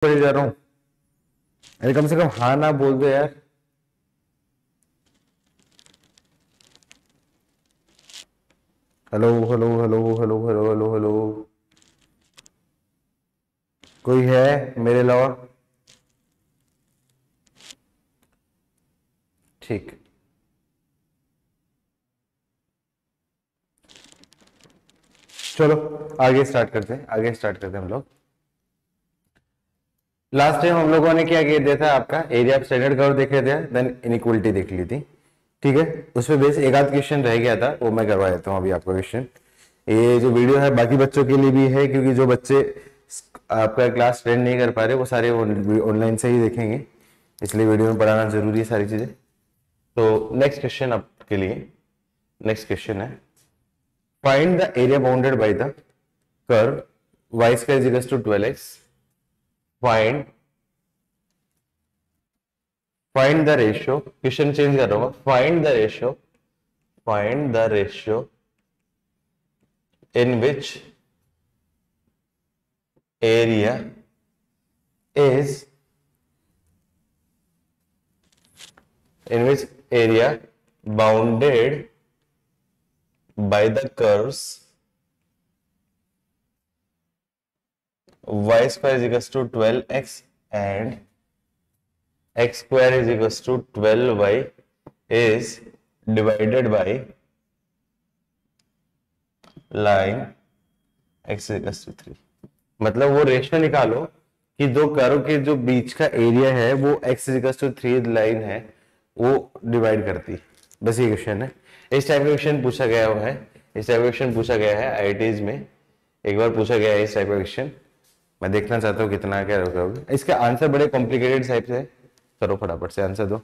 पढ़े जा रहा हूँ। अरे कम से कम हाँ ना बोल दो यार। Hello hello hello hello hello hello hello. कोई है मेरे अलावा? ठीक, चलो आगे स्टार्ट करते हैं हम लोग। लास्ट टाइम हम लोगों ने क्या किया दिया था, आपका एरिया ऑफ स्टैंडर्ड कर्व देख रहे थे, देन इनइक्वलिटी देख ली थी। ठीक है, उसमें बेस एक आध क्वेश्चन रह गया था, वो मैं करवा देता हूँ अभी आपका क्वेश्चन। ये जो वीडियो है बाकी बच्चों के लिए भी है, क्योंकि जो बच्चे आपका क्लास अटेंड नहीं कर पा रहे वो सारे ऑनलाइन से ही देखेंगे, इसलिए वीडियो में पढ़ाना जरूरी है सारी चीजें। तो नेक्स्ट क्वेश्चन आपके लिए, नेक्स्ट क्वेश्चन है find the area bounded by the curve y square is equals to 12x. Find the ratio, question change कर रहा हूँ, find the ratio in which area is bounded by the curves y square is equals to 12x and x square is equals to 12y is divided by line x is equals to 3। मतलब वो ratio निकालो कि दो curve के जो बीच का area है वो x is equals to 3 line है वो डिवाइड करती है। बस ये क्वेश्चन है, इस टाइप का क्वेश्चन पूछा गया है, इस टाइप का क्वेश्चन पूछा गया है आईआईटीज में, एक बार पूछा गया है इस टाइप का क्वेश्चन। मैं देखना चाहता हूँ कितना क्या करोगे। इसका आंसर बड़े कॉम्प्लिकेटेड टाइप से, करो फटाफट से आंसर दो।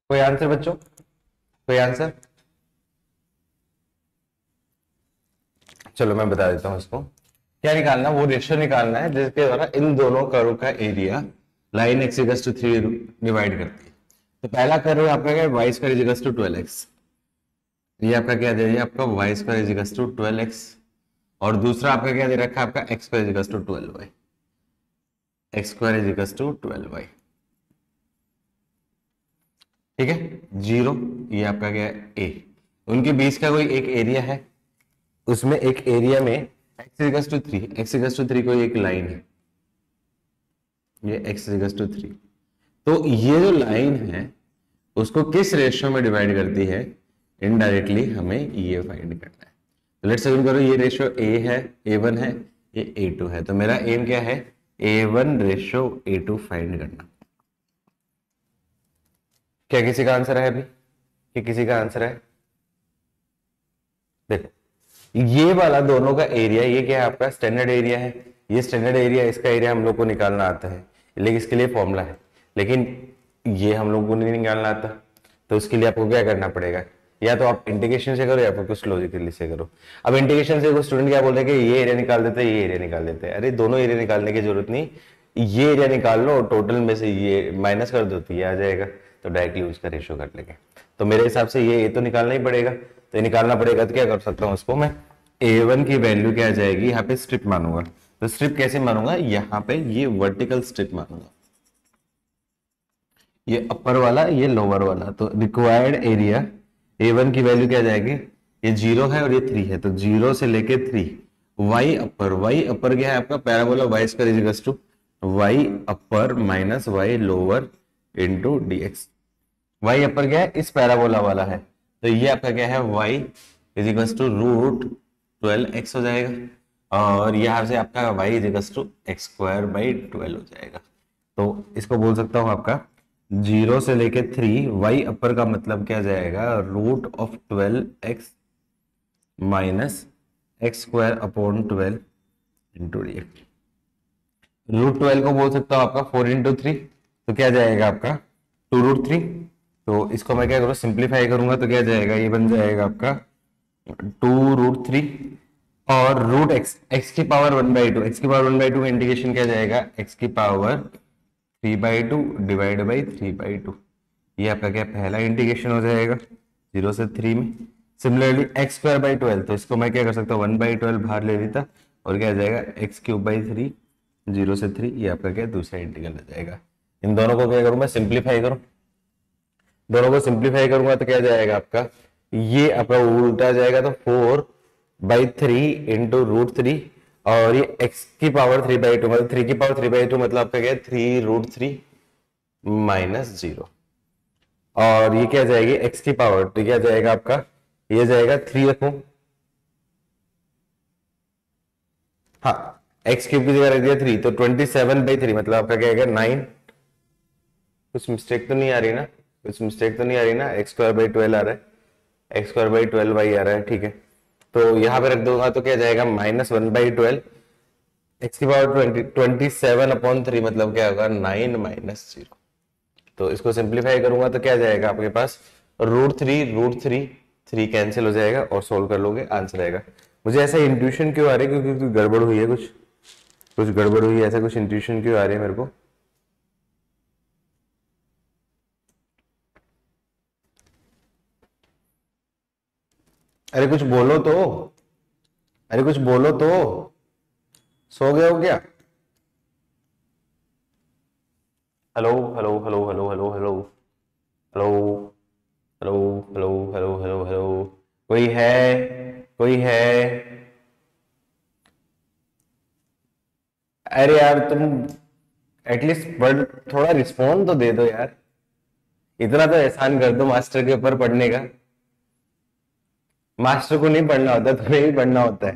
कोई आंसर बच्चों, कोई आंसर? चलो मैं बता देता हूँ इसको क्या निकालना, वो रेशियो निकालना है जिसके द्वारा इन दोनों कर्व का area line x equals to 3 divide करती है। तो पहला कर्व आपका क्या है, y square equals to 12x, ये आपका क्या दे दिया, आपका y square equals to 12x, और दूसरा आपका क्या दे रखा है, आपका x square equals to 12y, x square equals to 12y। ठीक है, जीरो, ये आपका क्या है a, उनके बीच का कोई एक एरिया है, उसमें एक एरिया में x equals to 3, x equals to 3 कोई एक लाइन है, ये x इक्वल्स टू 3। तो ये जो लाइन है उसको किस रेशियो में डिवाइड करती है, इनडायरेक्टली हमें ये फाइंड करना है। तो लेट्स अज्यूम करो ये रेशियो a है, a1 है, ये a2 है, तो मेरा एम क्या है, a1 रेशियो a2 फाइंड करना। क्या किसी का आंसर है अभी, कि किसी का आंसर है? देखो ये वाला दोनों का एरिया, ये क्या है आपका स्टैंडर्ड एरिया है, ये स्टैंडर्ड एरिया, इसका एरिया हम लोग को निकालना आता है, लेकिन इसके लिए फॉर्मूला है, लेकिन ये हम लोग को नहीं निकालना आता। तो उसके लिए आपको क्या करना पड़ेगा, या तो आप इंटीग्रेशन से करो या फिर कुछ लॉजिकली से करो। अब इंटीग्रेशन से स्टूडेंट क्या बोलते हैं कि ये एरिया निकाल देते हैं, ये एरिया निकाल देते हैं। अरे दोनों एरिया निकालने की जरूरत नहीं, ये एरिया निकाल लो और टोटल में से ये माइनस कर दो तो ये आ जाएगा, तो डायरेक्टली उसका रेशियो कर लेंगे। तो मेरे हिसाब से ये तो निकालना ही पड़ेगा, तो निकालना पड़ेगा तो क्या कर सकता हूँ उसको मैं, a1 की वैल्यू क्या आ जाएगी, यहाँ पे स्ट्रिप मानूंगा। तो स्ट्रिप कैसे मानूंगा, यहाँ पे ये वर्टिकल स्ट्रिप मानूंगा, ये अपर वाला ये लोअर वाला। तो रिक्वायर्ड एरिया a1 की वैल्यू क्या आ जाएगी, ये 0 है और ये 3 है, तो 0 से लेके 3, y अपर क्या है आपका parabola y square is equals to y upper minus y lower into D X. Y upper क्या है, इस पैराबोला वाला है, तो ये आपका क्या है, y is equal to root 12x हो जाएगा, और यहाँ से आपका y is equal to x square by 12 हो जाएगा। तो इसको बोल सकता हूँ आपका 0 से लेके 3, y अपर का मतलब क्या जाएगा, root of 12x minus x square upon 12 into D x. Root 12 को बोल सकता हूँ आपका 4 इंटू 3, तो क्या जाएगा आपका 2√3। तो इसको मैं क्या करूँ, सिंप्लीफाई करूंगा तो क्या जाएगा, ये बन जाएगा आपका 2√3 और रूट एक्स की पावर 1/2, एक्स की पावर 1/2 का इंटीग्रेशन क्या जाएगा, एक्स की पावर 3/2 डिवाइड बाई 3/2। ये आपका क्या पहला इंटीग्रेशन हो जाएगा 0 से 3 में। सिमिलरली एक्स स्क्वायर बाई 12, तो इसको मैं क्या कर सकता हूँ 1/12 बाहर ले लेता, और क्या जाएगा एक्स क्यूब बाई 3 0 से 3, ये आपका क्या दूसरा इंटीग्रल हो जाएगा। इन दोनों को क्या करूँ मैं, सिंप्लीफाई करूँ, दोनों को सिंप्लीफाई करूंगा तो क्या जाएगा आपका, ये आपका उल्टा जाएगा, तो 4/3 इंटू √3, और ये x की पावर 3/2 मतलब 3 की पावर 3/2 मतलब आपका क्या है 3√3 माइनस 0, और ये क्या जाएगी x की पावर, तो क्या जाएगा आपका, ये जाएगा 3 रखूं, हाँ x क्यूब की जगह रख दिया 3, तो 27/3 मतलब आपका क्या आएगा 9। कुछ मिस्टेक तो नहीं आ रही ना, कुछ मिस्टेक तो नहीं आ रही ना, एक्स स्क्वायर बाई 12 आ रहा है, एक्स स्क्वायर बाई 12 वाई आ रहा है, ठीक है। तो यहाँ पे रख दूंगा तो क्या जाएगा -1/12, एक्स की पावर 27/3 मतलब क्या होगा 9 माइनस 0। तो इसको सिंप्लीफाई करूंगा तो क्या जाएगा आपके पास √3 कैंसिल हो जाएगा, और सोल्व कर लोगे आंसर आएगा। मुझे ऐसा इंट्यूशन क्यों आ रही है, क्योंकि गड़बड़ हुई है, कुछ गड़बड़ हुई है, ऐसा कुछ इंट्यूशन क्यों आ रही है मेरे को। अरे कुछ बोलो तो, अरे कुछ बोलो तो, सो गए हो क्या। Hello hello hello hello hello hello hello hello hello hello hello hello, कोई है, कोई है। अरे यार तुम एटलीस्ट पढ़, थोड़ा रिस्पॉन्ड तो दे दो यार, इतना तो एहसान कर दो मास्टर के ऊपर पढ़ने का। मास्टर को नहीं पढ़ना होता, तुम्हें ही पढ़ना होता है,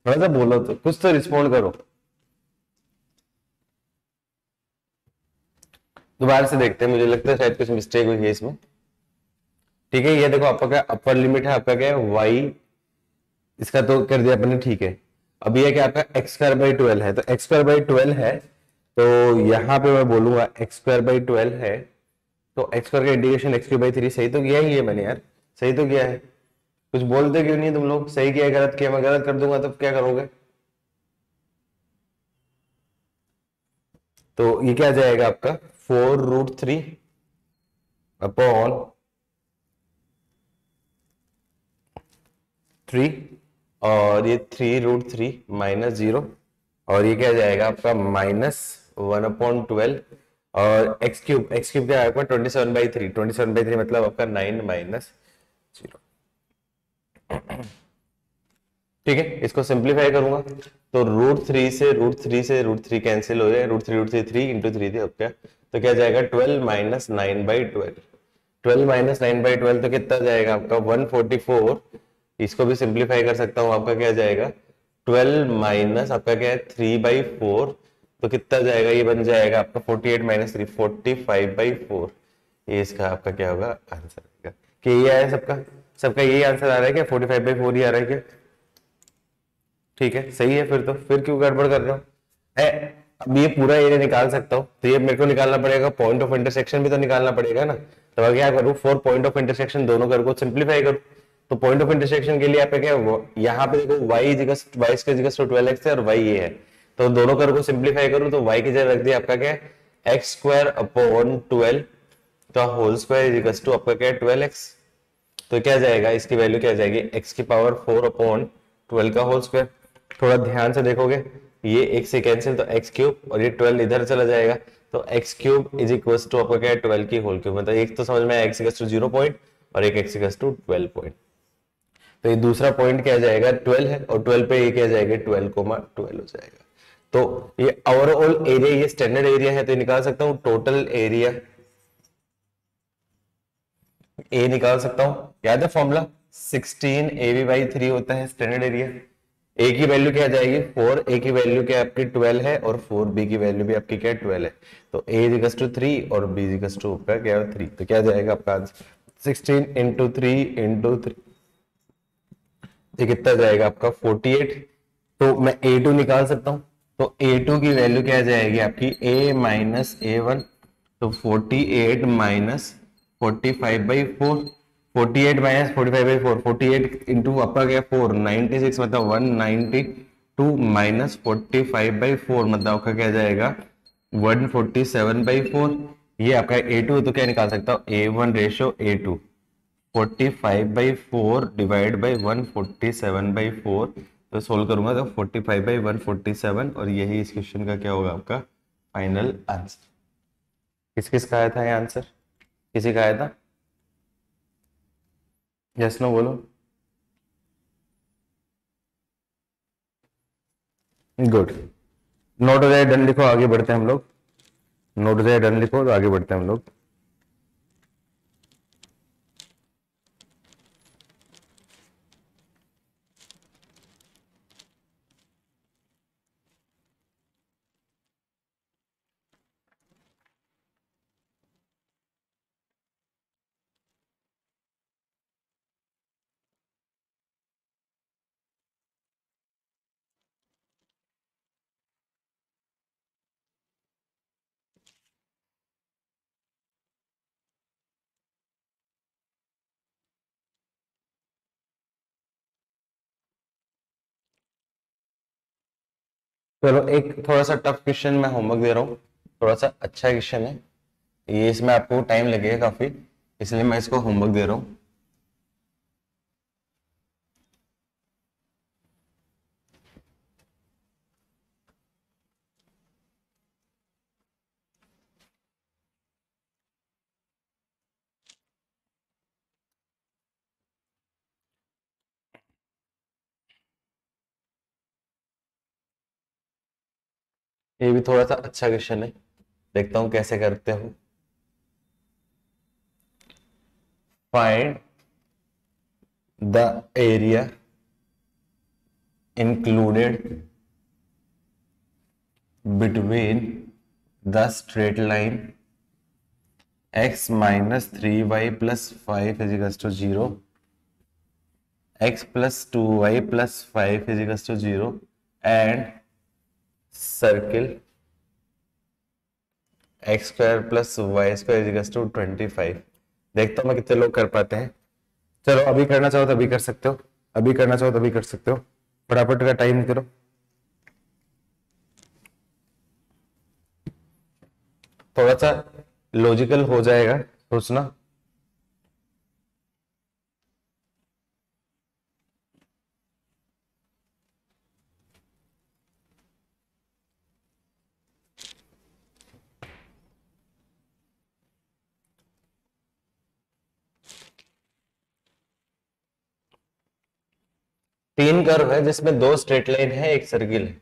थोड़ा सा बोलो तो, कुछ तो रिस्पॉन्ड करो। दोबारा से देखते हैं, मुझे लगता है शायद कुछ मिस्टेक हुई है इसमें। ठीक है, ये देखो आपका क्या अपर लिमिट है, आपका क्या है y, इसका तो कर दिया अपने, ठीक है। अब ये क्या आपका एक्स स्क्वायर बाई 12 है, तो एक्स स्क्वायर बाई 12 है, तो यहाँ पे मैं बोलूंगा एक्स स्क्वायर बाई 12 है, तो एक्स स्क्वायर का इंटीग्रेशन एक्स क्यूब बाई 3, सही तो किया ही है मैंने यार, सही तो किया है। कुछ बोलते क्यों नहीं तुम लोग, सही किया गलत किया, मैं गलत कर दूंगा तो क्या करोगे। तो ये क्या जाएगा आपका 4√3 अपॉन 3, और ये 3√3 माइनस 0, और ये क्या जाएगा आपका -1/12, और एक्स क्यूब क्या आएगा 27/3, 27/3 मतलब आपका 9 माइनस 0। ठीक है, इसको सिंप्लीफाई करूंगा तो √3 कैंसिल हो जाए, √3 3 इंटू 3 अब क्या, तो क्या जाएगा 12 माइनस 9/12, 12 माइनस 9/12 तो कितना जाएगा आपका 144। इसको भी सिंप्लीफाई कर सकता हूँ, आपका क्या जाएगा 12 माइनस आपका क्या है 3/4, तो कितना जाएगा, ये बन जाएगा आपका 48 माइनस 3 45/4। ये इसका आपका क्या होगा आंसर आएगा, कि ये आया सबका, सबका यही आंसर आ रहा है क्या, 45/4 ही आ रहा है क्या। ठीक है, सही है, फिर क्यों गड़बड़ कर रहे हो। अब ये पूरा एरिया निकाल सकता हूँ, तो ये मेरे को निकालना पड़ेगा, पॉइंट ऑफ इंटरसेक्शन भी तो निकालना पड़ेगा ना। तो मैं क्या करूँ, 4 पॉइंट ऑफ इंटरसेक्शन दोनों कर को सिंप्लीफाई करूँ। तो पॉइंट ऑफ इंटरसेक्शन के लिए आपका क्या, यहाँ पे देखो y = 12x है और y ये है, तो दोनों कर को सिंप्लीफाई करूँ तो y की जगह रख दिया आपका क्या है एक्स स्क्वायर अपॉन 12, तो होल स्क्वायर इज टू आपका क्या है 12x। तो क्या जाएगा, इसकी वैल्यू क्या जाएगी x की पावर 4/12 का होल स्क्वायर। थोड़ा ध्यान से देखोगे, ये एक से कैंसिल, तो एक्स क्यूब, और ये 12 इधर चला जाएगा, तो x cube is equal to आपका क्या है 12 की होल क्यूब, मतलब एक तो समझ में एक्स इक्वल टू 0 पॉइंट और एक एक्स इक्वल टू 12 पॉइंट। तो ये दूसरा पॉइंट क्या जाएगा 12 है, और 12 पे ये क्या जाएगा 12,12 हो जाएगा। तो ये ओवरऑल एरिया, ये स्टैंडर्ड एरिया है, तो निकाल सकता हूँ टोटल एरिया, ए निकाल सकता हूं, याद है फॉर्मूला 16 AB/3 होता है स्टैंडर्ड एरिया। ए की वैल्यू क्या आ जाएगी 4, ए की वैल्यू क्या आपकी 12 है और 4 बी की वैल्यू भी आपकी क्या है 12 है। तो ए इक्वल्स टू 3 और बी इक्वल्स टू आपका क्या है 3। तो क्या आ जाएगा आपका आंसर 16 × 3 × 3, ये कितना जाएगा आपका 48। तो मैं A2 निकाल सकता हूं। तो A2 की वैल्यू क्या आ जाएगी आपकी A-A1। तो 48 माइनस 45/4, 48 माइनस 45/4, 48 इंटू आपका क्या 4, 96 मतलब 192 माइनस 45/4 मतलब आपका क्या जाएगा 147/4। ये आपका A2 तो क्या निकाल सकता हूँ A1:A2, 45/4 डिवाइड बाई 147/4। तो सोल्व करूंगा तो 45/147 और यही इस क्वेश्चन का क्या होगा आपका फाइनल आंसर। किस किस का आया था ये आंसर, किसी का आया था? यस नो बोलो। गुड। नोट हो जाए डन लिखो, आगे बढ़ते हैं हम लोग। नोट हो जाए डन लिखो तो आगे बढ़ते हैं हम लोग। चलो एक थोड़ा सा टफ क्वेश्चन मैं होमवर्क दे रहा हूँ, थोड़ा सा अच्छा क्वेश्चन है ये, इसमें आपको टाइम लगेगा काफी, इसलिए मैं इसको होमवर्क दे रहा हूँ। ये भी थोड़ा सा अच्छा क्वेश्चन है, देखता हूँ कैसे करते हो। Find the area included between the straight line x minus 3y plus 5 is equals to 0, x plus 2y plus 5 is equals to 0 and circle x square plus y square is equals to 25। देखता हूँ मैं कितने लोग कर पाते हैं। चलो अभी करना चाहो तो अभी कर सकते हो, अभी करना चाहो तो अभी कर सकते हो, फटाफट का टाइम करो। थोड़ा सा लॉजिकल हो जाएगा सोचना। 3 कर्व है जिसमें 2 स्ट्रेट लाइन है, एक सर्किल है।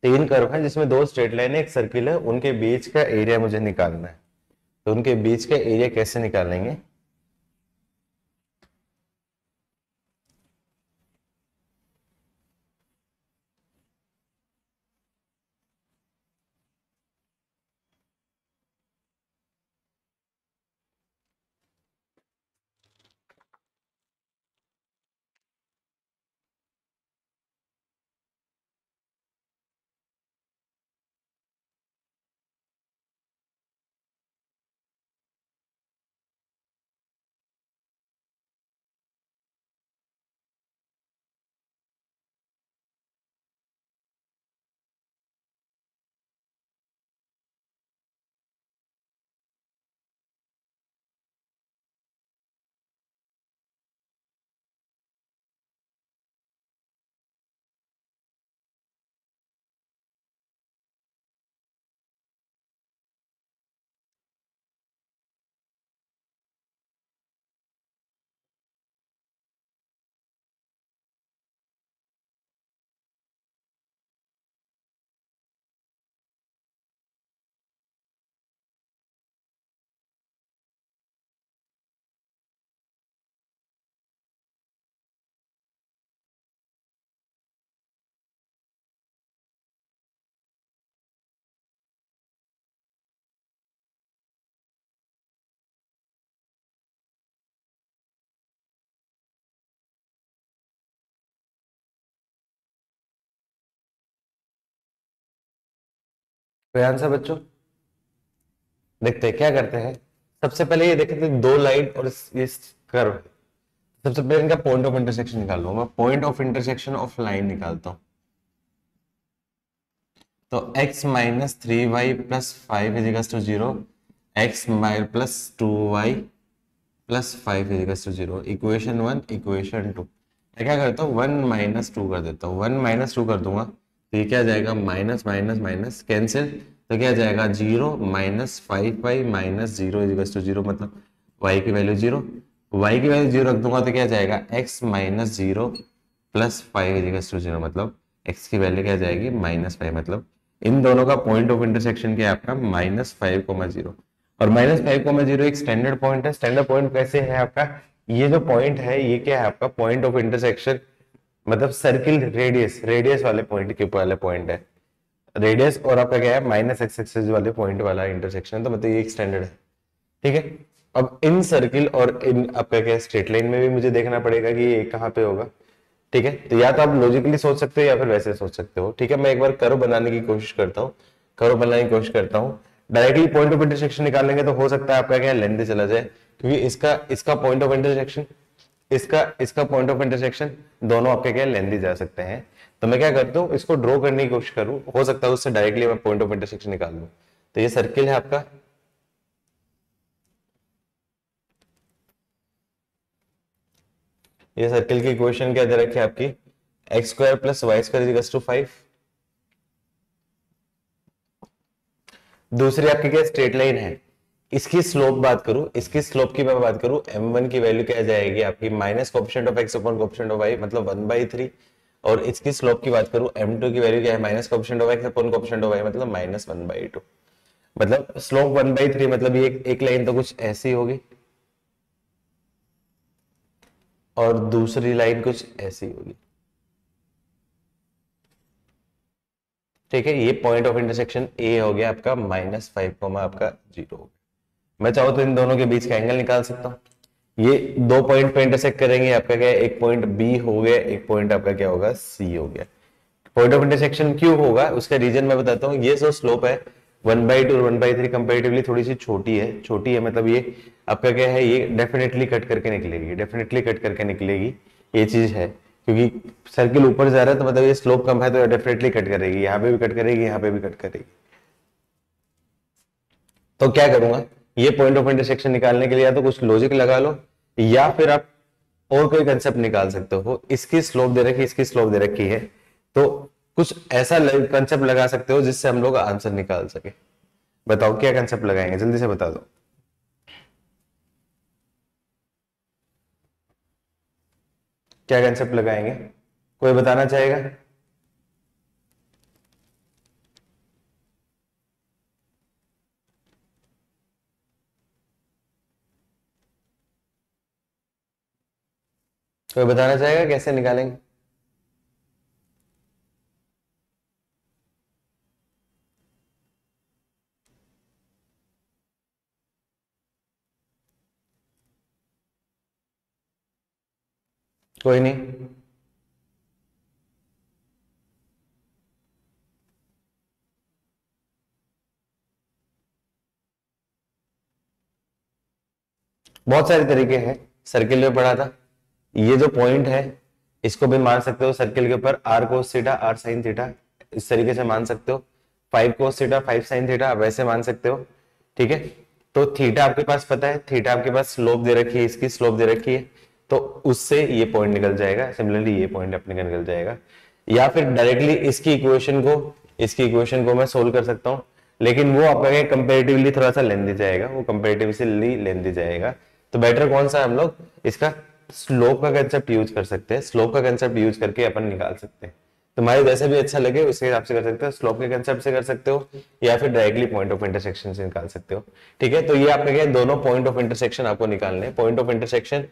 3 कर्व है जिसमें 2 स्ट्रेट लाइन है, एक सर्किल है, उनके बीच का एरिया मुझे निकालना है। तो उनके बीच का एरिया कैसे निकालेंगे? कोई आंसर बच्चों? देखते हैं क्या करते हैं। सबसे पहले ये देखते हैं दो लाइन और इस कर्व। सबसे पहले इनका पॉइंट ऑफ इंटरसेक्शन निकाल लो। मैं point of intersection of line निकालता हूं। तो x minus 3y plus 5 equals to 0, x plus 2y plus 5 equals to 0, equation 1 equation 2। मैं क्या करता हूँ 1 माइनस 2 कर देता हूँ। 1 माइनस 2 कर दूंगा तो ये क्या जाएगा, माइनस माइनस माइनस कैंसिल, तो क्या जाएगा 0 माइनस 5y माइनस 0 इजिकल्स टू 0, मतलब y की वैल्यू 0। y की वैल्यू 0 रख दूंगा तो क्या जाएगा x minus 0 plus 5 equals to 0, मतलब x की वैल्यू क्या जाएगी -5, मतलब इन दोनों का पॉइंट ऑफ इंटरसेक्शन क्या है आपका -5,0। और -5,0 एक स्टैंडर्ड पॉइंट है। स्टैंडर्ड पॉइंट कैसे है आपका, ये जो पॉइंट है ये क्या है आपका पॉइंट ऑफ इंटरसेक्शन, मतलब सर्किल रेडियस, रेडियस वाले पॉइंट के वाले पॉइंट है। रेडियस और आपका क्या है माइनस एक्स एक्सिस वाले पॉइंट वाला इंटरसेक्शन, तो मतलब ये एक स्टैंडर्ड है। ठीक है। अब इन सर्किल और इन आपका क्या स्ट्रेट लाइन में भी मुझे देखना पड़ेगा कि ये कहाँ पे होगा। ठीक है, तो या तो आप लॉजिकली सोच सकते हो या फिर वैसे सोच सकते हो। ठीक है, मैं एक बार कर्व बनाने की कोशिश करता हूँ। कर्व बनाने की कोशिश करता हूँ। डायरेक्टली पॉइंट ऑफ इंटरसेक्शन निकालेंगे तो हो सकता है आपका क्या लेंथ चला जाए, क्योंकि इसका इसका पॉइंट ऑफ इंटरसेक्शन, इसका इसका पॉइंट ऑफ इंटरसेक्शन, दोनों आपके क्या लेंथी जा सकते हैं। तो मैं क्या करता हूँ इसको ड्रॉ करने की कोशिश करूँ, हो सकता है उससे डायरेक्टली मैं पॉइंट ऑफ इंटरसेक्शन निकाल लूँ। तो ये सर्किल है आपका, ये सर्किल की इक्वेशन क्या दे रखी है आपकी, x square plus y square equals to 5। दूसरी आपकी क्या स्ट्रेट लाइन है, इसकी स्लोप बात करूं, इसकी स्लोप की मैं बात करूं, m1 की वैल्यू क्या जाएगी आपकी minus coefficient of x upon coefficient of y, मतलब 1/3। और इसकी स्लोप की बात करूं, m2 की वैल्यू क्या है minus coefficient of x upon coefficient of y, मतलब -1/2। मतलब स्लोप 1/3, मतलब ये एक लाइन तो कुछ ऐसी होगी और दूसरी लाइन कुछ ऐसी होगी। ठीक है, ये पॉइंट ऑफ इंटरसेक्शन ए हो गया आपका -5, आपका 0। मैं चाहूँ तो इन दोनों के बीच का एंगल निकाल सकता हूँ। ये दो पॉइंट पे इंटरसेक्ट करेंगे, आपका क्या है, एक पॉइंट बी हो गया, एक पॉइंट आपका क्या होगा सी हो गया। पॉइंट ऑफ इंटरसेक्शन क्यों होगा उसका रीजन मैं बताता हूँ। ये जो स्लोप है 1/2 और 1/3 कंपेरेटिवली थोड़ी सी छोटी है, छोटी है मतलब ये आपका क्या है, ये डेफिनेटली कट करके निकलेगी, डेफिनेटली कट करके निकलेगी, ये चीज है। क्योंकि सर्किल ऊपर जा रहा है तो मतलब ये स्लोप कम है तो डेफिनेटली कट करेगी, यहाँ पे भी कट करेगी, यहाँ पे भी कट करेगी। तो क्या करूंगा, ये पॉइंट ऑफ इंटरसेक्शन निकालने के लिए या तो कुछ लॉजिक लगा लो या फिर आप और कोई कंसेप्ट निकाल सकते हो। इसकी स्लोप दे रखी है, इसकी स्लोप दे रखी है, तो कुछ ऐसा कंसेप्ट लगा सकते हो जिससे हम लोग आंसर निकाल सके। बताओ क्या कंसेप्ट लगाएंगे, जल्दी से बता दो। क्या कंसेप्ट लगाएंगे, कोई बताना चाहेगा? कोई बताना चाहेगा कैसे निकालेंगे? कोई नहीं। बहुत सारे तरीके हैं, सर्किल में पढ़ा था। ये जो पॉइंट है इसको भी मान सकते हो सर्किल के ऊपर r cos theta r sin theta, इस तरीके से मान सकते हो। 5 cos थीटा 5 sin थीटा वैसे मान सकते हो। ठीक है, तो थीटा आपके पास पता है, थीटा आपके पास स्लोप दे रखी है, इसकी स्लोप दे रखी है, तो उससे ये पॉइंट निकल जाएगा। सिमिलरली ये पॉइंट अपने का निकल जाएगा। या फिर डायरेक्टली इसकी इक्वेशन को मैं सोल्व कर सकता हूँ, लेकिन वो आपका कंपेरेटिवली थोड़ा सा लेंदी जाएगा, वो कंपेरेटिवली लेंदी जाएगा। तो बेटर कौन सा है, हम लोग इसका स्लोप का कंसेप्ट यूज कर सकते हैं। स्लोप का कंसेप्ट यूज करके अपन निकाल सकते हैं। तुम्हारे जैसे भी अच्छा लगे उसके हिसाब से कर सकते हो, स्लोप के कंसेप्ट से कर सकते हो या फिर डायरेक्टली पॉइंट ऑफ इंटरसेक्शन से निकाल सकते हो। ठीक है, तो ये आपके क्या दोनों पॉइंट ऑफ इंटरसेक्शन आपको निकालने हैं। पॉइंट ऑफ इंटरसेक्शन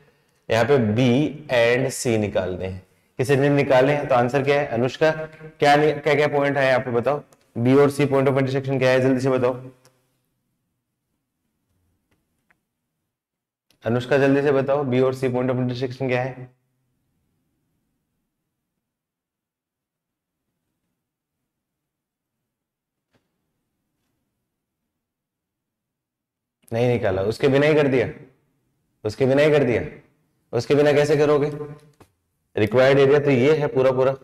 यहाँ पे बी एंड सी निकालने हैं। किसी ने निकाले हैं तो आंसर क्या है अनुष्का, क्या क्या क्या पॉइंट है यहाँ पे बताओ, बी और सी पॉइंट ऑफ इंटरसेक्शन क्या है, जल्दी से बताओ अनुष्का, जल्दी से बताओ बी और सी पॉइंट ऑफ इंटरसेक्शन क्या है। नहीं निकाला, उसके बिना ही कर दिया, उसके बिना ही कर दिया, उसके बिना कैसे करोगे? रिक्वायर्ड एरिया तो ये है पूरा पूरा।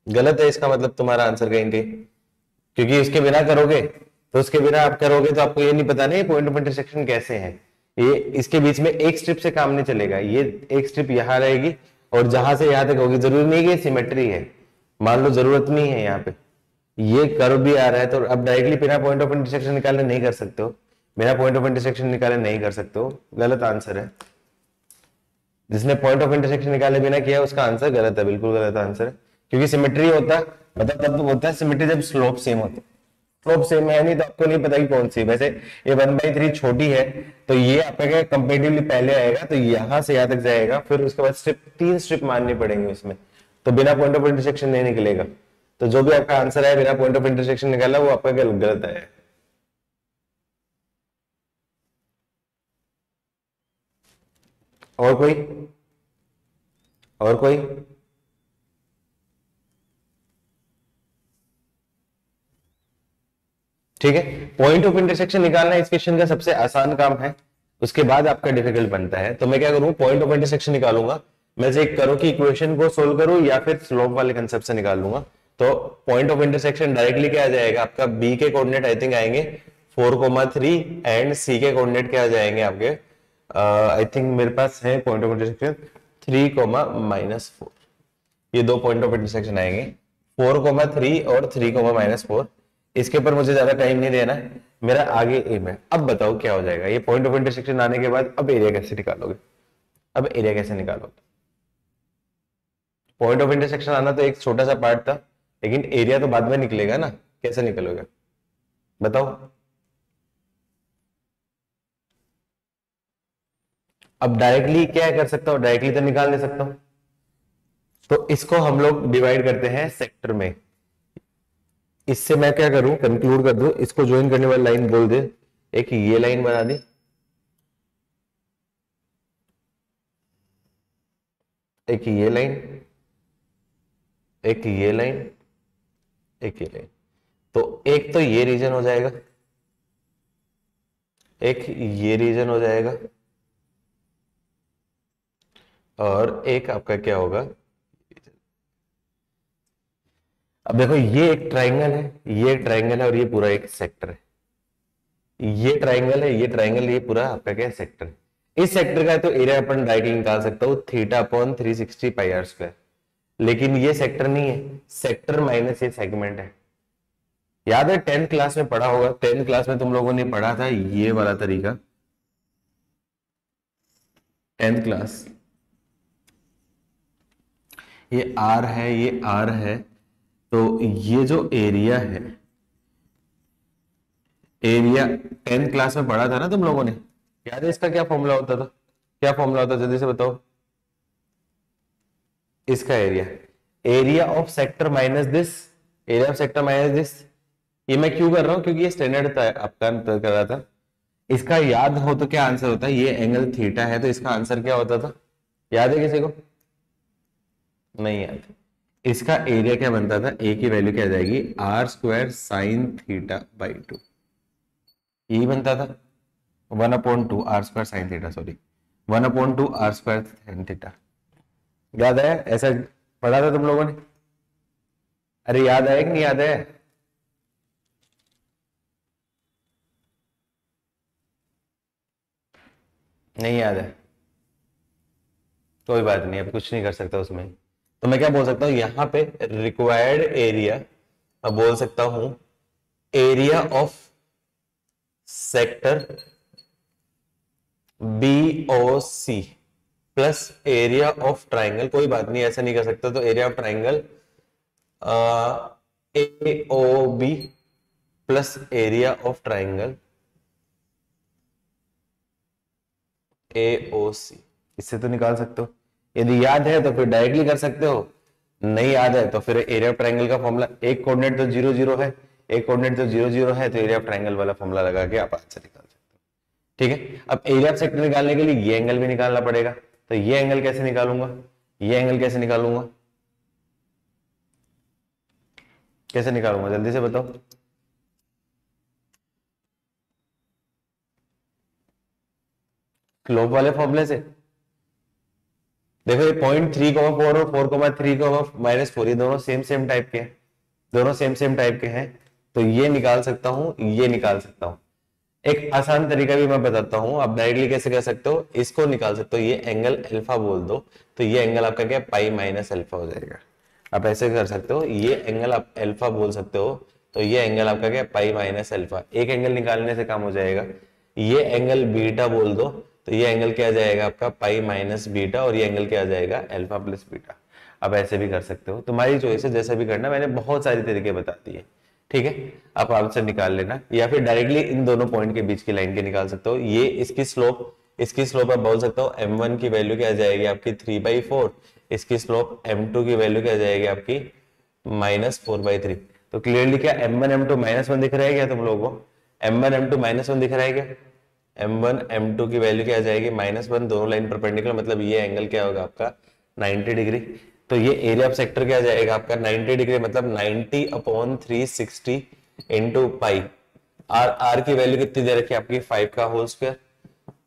गलत है इसका मतलब तुम्हारा आंसर कहीं कहीं, क्योंकि उसके बिना करोगे तो उसके बिना आप करोगे तो आपको ये नहीं पता नहीं पॉइंट ऑफ इंटरसेक्शन कैसे है। ये इसके बीच में एक स्ट्रिप से काम नहीं चलेगा, ये एक स्ट्रिप यहां रहेगी और जहां से यहां तक होगी, जरूरी नहीं कि सिमेट्री है, मान लो जरूरत नहीं है यहाँ पे, ये कर्व भी आ रहा है, तो अब डायरेक्टली बिना पॉइंट ऑफ इंटरसेक्शन निकाले नहीं कर सकते हो, बिना पॉइंट ऑफ इंटरसेक्शन निकाले नहीं कर सकते हो, गलत आंसर है। जिसने पॉइंट ऑफ इंटरसेक्शन निकाले बिना किया उसका आंसर गलत है, बिल्कुल गलत आंसर है। क्योंकि सिमेट्री होता है, मतलब तब तो होता है सिमेट्री जब स्लोप सेम होता है, स्लोप सेम है नहीं तो आपको नहीं पता कि कौन सी। वैसे ये 1/3 छोटी है तो ये आपका क्या कंपेरेटिवली पहले आएगा, तो यहां से यहां तक जाएगा, फिर उसके बाद स्ट्रिप 3 स्ट्रिप माननी पड़ेंगे उसमें, तो बिना पॉइंट ऑफ इंटरसेक्शन नहीं निकलेगा। तो जो भी आपका आंसर है बिना पॉइंट ऑफ इंटरसेक्शन निकाला वो आपका गलत है। और कोई, और कोई? ठीक है, पॉइंट ऑफ इंटरसेक्शन निकालना इस क्वेश्चन का सबसे आसान काम है, उसके बाद आपका डिफिकल्ट बनता है। तो मैं क्या करूं, पॉइंट ऑफ इंटरसेक्शन निकालूंगा, मैं चेक करूं कि इक्वेशन को सोल्व करूं या फिर स्लोप वाले कंसेप्ट से निकाल लूंगा। तो पॉइंट ऑफ इंटरसेक्शन डायरेक्टली क्या आ जाएगा आपका, बी के कोऑर्डिनेट आई थिंक आएंगे 4,3 एंड सी के कोऑर्डिनेट क्या आ जाएंगे आपके, आई थिंक मेरे पास है पॉइंट ऑफ इंटरसेक्शन 3,-4, ये दो पॉइंट ऑफ इंटरसेक्शन आएंगे 4,3 और 3,-4। इसके ऊपर मुझे ज्यादा टाइम नहीं देना है, मेरा आगे एम है। अब बताओ क्या हो जाएगा ये पॉइंट ऑफ इंटरसेक्शन आने के बाद, अब एरिया कैसे निकालोगे? अब एरिया कैसे निकालोगे? पॉइंट ऑफ इंटरसेक्शन आना तो एक छोटा सा पार्ट था, लेकिन एरिया तो बाद में निकलेगा ना, कैसे निकलोगे बताओ? अब डायरेक्टली क्या कर सकता हूं, डायरेक्टली तो निकाल नहीं सकता हूं, तो इसको हम लोग डिवाइड करते हैं सेक्टर में। इससे मैं क्या करूं, कंक्लूड कर दूं, इसको ज्वाइन करने वाली लाइन बोल दे, एक ये लाइन बना दी, एक ये लाइन, एक ये लाइन, एक ये लाइन। तो एक तो ये रीजन हो जाएगा, एक ये रीजन हो जाएगा, और एक आपका क्या होगा। अब देखो ये एक ट्राइंगल है, ये एक ट्राइंगल है, और ये पूरा एक सेक्टर है, ये ट्राइंगल है, ये ट्राइंगल, ये पूरा आपका क्या सेक्टर है। इस सेक्टर का तो एरिया अपन डायरेक्टली निकाल सकता हूँ θ/360πr², लेकिन ये सेक्टर नहीं है, सेक्टर माइनस ये सेगमेंट है। याद है 10th क्लास में पढ़ा होगा, 10th क्लास में तुम लोगों ने पढ़ा था ये वाला तरीका, 10th क्लास, ये आर है, ये आर है, तो ये जो एरिया है, एरिया 10th क्लास में पढ़ा था ना तुम लोगों ने, याद है इसका क्या फॉर्मूला होता था, क्या फॉर्मूला होता था जल्दी से बताओ? इसका area, area of sector minus this, area of sector minus this. ये मैं क्यों कर रहा हूं, क्योंकि ये स्टैंडर्ड था आपका कर रहा था। इसका याद हो तो क्या आंसर होता है, ये एंगल थीटा है तो इसका आंसर क्या होता था, याद है किसी को? नहीं याद। इसका एरिया क्या बनता था, ए की वैल्यू क्या आ जाएगी, r² sin θ/2, यही बनता था 1/2 r² sin θ, sorry 1/2 r² sin θ। याद है, ऐसा पढ़ा था तुम लोगों ने? अरे याद है कि नहीं याद है? नहीं याद है, कोई बात नहीं, अब कुछ नहीं कर सकता उसमें। तो मैं क्या बोल सकता हूँ यहाँ पे, रिक्वायर्ड एरिया, मैं बोल सकता हूं area of sector BOC plus area of triangle, कोई बात नहीं ऐसा नहीं कर सकता, तो area of triangle AOB plus area of triangle AOC, इससे तो निकाल सकते हो। यदि याद है तो फिर डायरेक्टली कर सकते हो, नहीं याद है तो फिर एरिया ऑफ ट्राइंगल का फॉर्मूला, एक कोऑर्डिनेट तो 0 0 है, एक कोऑर्डिनेट तो 0 0 है, तो एरिया ऑफ ट्राइंगल वाला फॉर्मूला लगा के आप आंसर निकाल सकते हो। ठीक है, अब एरिया ऑफ सेक्टर निकालने के लिए ये एंगल भी निकालना पड़ेगा, तो ये एंगल कैसे निकालूंगा, ये एंगल कैसे निकालूंगा, कैसे निकालूंगा जल्दी से बताओ? स्लोप वाले फॉर्मूले से देखो, ये 0.3,4 और 4,3,-4 ये दोनों सेम सेम टाइप के हैं, दोनों सेम सेम टाइप के हैं, तो ये निकाल सकता हूं, ये निकाल सकता हूं। एक आसान तरीका भी मैं बताता हूं, आप डायरेक्टली कैसे कर सकते हो, इसको निकाल सकते हो, ये एंगल अल्फा बोल दो, तो ये एंगल आपका क्या, पाई माइनस अल्फा हो जाएगा। आप ऐसे कर सकते हो, ये एंगल आप अल्फा बोल सकते हो, तो ये एंगल आपका क्या, पाई माइनस अल्फा। एक एंगल निकालने से काम हो जाएगा। ये एंगल बीटा बोल दो, तो ये एंगल क्या आ जाएगा आपका, पाई माइनस बीटा, और ये एंगल क्या आ जाएगा, अल्फा प्लस बीटा। आप ऐसे भी कर सकते हो, तुम्हारी चॉइस है, जैसा भी करना, मैंने बहुत सारे तरीके बता दिए, ठीक है। आप आंसर निकाल लेना, या फिर डायरेक्टली इन दोनों पॉइंट के बीच की लाइन के निकाल सकते हो। ये इसकी स्लोप आप बोल सकते हो m1 की वैल्यू क्या आ जाएगी आपकी 3/4, इसकी स्लोप m2 की वैल्यू क्या आ जाएगी आपकी -4/3। तो क्लियरली क्या m1 m2 -1 दिख रहा है क्या तुम लोगों को, m1 m2 -1 दिख रहा है क्या, m1 m2 की वैल्यू क्या आ जाएगी -1, दोनों लाइन परपेंडिकुलर, मतलब ये एंगल क्या होगा आपका 90 डिग्री। तो ये एरिया ऑफ सेक्टर क्या आ जाएगा आपका 90 डिग्री, मतलब 90/360 इंटू पाई, आर की वैल्यू कितनी दे रखी है आपकी 5 का whole square,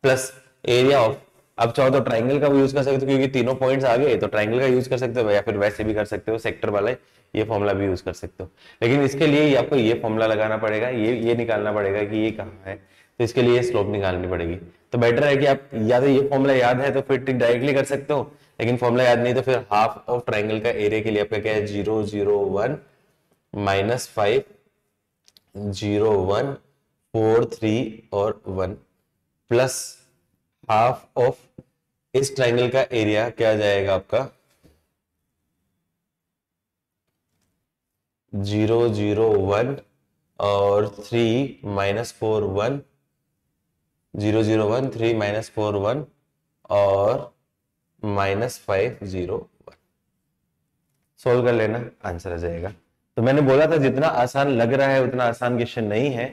plus area of, अब चाहो तो ट्राइंगल का भी यूज कर सकते हो, क्योंकि तीनों पॉइंट्स आ गए, तो ट्राइंगल का यूज कर सकते हो, या फिर वैसे भी कर सकते हो, सेक्टर वाला ये फॉर्मूला भी यूज कर सकते हो। लेकिन इसके लिए आपको ये फॉर्मूला लगाना पड़ेगा, ये निकालना पड़ेगा कि ये कहाँ है, तो इसके लिए स्लोप निकालनी पड़ेगी। तो बेटर है कि आप या तो ये फॉर्मूला याद है तो फिर डायरेक्टली कर सकते हो, लेकिन फॉर्मूला याद नहीं तो फिर हाफ ऑफ ट्राइंगल का एरिया के लिए आपका क्या है 0, 0, 1 -5 0, 1 4 3 और 1 प्लस हाफ ऑफ इस ट्राइंगल का एरिया क्या आ जाएगा आपका 0, 0, 1 और 3 -4 1 0, 0, 1 3 -4 1 और -5 0 1। सोल्व कर लेना, आंसर आ जाएगा। तो मैंने बोला था जितना आसान लग रहा है उतना आसान क्वेश्चन नहीं है,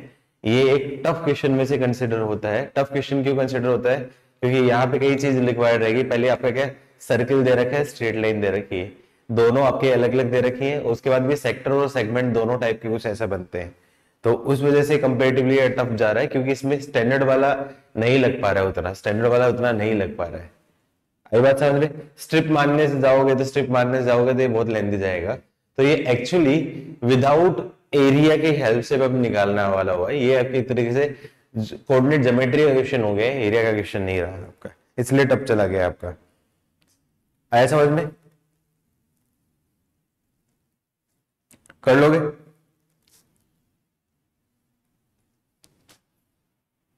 ये एक टफ क्वेश्चन में से कंसिडर होता है। टफ क्वेश्चन क्यों कंसिडर होता है, क्योंकि यहाँ पे कई चीज रिक्वायर्ड रहेगी। पहले आपका क्या सर्किल दे रखा है, स्ट्रेट लाइन दे रखी है, दोनों आपके अलग अलग दे रखी है, उसके बाद भी सेक्टर और सेगमेंट दोनों टाइप के कुछ ऐसा बनते हैं, तो उस वजह से कंपेरेटिवली टफ जा रहा है, क्योंकि इसमें स्टैंडर्ड वाला नहीं लग पा रहा है, उतना स्टैंडर्ड वाला उतना नहीं लग पा रहा है। ये बात समझ रहे, स्ट्रिप मारने से जाओगे तो ये बहुत लेंदी जाएगा। तो ये एक्चुअली विदाउट एरिया की हेल्प से अब निकालने वाला हुआ है, ये आपके एक तरीके से कोऑर्डिनेट ज्योमेट्री का क्वेश्चन हो गया, एरिया का क्वेश्चन नहीं रहा आपका, इसलिए टप चला गया आपका। आया समझ में, कर लोगे,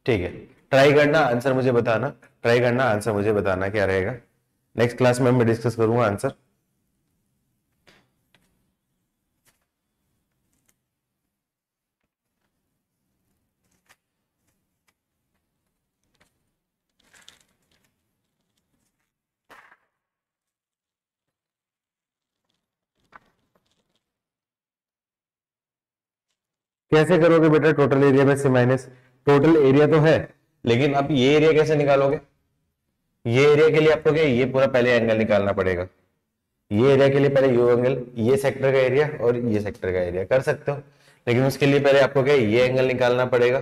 ठीक है। ट्राई करना, आंसर मुझे बताना, ट्राई करना, आंसर मुझे बताना क्या रहेगा। नेक्स्ट क्लास में मैं डिस्कस करूंगा आंसर। कैसे करोगे बेटा टोटल एरिया में से माइनस, टोटल एरिया तो है, लेकिन अब ये एरिया कैसे निकालोगे, ये एरिया के लिए आपको क्या ये पूरा पहले एंगल निकालना पड़ेगा, ये एरिया के लिए पहले यू एंगल, ये सेक्टर का एरिया और ये सेक्टर का एरिया कर सकते हो, लेकिन उसके लिए पहले आपको क्या ये एंगल निकालना पड़ेगा,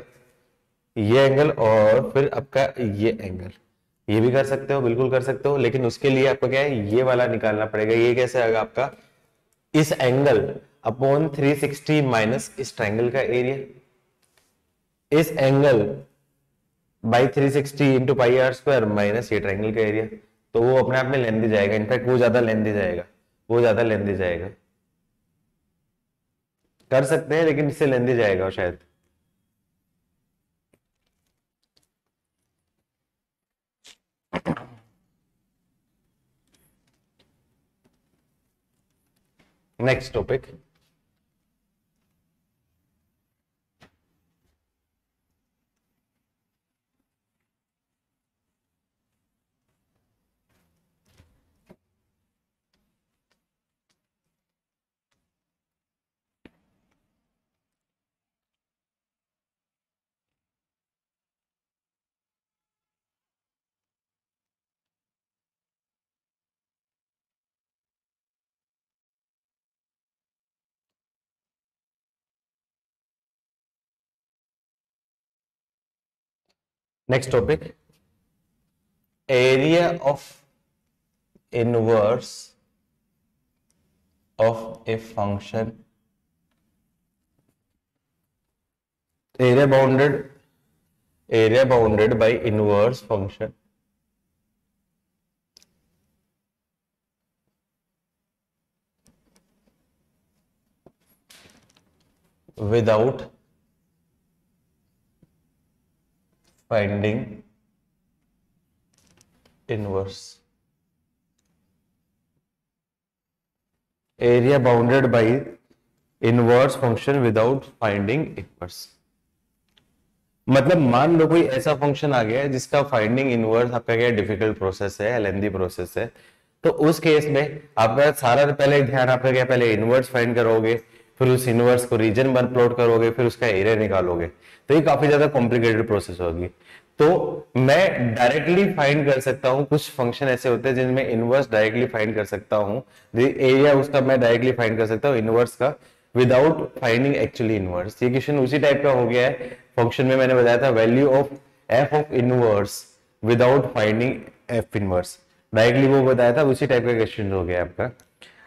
ये एंगल और फिर आपका ये एंगल, ये भी कर सकते हो, बिल्कुल कर सकते हो, लेकिन उसके लिए आपको क्या है ये वाला निकालना पड़ेगा। ये कैसे आएगा आपका इस एंगल अपॉन 360 माइनस इस ट्राइंगल का एरिया, इस angle by 360 into pi r square minus ये ट्राइंगल का एरिया, तो वो अपने आप में लेंदी जाएगा, इनफैक्ट वो ज्यादा लेंदी जाएगा, वो ज्यादा लेंदी जाएगा, कर सकते हैं लेकिन इससे लेंदी जाएगा शायद। Next topic, next topic area of inverse of a function, area bounded by inverse function without finding inverse. Area bounded by inverse function without finding inverse. मतलब मान लो कोई ऐसा फंक्शन आ गया है जिसका फाइंडिंग इनवर्स आपका क्या डिफिकल्ट प्रोसेस है, लेंथी प्रोसेस है, तो उस केस में आपका सारा पहले ध्यान आपका क्या, पहले इनवर्स फाइंड करोगे, फिर उस इनवर्स को रीजन वन प्लॉट करोगे, फिर उसका एरिया निकालोगे, तो ये काफी ज्यादा कॉम्प्लिकेटेड प्रोसेस होगी। तो मैं डायरेक्टली फाइंड कर सकता हूं, कुछ फंक्शन ऐसे होते हैं जिनमें इनवर्स डायरेक्टली फाइंड कर सकता हूं, एरिया उसका मैं डायरेक्टली फाइंड कर सकता हूं इनवर्स का विदाउट फाइंडिंग एक्चुअली इनवर्स। ये क्वेश्चन उसी टाइप का हो गया है, फंक्शन में मैंने बताया था value of F of inverse without finding F inverse, directly वो बताया था, उसी टाइप का क्वेश्चन हो गया आपका।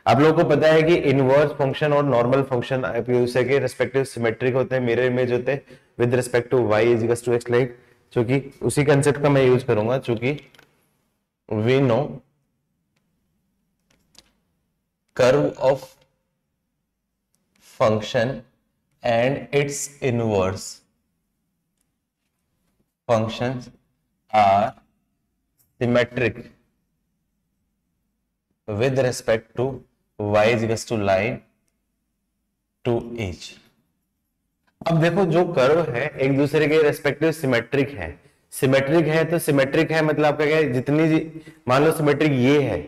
आप लोगों को पता है कि इनवर्स फंक्शन और नॉर्मल फंक्शन के रिस्पेक्टिव सिमेट्रिक होते हैं, मिरर इमेज होते हैं with respect to y is equal to x, like चूंकि उसी कंसेप्ट का मैं यूज करूंगा, चूंकि we know curve of function and its inverse functions are symmetric with respect to y is equals to line to each। अब देखो जो curve है एक दूसरे के रेस्पेक्टिव सिमेट्रिक है, सिमेट्रिक है तो सिमेट्रिक है मतलब आपका क्या है, जितनी मान लो सिमेट्रिक ये है,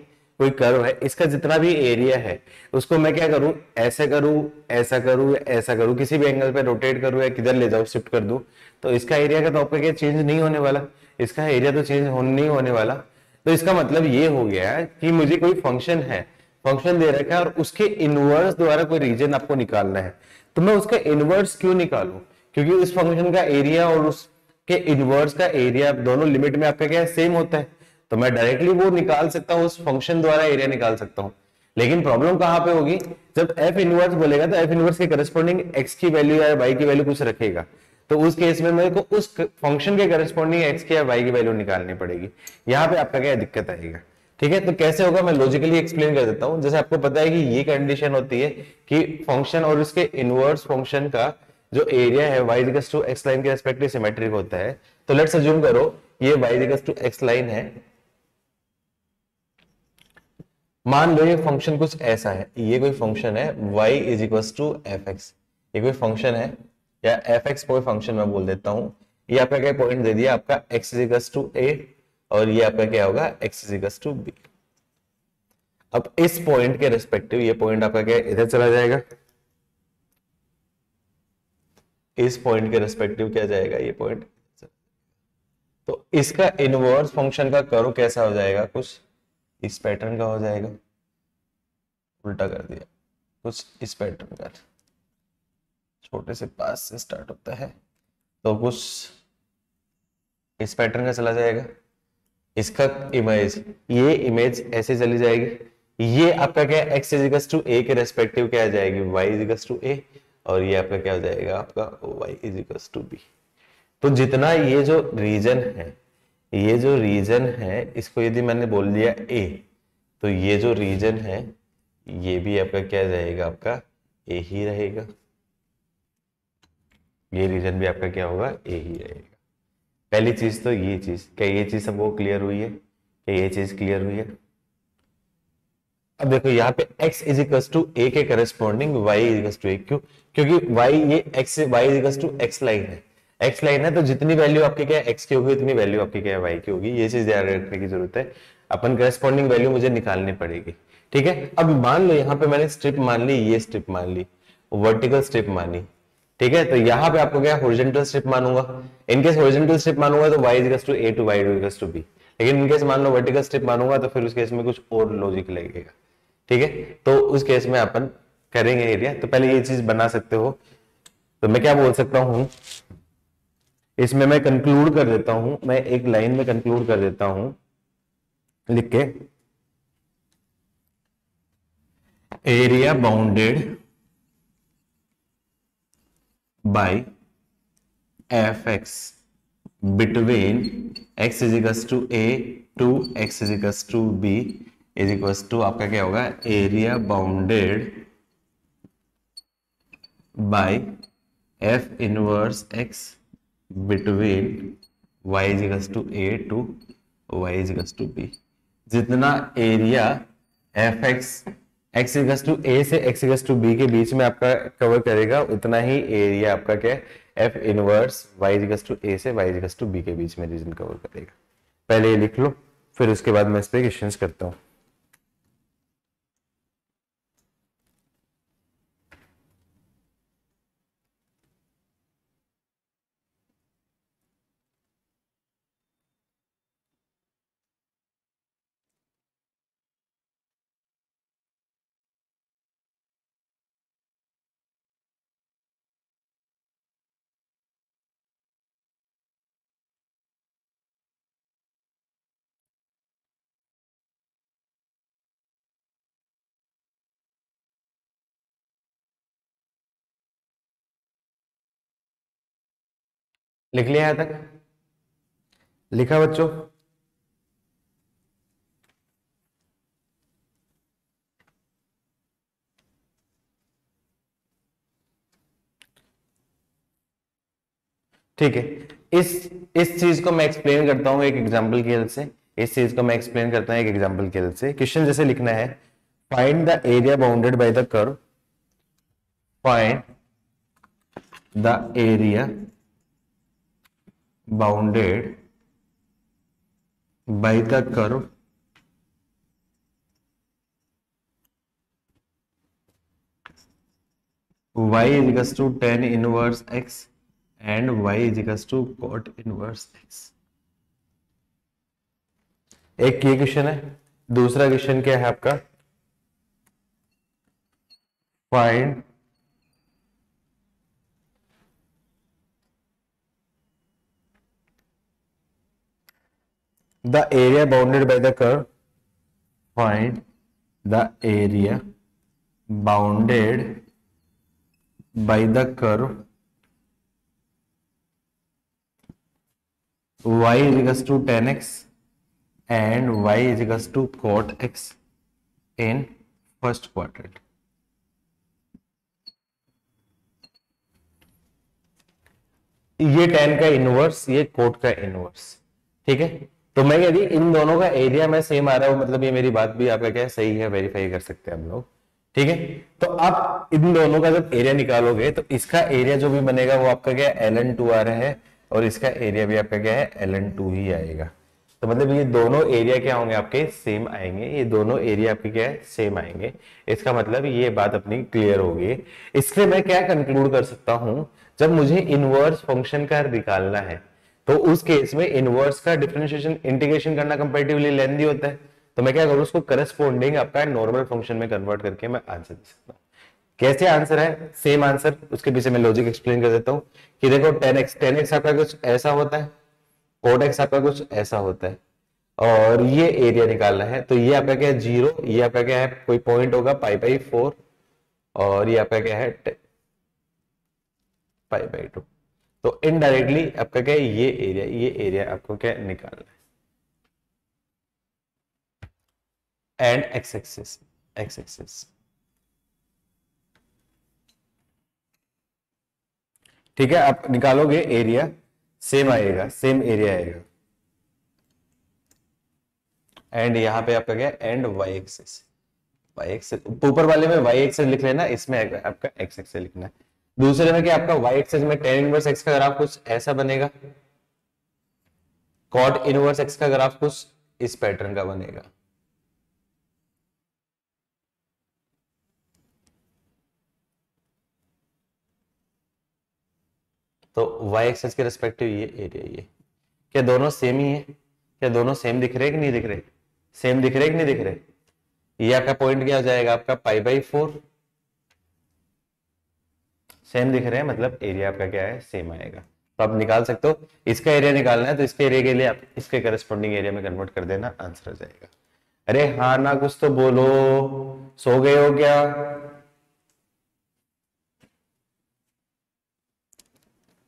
कोई कर्व है, इसका जितना भी एरिया है उसको मैं क्या करूं, ऐसे करूं, ऐसा करूं, ऐसा करूं, किसी भी एंगल पे रोटेट करूं या किधर ले जाऊं, शिफ्ट कर दूं, तो इसका एरिया का तो आपका क्या चेंज नहीं होने वाला, इसका एरिया तो चेंज नहीं होने वाला। तो इसका मतलब ये हो गया कि मुझे कोई फंक्शन है, फंक्शन दे रखा है और उसके इनवर्स द्वारा कोई रीजन आपको निकालना है, तो मैं उसका इनवर्स क्यों निकालूं, क्योंकि उस फंक्शन का एरिया और उसके इनवर्स का एरिया दोनों लिमिट में आपका क्या सेम होता है, तो मैं डायरेक्टली वो निकाल सकता हूं, उस फंक्शन द्वारा एरिया निकाल सकता हूं। लेकिन प्रॉब्लम कहां पे होगी, जब एफ इनवर्स बोलेगा तो एफ इनवर्स के करस्पॉन्डिंग एक्स की वैल्यू या वाई की वैल्यू कुछ रखेगा, तो उस केस में मेरे को उस फंक्शन के करस्पॉन्डिंग एक्स की या वाई की वैल्यू निकालनी पड़ेगी। यहाँ पे आपका क्या दिक्कत आएगा, ठीक है। तो कैसे होगा मैं लॉजिकली एक्सप्लेन कर देता हूं। जैसे आपको पता है कि ये कंडीशन होती है कि फंक्शन और उसके इनवर्स फंक्शन का जो एरिया है y equals to x line के रेस्पेक्टिव सिमेट्रिक होता है। तो लेट्स अज्यूम करो ये y equals to x line है, मान लो ये फंक्शन कुछ ऐसा है, ये कोई फंक्शन है y is equals to fx, ये कोई फंक्शन है या fx कोई फंक्शन मैं बोल देता हूं, ये आपका क्या पॉइंट दे दिया आपका x is equals to a और ये आपका क्या होगा x is equals to b। अब इस पॉइंट के रेस्पेक्टिव ये पॉइंट आपका क्या इधर चला जाएगा, इस पॉइंट के रेस्पेक्टिव क्या जाएगा ये पॉइंट, तो इसका इनवर्स फंक्शन का कर्व कैसा हो जाएगा, कुछ इस पैटर्न का हो जाएगा, उल्टा कर दिया, कुछ इस पैटर्न का, छोटे से पास से स्टार्ट होता है तो कुछ इस पैटर्न का चला जाएगा। इसका इमेज, ये इमेज ऐसे चली जाएगी, ये आपका क्या x is equal to a के रेस्पेक्टिव क्या आ जाएगी y is equal to a और ये आपका क्या हो जाएगा आपका y is equal to b। तो जितना ये जो रीजन है, ये जो रीजन है इसको यदि मैंने बोल दिया a, तो ये जो रीजन है ये भी आपका क्या जाएगा आपका a ही रहेगा, ये रीजन भी आपका क्या होगा a ही रहेगा। पहली चीज तो ये चीज, क्या ये चीज सबको क्लियर हुई है, क्या ये चीज क्लियर हुई है। अब देखो यहाँ पे x is equal to a के corresponding y is equal to a, क्यों, क्योंकि y ये x y is equal to x line है, x लाइन है तो जितनी वैल्यू आपकी क्या x की होगी उतनी वैल्यू आपकी क्या y की होगी, ये चीज ध्यान रखने की जरूरत है, अपन करस्पॉन्डिंग वैल्यू मुझे निकालनी पड़ेगी, ठीक है। अब मान लो यहाँ पे मैंने स्ट्रिप मान ली, ये स्ट्रिप मान ली, वर्टिकल स्ट्रिप मानी, ठीक है, तो यहाँ पे आपको क्या हॉरिजॉन्टल स्ट्रिप मानूंगा, इनकेस हॉरिजॉन्टल स्ट्रिप मानूंगा तो y is equal to a to y equal to b, लेकिन इनकेस मान लो वर्टिकल स्ट्रिप मानूंगा तो फिर उस केस में कुछ और लॉजिक लगेगा, ठीक है। तो उस केस में अपन करेंगे एरिया, तो पहले ये चीज बना सकते हो, तो मैं क्या बोल सकता हूं इसमें, मैं कंक्लूड कर देता हूं, मैं एक लाइन में कंक्लूड कर देता हूं लिख के area bounded by f x between x is equals to a to x is equals to b is equals to आपका क्या होगा, area bounded by f inverse x between y is equals to a to y is equals to b। जितना area f x equals to a से x equals to b के बीच में आपका cover करेगा, उतना ही एरिया आपका क्या है, f inverse y equals to a से y इक्वल्स टू b के बीच में रीजन कवर करेगा। पहले ये लिख लो, फिर उसके बाद मैं इस पे क्वेश्चंस करता हूं। लिख लिया यहां तक? लिखा बच्चों? ठीक है, इस चीज को मैं एक्सप्लेन करता हूं एक एग्जांपल की हेल्प से। इस चीज को मैं एक्सप्लेन करता हूं एक एग्जांपल की हेल्प से। क्वेश्चन जैसे लिखना है, find the area bounded by the curve, find the area bounded by the curve y is equals to tan inverse x and y is equals to cot inverse x। एक ये question है। दूसरा question क्या है आपका, find the area bounded by the curve, find the area bounded by the curve y is equals to tan x and y is equals to cot x in first quadrant। ये tan का inverse, ये coat का inverse. ठीक है, तो मैं यदि इन दोनों का एरिया में सेम आ रहा है, मतलब ये मेरी बात भी आपका क्या है, सही है, वेरीफाई कर सकते हैं हम लोग। ठीक है, तो आप इन दोनों का जब एरिया निकालोगे तो इसका एरिया जो भी बनेगा वो आपका क्या है, ln2 आ रहा है, और इसका एरिया भी आपका क्या है, ln2 ही आएगा। तो मतलब ये दोनों एरिया क्या होंगे आपके, सेम आएंगे। ये दोनों एरिया आपके क्या है, सेम आएंगे। इसका मतलब ये बात अपनी क्लियर होगी। इसलिए मैं क्या कंक्लूड कर सकता हूं, जब मुझे इनवर्स फंक्शन का निकालना है तो उस केस में इनवर्स का डिफरेंशिएशन इंटीग्रेशन करना कंपैरेटिवली लेंथी होता है। तो मैं क्या करूं, उसको करस्पॉन्डिंग आपका नॉर्मल फंक्शन में कन्वर्ट करके मैं आंसर दे सकता हूं। कैसे आंसर है, सेम आंसर, उसके पीछे मैं लॉजिक एक्सप्लेन कर देता हूं कि देखो tan x आपका कुछ ऐसा होता है, cot x आपका कुछ ऐसा होता है, और ये एरिया निकालना है। तो ये आपका क्या है, 0, ये आपका क्या है, कोई पॉइंट होगा π/4, और ये आपका क्या है, π/2। तो इनडायरेक्टली आपका क्या है, ये एरिया आपको क्या निकालना है। एंड एक्स एक्सिस ठीक है, आप निकालोगे एरिया, सेम आएगा, सेम एरिया आएगा। एंड यहां पे आपका क्या, एंड वाई एक्सिस, ऊपर वाले में वाई एक्सिस लिख लेना, इसमें आपका एक्स एक्सिस लिखना है। दूसरे में क्या, आपका वाई एक्सिस में tan इनवर्स एक्स का ग्राफ कुछ ऐसा बनेगा, cot इनवर्स एक्स का ग्राफ कुछ इस पैटर्न का बनेगा। तो y एक्सिस के रिस्पेक्टिव ये एरिया, ये क्या दोनों सेम ही है, क्या दोनों सेम दिख रहे कि नहीं दिख रहे, सेम दिख रहे कि नहीं दिख रहे। ये आपका पॉइंट क्या हो जाएगा, आपका π/4 सेम दिख रहे हैं, मतलब एरिया आपका क्या है, सेम आएगा। तो आप निकाल सकते हो। इसका एरिया निकालना है तो इसके एरिया के लिए आप इसके करस्पॉन्डिंग एरिया में कन्वर्ट कर देना, आंसर आ जाएगा। अरे हाँ ना, कुछ तो बोलो, सो गए हो क्या?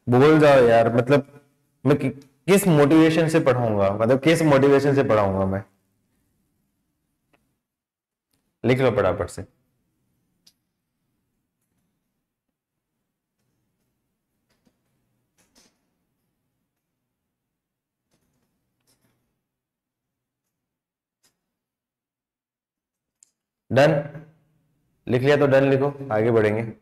बोल जाओ यार, मतलब मैं किस मोटिवेशन से पढ़ाऊंगा, मतलब किस मोटिवेशन से पढ़ाऊंगा मैं? लिख लो फटाफट से। डन? लिख लिया तो डन लिखो, आगे बढ़ेंगे।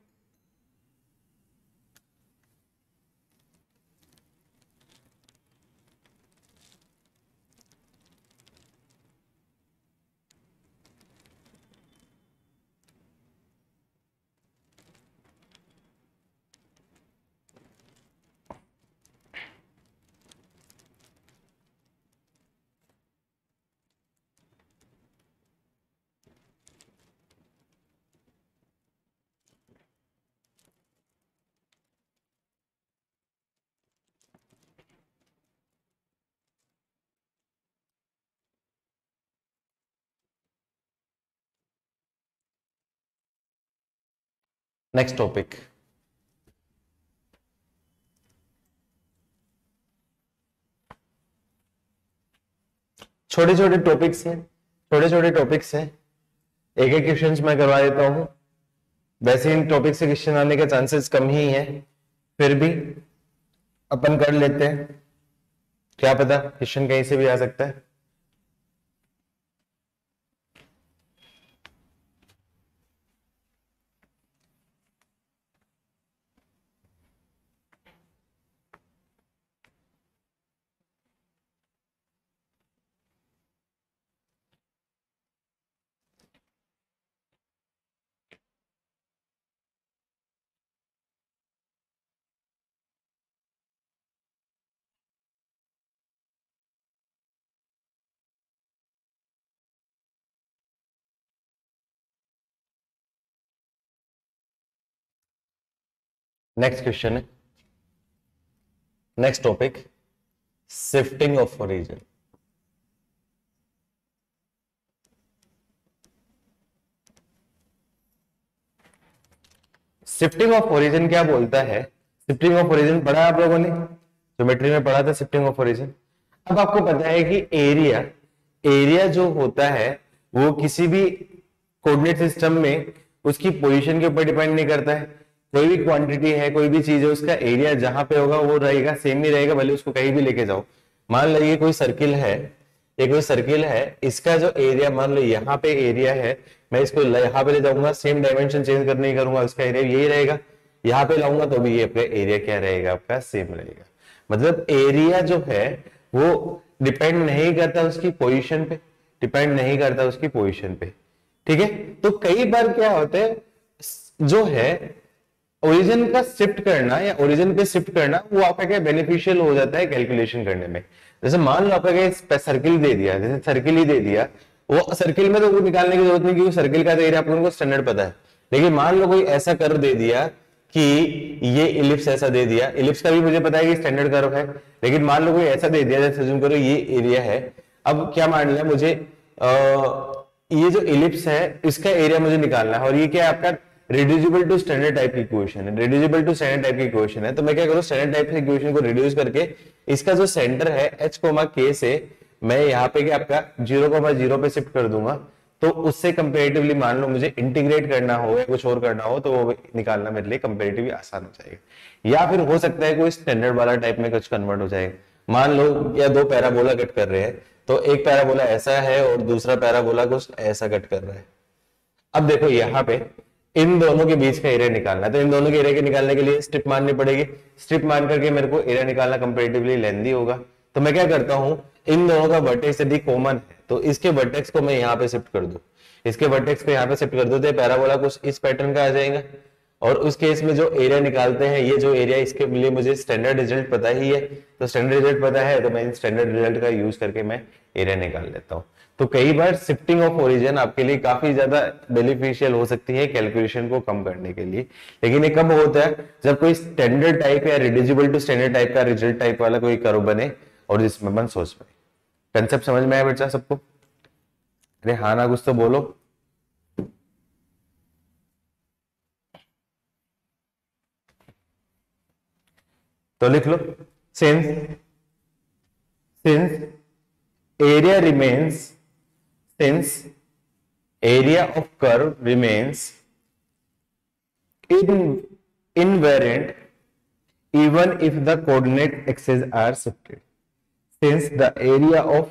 Next topic. छोटे छोटे टॉपिक्स हैं, छोटे छोटे टॉपिक्स हैं, एक एक क्वेश्चंस मैं करवा देता हूं। वैसे इन टॉपिक से क्वेश्चन आने के चांसेस कम ही है, फिर भी अपन कर लेते हैं, क्या पता क्वेश्चन कहीं से भी आ सकता है। नेक्स्ट क्वेश्चन है, next topic, shifting of origin. Shifting of origin क्या बोलता है? शिफ्टिंग ऑफ ओरिजिन पढ़ा है आप लोगों ने, ज्योमेट्री में पढ़ा था शिफ्टिंग ऑफ ओरिजिन। अब आपको पता है कि एरिया, एरिया जो होता है वो किसी भी कोऑर्डिनेट सिस्टम में उसकी पोजीशन के ऊपर डिपेंड नहीं करता है। कोई भी क्वांटिटी है, कोई भी चीज है, उसका एरिया जहां पे होगा वो रहेगा, सेम ही रहेगा, भले उसको कहीं भी लेके जाओ। मान लो ये कोई सर्किल है, ये कोई सर्किल है, इसका जो एरिया, मान लो यहाँ पे एरिया है, मैं इसको यहाँ पे ले जाऊंगा, सेम डायमेंशन चेंज करने नहीं करूंगा, उसका एरिया यही रहेगा। यहाँ पे लाऊंगा तो भी ये आपका एरिया क्या रहेगा, आपका सेम रहेगा। मतलब एरिया जो है वो डिपेंड नहीं करता उसकी पोजीशन पे, डिपेंड नहीं करता उसकी पोजीशन पे, ठीक है। तो कई बार क्या होता है, जो है ओरिजिन का शिफ्ट करना या ओरिजिन पे शिफ्ट करना, वो आपका क्या बेनिफिशियल हो जाता है कैलकुलेशन करने में। जैसे मान लो आपका क्या सर्किल दे दिया, जैसे सर्किल ही दे दिया, वो सर्किल में तो वो निकालने की जरूरत नहीं क्योंकि सर्किल का तो एरिया आप लोगों को स्टैंडर्ड पता है। लेकिन मान लो कोई ऐसा कर्व दे दिया कि ये इलिप्स ऐसा दे दिया, इलिप्स का भी मुझे पता है कि स्टैंडर्ड कर्व है, लेकिन मान लो कोई ऐसा दे दिया, जैसे अज्यूम करो ये एरिया है। अब क्या मान लिया मुझे, ये जो इलिप्स है इसका एरिया मुझे निकालना है, और ये क्या है आपका रिड्यूसिबल टू स्टैंडर्ड टाइप की इक्वेशन है, रिड्यूसिबल टू स्टैंडर्ड टाइप की इक्वेशन है। तो मैं क्या करूं, स्टैंडर्ड टाइप की इक्वेशन को रिड्यूस करके इसका जो सेंटर है h, k से मैं यहाँ पे क्या आपका 0,0 पे शिफ्ट कर दूंगा। तो उससे कंपेरेटिवली मान लो मुझे इंटीग्रेट करना हो या कुछ और करना हो तो वो निकालना मेरे लिए कंपेरेटिवली आसान हो जाएगा। या फिर हो सकता है कोई स्टैंडर्ड वाला टाइप में कुछ कन्वर्ट हो जाएगा। मान लो या दो पैराबोला कट कर रहे हैं, तो एक पैराबोला ऐसा है और दूसरा पैराबोला कुछ ऐसा कट कर रहा है। अब देखो यहाँ पे इन दोनों के बीच का एरिया निकालना है, तो इन दोनों के एरिया के निकालने के लिए स्ट्रिप मारनी पड़ेगी। स्ट्रिप मान करके मेरे को एरिया निकालना कंपैरेटिवली लेंथी होगा। तो मैं क्या करता हूं, इन दोनों का वर्टेक्स यदि कॉमन है तो इसके वर्टेक्स को मैं यहाँ पे शिफ्ट कर दूं, इसके वर्टेक्स को यहाँ पे शिफ्ट कर दो, तो पैराबोला कुछ इस पैटर्न का आ जाएगा। और उस केस में जो एरिया निकालते हैं, ये जो एरिया, इसके लिए मुझे स्टैंडर्ड रिजल्ट पता ही है, तो स्टैंडर्ड रिजल्ट पता है तो मैं इन स्टैंडर्ड रिजल्ट का यूज करके मैं एरिया निकाल लेता हूँ। तो कई बार शिफ्टिंग ऑफ ओरिजिन आपके लिए काफी ज्यादा बेनिफिशियल हो सकती है कैलकुलेशन को कम करने के लिए। लेकिन ये कब होता है, जब कोई स्टैंडर्ड टाइप या रिड्यूसिबल टू स्टैंडर्ड टाइप का रिजल्ट टाइप वाला कोई कर्व बने और जिसमें अपन सोच पाए। कंसेप्ट समझ में आया बच्चा सबको? अरे हाँ ना, कुछ तो बोलो। तो लिख लो, since since area remains since area of curve remains invariant even if the coordinate axes are shifted. Since the area of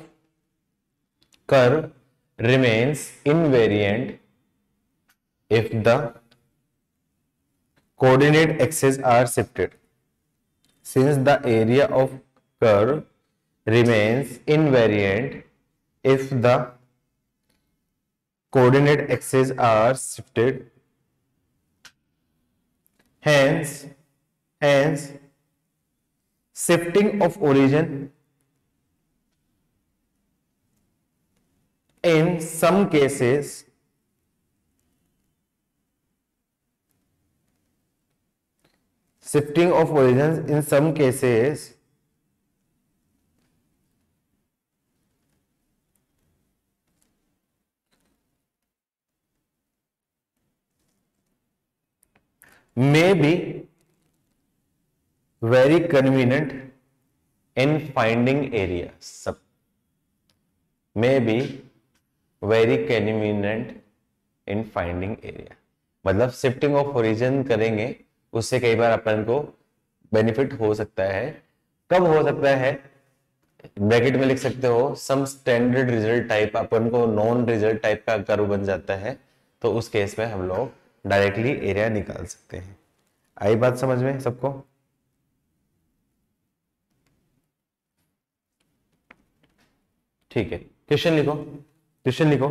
curve remains invariant if the coordinate axes are shifted. Since the area of curve remains invariant if the coordinate axes are shifted, hence shifting of origin in some cases shifting of origins in some cases may be very convenient in finding area. सब may be very convenient in finding area, मतलब shifting of origin करेंगे उससे कई बार अपन को benefit हो सकता है। कब हो सकता है, ब्रैकेट में लिख सकते हो, सम स्टैंडर्ड रिजल्ट टाइप अपन को नॉन रिजल्ट टाइप का कर्व बन जाता है, तो उस केस में हम लोग डायरेक्टली एरिया निकाल सकते हैं। आई बात समझ में सबको? ठीक है, क्वेश्चन लिखो, क्वेश्चन लिखो।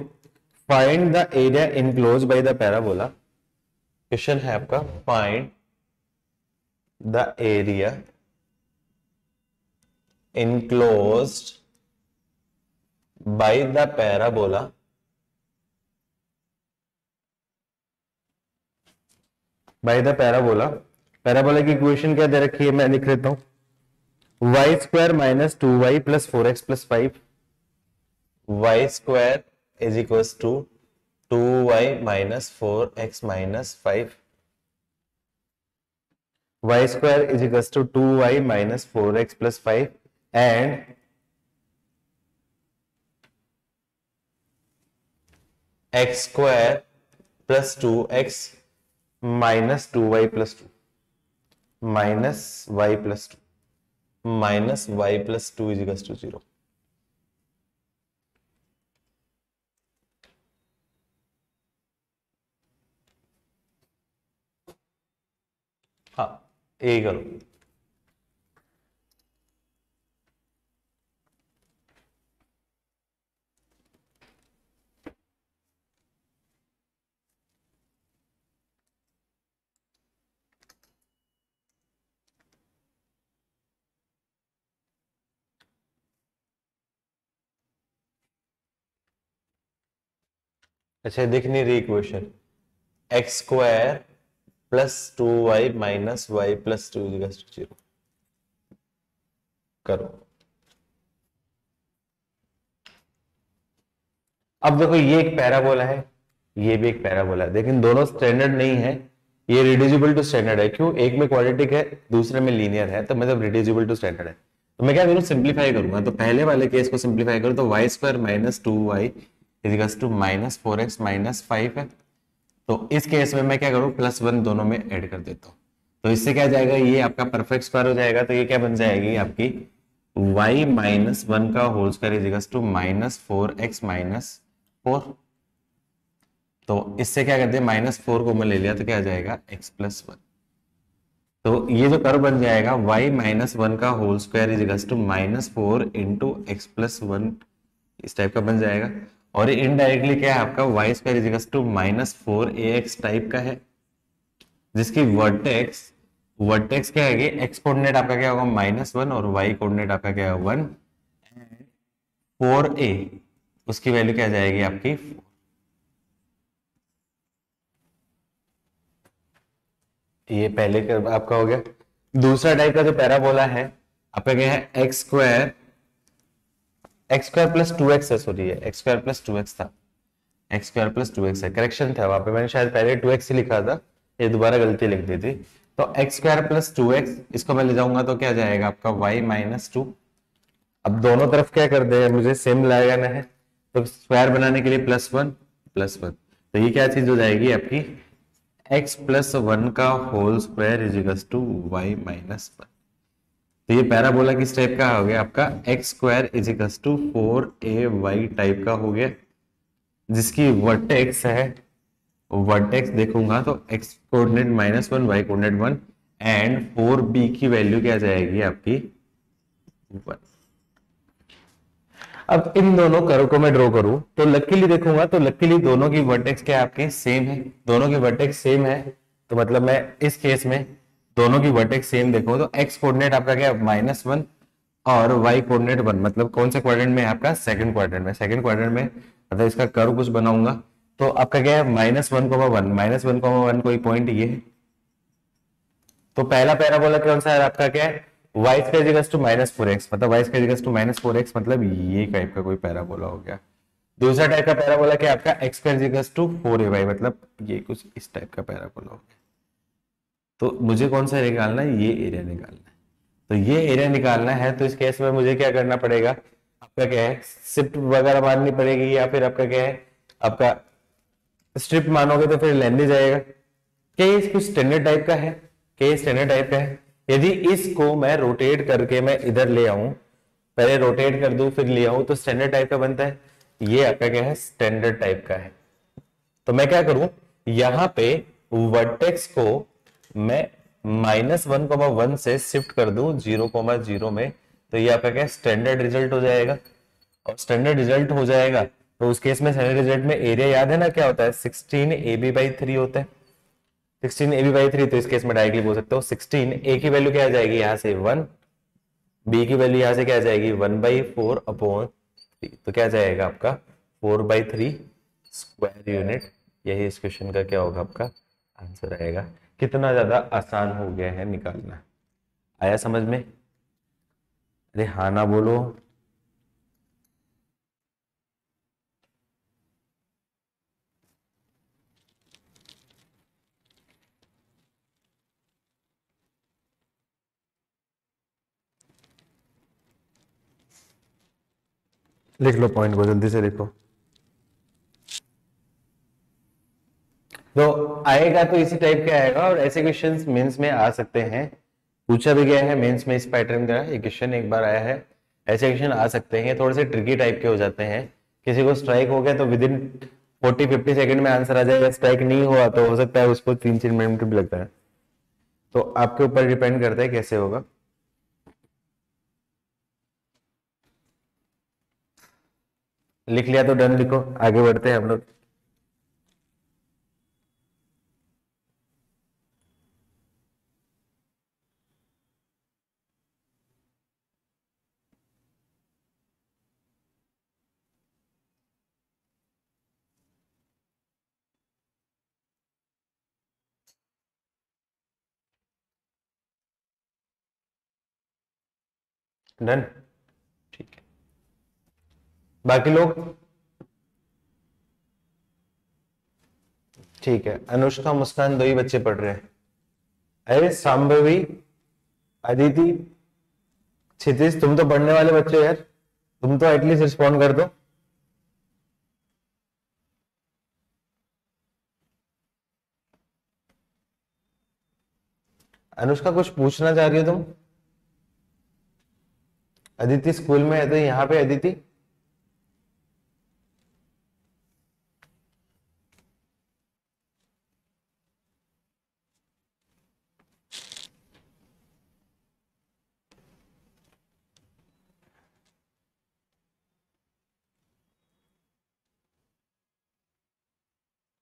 Find the area enclose by the parabola. Question है आपका, find the area enclosed by the parabola by the parabola. Parabola की इक्वेशन क्या दे रखी है, मैं लिख लेता हूं, y square minus 2y plus 4x plus 5, y square is equal to 2y minus 4x minus 5, y square is equal to 2y minus 4x plus 5 and x square plus 2x minus 2y plus 2 minus y plus 2 minus y plus 2 is equal to 0। हाँ, यही करो। अच्छा, दिख नहीं रही equation, x square plus 2y minus y plus 2 is 0 करो। अब देखो, ये एक पैराबोला है, ये भी एक पैराबोला है, लेकिन दोनों स्टैंडर्ड नहीं है। ये रिड्यूसिबल टू स्टैंडर्ड है, क्यों? एक में क्वाड्रेटिक है, दूसरे में लीनियर है, तो मतलब रिड्यूसिबल टू स्टैंडर्ड है। तो मैं क्या करूं, सिंप्लीफाई करूंगा। तो पहले वाले केस को सिंप्लीफाई करूं तो y square minus 2y is equal to minus 4x minus 5 है। तो इस केस में मैं क्या करूं, प्लस 1 दोनों में ऐड कर देता हूं। तो इससे क्या जाएगा, ये आपका परफेक्ट स्क्वायर हो जाएगा। तो ये क्या बन जाएगी आपकी, y माइनस 1 का whole square is equal to minus 4x minus 4। तो इससे क्या करते हैं, माइनस 4 को मैं ले लिया तो क्या आ जाएगा, x प्लस 1। तो ये जो कर्व बन जाएगा, y माइनस 1 का whole square is equal to minus 4 into x plus 1, इस टाइप का बन जाएगा। और इनडायरेक्टली क्या है आपका, y square is equal to minus 4ax type का है, जिसकी वर्टेक्स क्या है, एक्स कोऑर्डिनेट आपका क्या होगा, -1, और वाई कोऑर्डिनेट आपका क्या है, 1। 4a उसकी वैल्यू क्या जाएगी आपकी 4। ये पहले का आपका हो गया। दूसरा टाइप का जो पैराबोला है आपका क्या है, एक्स स्क्वायर प्लस 2x है, sorry x square plus 2x था, एक्स स्क्वायर प्लस 2x है। करेक्शन था वहां पे, मैंने शायद पहले 2x ही लिखा था, ये दोबारा गलती लिख दी थी। तो एक्स स्क्वायर प्लस 2x, इसको मैं ले जाऊंगा तो क्या जाएगा आपका y माइनस 2। अब दोनों तरफ क्या कर दे, मुझे सेम लगाना है, तो स्क्वायर बनाने के लिए +1 +1, तो ये क्या चीज हो जाएगी आपकी, x+1 का whole square is equal to y minus 1। तो ये पैराबोला किस टाइप का हो गया आपका, x square is equal to 4ay type का हो गया, जिसकी वर्टेक्स है, वर्टेक्स देखूंगा तो x coordinate -1, y coordinate 1, and 4b की वैल्यू क्या जाएगी आपकी 1। अब इन दोनों कर्व को मैं ड्रॉ करूं तो लकीली देखूंगा तो लकीली दोनों की वर्टेक्स क्या आपके सेम है, दोनों की वर्टेक्स सेम है, तो मतलब मैं इस केस में दोनों की वर्टेक्स सेम देखूं तो x कोऑर्डिनेट आपका क्या -1 और y कोऑर्डिनेट 1, मतलब कौन से क्वाड्रेंट में है आपका, सेकंड क्वाड्रेंट में। सेकंड क्वाड्रेंट में मतलब इसका कर्व कुछ बनाऊंगा तो आपका क्या है -1,1, -1,1 कोई पॉइंट ये है। तो पहला पैराबोला कौन सा है आपका, क्या है, y square equals to -4x, मतलब y square equals to -4x, मतलब ये टाइप का कोई पैराबोला हो गया। दूसरा टाइप का पैराबोला क्या आपका, x square equals to 4ay, मतलब ये कुछ इस टाइप का पैराबोला हो गया। तो मुझे कौन सा निकालना है, ये एरिया निकालना है। तो ये एरिया निकालना है तो इस केस में मुझे क्या करना पड़ेगा, आपका क्या है, शिफ्ट वगैरह मारनी पड़ेगी, या फिर आपका क्या है, आपका स्ट्रिप मानोगे तो फिर लेंदी जाएगा। क्या ये कुछ स्टैंडर्ड टाइप का है, क्या ये स्टैंडर्ड टाइप का है। यदि इसको मैं रोटेट करके मैं इधर ले आऊं, पहले रोटेट कर दूं फिर ले आऊं, तो स्टैंडर्ड टाइप का बनता है। ये आपका क्या है, स्टैंडर्ड टाइप का है। तो मैं क्या करूं, यहां पे वर्टेक्स को मैं -1,1 से शिफ्ट कर दूं 0,0 में, तो ये आपका क्या स्टैंडर्ड रिजल्ट हो जाएगा। और स्टैंडर्ड रिजल्ट हो जाएगा तो उस केस में स्टैंडर्ड रिजल्ट में एरिया याद है ना क्या होता है, 16ab/3 होता है। 16ab/3, तो इस केस में डायरेक्टली बोल सकते हो 16a की वैल्यू क्या आ जाएगी यहाँ से 1, b की वैल्यू यहाँ से क्या आ जाएगी 1/4/3, तो क्या जाएगा आपका 4/3 स्क्वायर यूनिट। यही इस क्वेश्चन का क्या होगा, आपका आंसर आएगा। कितना ज्यादा आसान हो गया है निकालना, आया समझ में, अरे हाँ ना बोलो। लिख लो पॉइंट को, जल्दी से लिखो। तो आएगा तो इसी टाइप का आएगा, और ऐसे क्वेश्चंस मेंस में आ सकते हैं, पूछा भी गया है मेंस में इस पैटर्न का एक क्वेश्चन एक बार आया है। ऐसे क्वेश्चन आ सकते हैं, थोड़े से ट्रिकी टाइप के हो जाते हैं। किसी को स्ट्राइक हो गया तो विद इन 40-50 सेकंड में आंसर आ जाएगा, स्ट्राइक नहीं हुआ तो हो सकता है उसको 3-4 मिनट भी लगता है। तो आपके ऊपर डिपेंड करता है कैसे होगा। लिख लिया तो डन, लिखो, आगे बढ़ते हैं हम लोग। डन, ठीक है। बाकी लोग ठीक है। अनुष्का मुस्कान दो ही बच्चे पढ़ रहे हैं। अरे सांभवी, अदिति, क्षितिज, तुम तो पढ़ने वाले बच्चे हो यार, तुम तो एटलीस्ट रिस्पॉन्ड कर दो। अनुष्का कुछ पूछना चाह रही हो तुम। अदिति स्कूल में है तो यहाँ पे अदिति।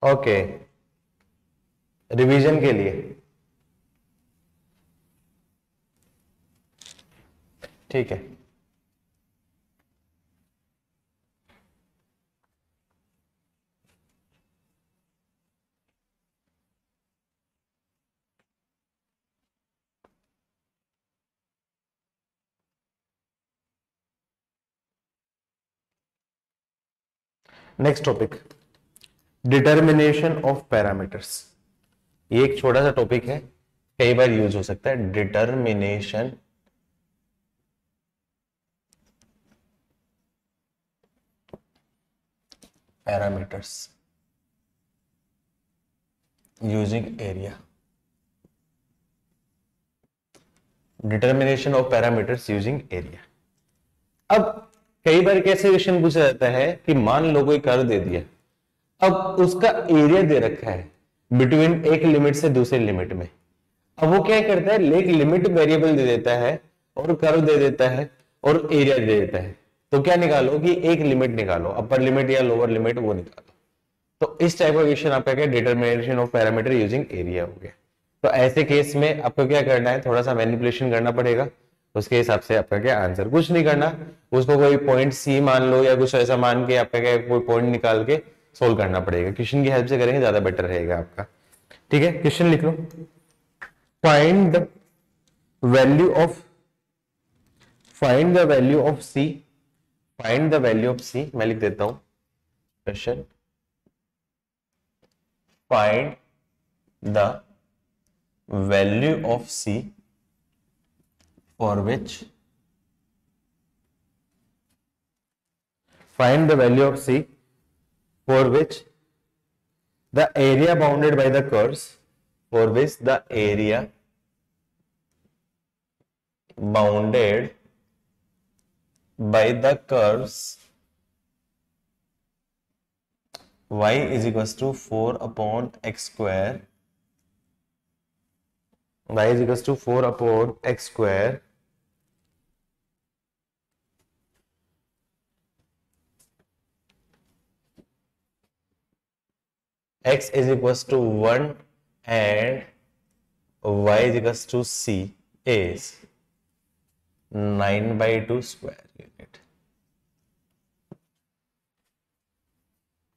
ओके, रिवीजन के लिए। ठीक है। Next topic, determination of parameters, ये एक छोटा सा टॉपिक है, कई बार यूज हो सकता है। Determination parameters using area. Determination of parameters using area. अब कई बार कैसे क्वेश्चन पूछा जाता है कि मान लो कोई कर्व दे दिया, अब उसका एरिया दे रखा है बिटवीन एक लिमिट से दूसरे लिमिट में। अब वो क्या करता है, एक लिमिट वेरिएबल दे देता है और कर्व दे देता है और एरिया दे देता है। तो क्या निकालो कि एक लिमिट निकालो, अपर लिमिट या लोअर लिमिट, वो निकालो। तो इस टाइप का क्वेश्चन आपका क्या, determination of parameter using area हो गया। तो ऐसे केस में आपको क्या करना है, थोड़ा सा मैनिपुलेशन करना पड़ेगा, उसके हिसाब से आपका क्या आंसर, कुछ नहीं करना, उसको कोई पॉइंट सी मान लो या कुछ ऐसा मान के आपका क्या कोई पॉइंट निकाल के सोल्व करना पड़ेगा। क्वेश्चन की हेल्प से करेंगे ज्यादा बेटर रहेगा आपका। ठीक है, क्वेश्चन लिख लो। Find the value of C, find the value of C, मैं लिख देता हूं question, find the value of C for which, find the value of C for which the area bounded by the curves, for which the area bounded by the curves y is equals to 4 upon x square, y is equals to 4 upon x square x is equals to 1 and y is equals to c is 9/2 square unit,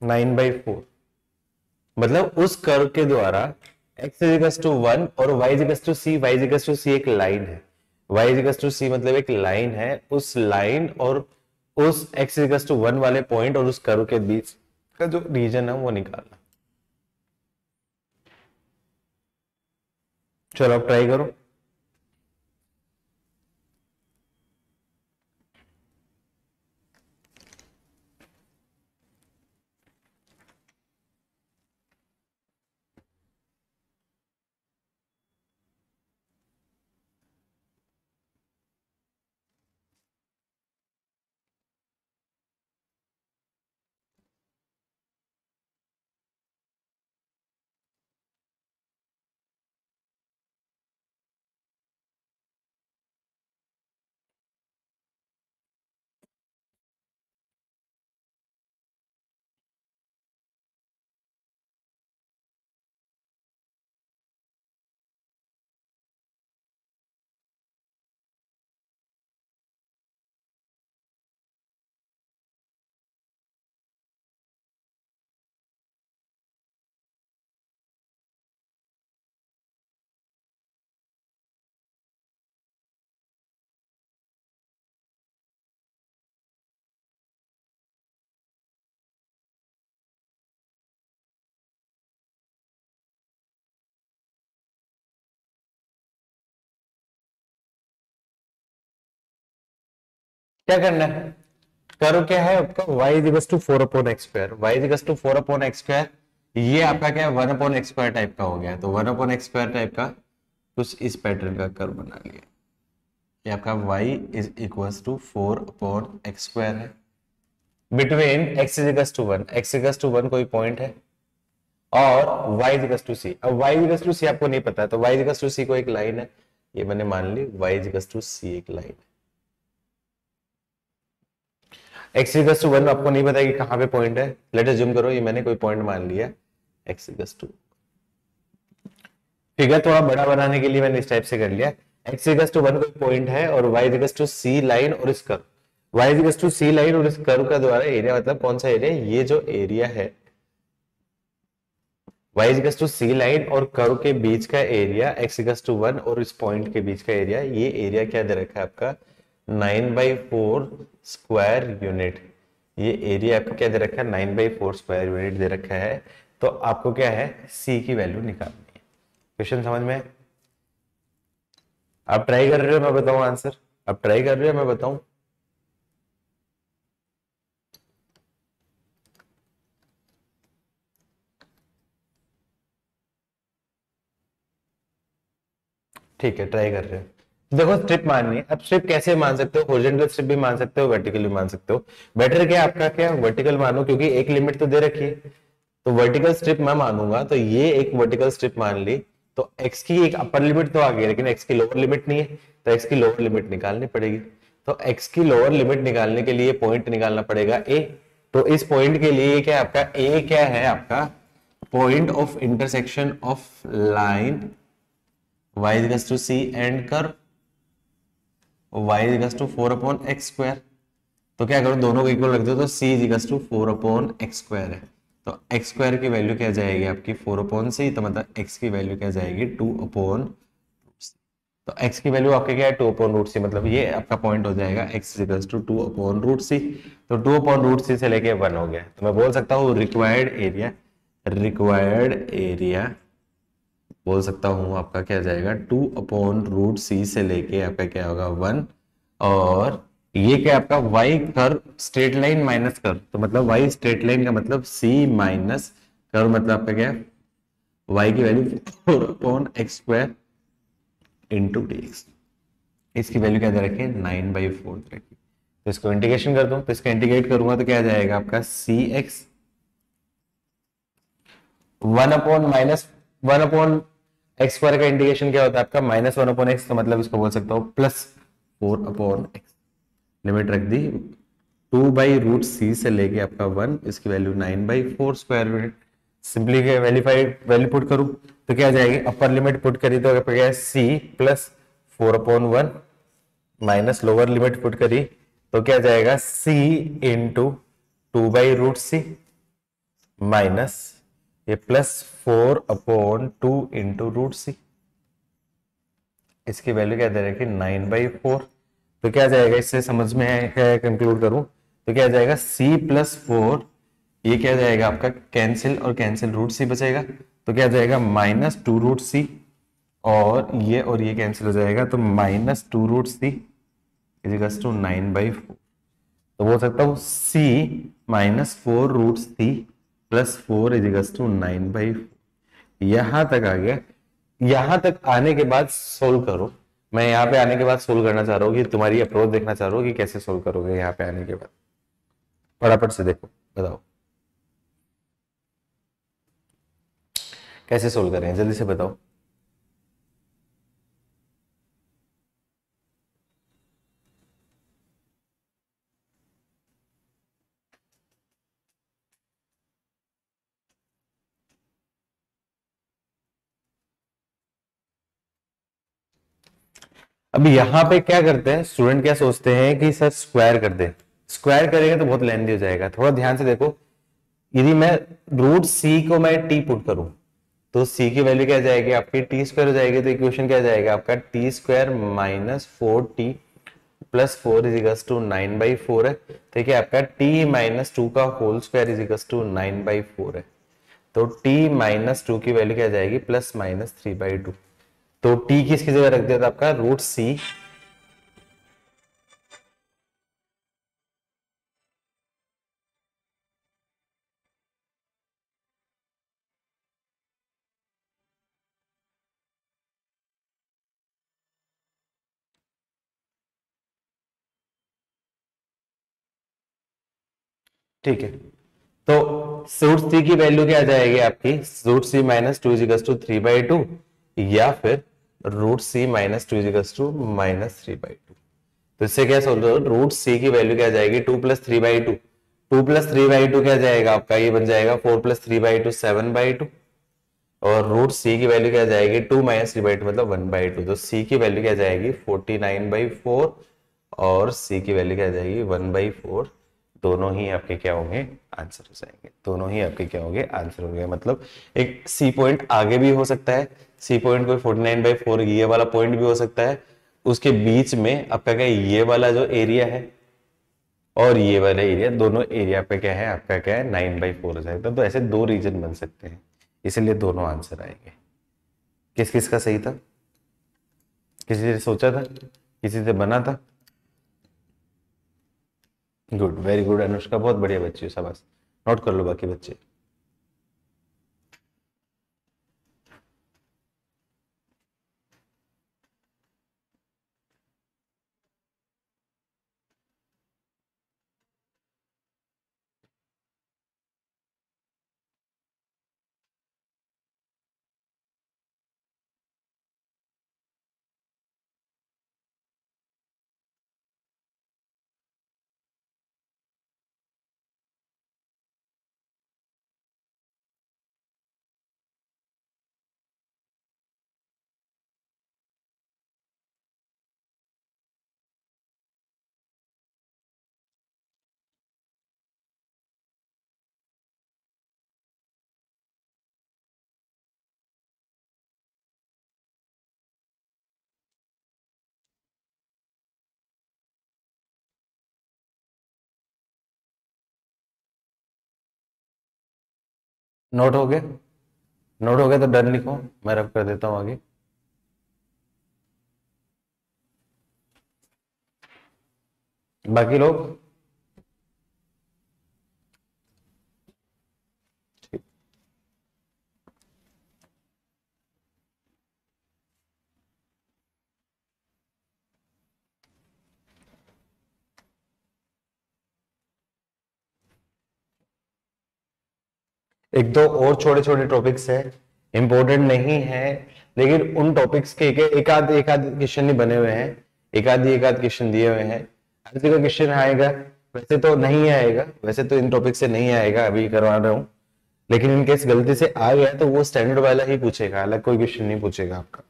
9/4। मतलब उस curve के द्वारा x is equals to 1 और y is equals to c, y is equals to c एक line है, y is equals to c मतलब एक line है, उस लाइन और उस x is equals to 1 वाले पॉइंट और उस कर्व के बीच का जो रीजन है वो निकालना। चलो अब ट्राई करो। क्या करना है, कर्व क्या है आपका, y is equals to 4 upon x square, y is equals to 4 upon x square, ये आपका क्या है 1 upon x square टाइप का हो गया। तो 1 upon x square टाइप का कुछ इस पैटर्न का कर्व बना लिया। ये आपका y is equals to 4 upon x square है, between x is equals to 1, x is equals to 1 कोई पॉइंट है और y is equals to c। अब y is equals to c आपको नहीं पता है, तो y is equals to c को एक लाइन है, ये मैंने मान ली y is equals to c एक लाइन है। x इक्वल्स टू 1 आपको नहीं पता कि कहां पे पॉइंट है, लेट अस ज्यूम करो ये मैंने कोई पॉइंट मान लिया x इक्वल्स टू, ठीक है, थोड़ा बड़ा बनाने के लिए मैंने इस टाइप से कर लिया, x इक्वल्स टू 1 कोई पॉइंट है और y equals to c line और इस curve, y equals to c line और इस कर्व का द्वारा एरिया, मतलब कौन सा एरिया, ये जो एरिया है y equals to c line और कर्व के बीच का एरिया x इक्वल्स टू 1 और इस पॉइंट के बीच का एरिया, ये एरिया क्या दे रखा है आपका 9/4 स्क्वायर यूनिट, ये एरिया आपको क्या दे रखा है, 9/4 स्क्वायर यूनिट दे रखा है। तो आपको क्या है, सी की वैल्यू निकालनी है। क्वेश्चन समझ में? आप ट्राई कर रहे हो, मैं बताऊं आंसर? आप ट्राई कर रहे हो, मैं बताऊं? ठीक है, ट्राई कर रहे हो। देखो स्ट्रिप माननी है। अब स्ट्रिप कैसे मान सकते हो, हॉरिजॉन्टल स्ट्रिप भी मान सकते हो, वर्टिकल भी मान सकते हो। बेटर क्या आपका, क्या वर्टिकल मानो, क्योंकि एक लिमिट तो दे रखी है। तो वर्टिकल स्ट्रिप मैं मानूंगा, तो ये एक वर्टिकल स्ट्रिप मान ली। तो एक्स की एक अपर लिमिट तो आ गई, लेकिन एक्स की लोअर लिमिट नहीं है, तो एक्स की लोअर लिमिट निकालनी पड़ेगी। तो एक्स की लोअर लिमिट निकालने के लिए पॉइंट निकालना पड़ेगा ए। तो इस पॉइंट के लिए क्या आपका ए क्या है, आपका point of intersection of line y equals to c and curve y equals to 4/x²। तो क्या करो, दोनों को इक्वल रख दो, तो c इक्वल्स टू 4/x² है। तो x² की वैल्यू क्या जाएगी आपकी 4/c, तो मतलब x की वैल्यू क्या जाएगी 2/। तो x की वैल्यू आपके क्या है 2/√c, मतलब ये आपका पॉइंट हो जाएगा x इक्वल्स टू 2/√c। तो 2/√c से लेके 1 हो गया। तो मैं बोल सकता हूँ रिक्वायर्ड एरिया बोल सकता हूं आपका क्या जाएगा 2/√c से लेके आपका क्या होगा 1। और ये क्या आपका y curve straight line minus curve, तो मतलब y स्ट्रेट लाइन का मतलब c माइनस कर्व, मतलब आपका क्या है y की वैल्यू 4/x² इंटू dx। इसकी वैल्यू क्या दे रखी है 9/4 दे रखी। तो इसको इंटीग्रेशन कर दूं, तो इसका इंटीग्रेट करूंगा तो क्या जाएगा आपका cx 1/(-1/x² का इंटीग्रेशन क्या होता है आपका -1/x, तो मतलब इसको बोल सकता हूँ +4/x। लिमिट रख दी 2/√c से लेके आपका 1, इसकी value 9/4 square unit. Simply verified value put करूं तो क्या जाएगी, अपर लिमिट पुट करी तो क्या है c +4/1 minus lower limit put करी तो क्या जाएगा c इंटू 2/√c माइनस ये +4/2 इंटू √c। इसकी वैल्यू क्या दे रखी 9/4। तो क्या जाएगा, इससे समझ में है कंक्लूड करूं तो क्या जाएगा c+4, ये क्या जाएगा आपका कैंसिल और कैंसिल √c बचेगा, तो क्या जाएगा -2√c और ये कैंसिल हो जाएगा, तो -2√c इज टू 9/4। तो बोल सकता हूँ c -4√c +4 इज टू 9/4। यहां तक आ गया। यहां तक आने के बाद सोल्व करो। मैं यहाँ पे आने के बाद सोल्व करना चाह रहा हूँ कि तुम्हारी अप्रोच देखना चाह रहा हूँ कि कैसे सोल्व करोगे। यहाँ पे आने के बाद फटाफट से देखो, बताओ कैसे सोल्व करें, जल्दी से बताओ। अब यहाँ पे क्या करते हैं स्टूडेंट, क्या सोचते हैं कि सर स्क्वायर कर दे। स्क्वायर करेंगे तो बहुत लेंथी हो जाएगा। थोड़ा ध्यान से देखो, यदि मैं √c को मैं t पुट करूं तो c की वैल्यू क्या जाएगी आपकी t² हो जाएगी। तो इक्वेशन क्या जाएगा आपका t² - 4t +4 इज टू 9/4 है। तो क्या आपका t - 2 का होल स्क्वायर इज टू 9/4 है। तो t - 2 की वैल्यू क्या जाएगी ±3/2। तो t किसकी जगह रख दिया था आपका √c। ठीक है, तो √c की वैल्यू क्या आ जाएगी आपकी √c - 2 इज टू 3/2 या फिर √c - 2 इज टू -3/2। तो इससे क्या सोल्व करो, √c की वैल्यू क्या जाएगी 2 + 3/2। 2 + 3/2 क्या जाएगा आपका, ये बन जाएगा 4 + 3/2 7/2। और √c की वैल्यू क्या जाएगी 2 - 3/2 मतलब 1/2। तो c की वैल्यू क्या जाएगी 49/4 और c की वैल्यू क्या जाएगी 1/4। दोनों ही आपके क्या होंगे आंसर हो जाएंगे। दोनों ही आपके क्या होंगे आंसर होंगे। मतलब एक सी पॉइंट आगे भी हो सकता है, सी पॉइंट कोई 49/4 ये वाला पॉइंट भी हो सकता है। उसके बीच में आपका क्या ये वाला जो एरिया है और ये वाला एरिया, दोनों एरिया पे क्या है आपका, क्या है 9/4 हो जाएगा। तो ऐसे दो रीजन बन सकते हैं, इसलिए दोनों आंसर आएंगे। किस किस का सही था? किसी ने सोचा था, किसी से बना था? गुड, वेरी गुड अनुष्का, बहुत बढ़िया बच्ची हो, शाबाश। नोट कर लो बाकी बच्चे। नोट हो गया? नोट हो गया तो डन लिखो, मैं रब कर देता हूं आगे। बाकी लोग? एक दो और छोटे छोटे टॉपिक्स है, इंपॉर्टेंट नहीं है, लेकिन उन टॉपिक्स के एक आध क्वेश्चन ही बने हुए हैं, एक आध क्वेश्चन दिए हुए हैं। ऐसे का क्वेश्चन आएगा, वैसे तो नहीं आएगा, वैसे तो इन टॉपिक से नहीं आएगा, अभी करवा रहा हूँ, लेकिन इन केस गलती से आ गया तो वो स्टैंडर्ड वाला ही पूछेगा, अलग कोई क्वेश्चन नहीं पूछेगा आपका।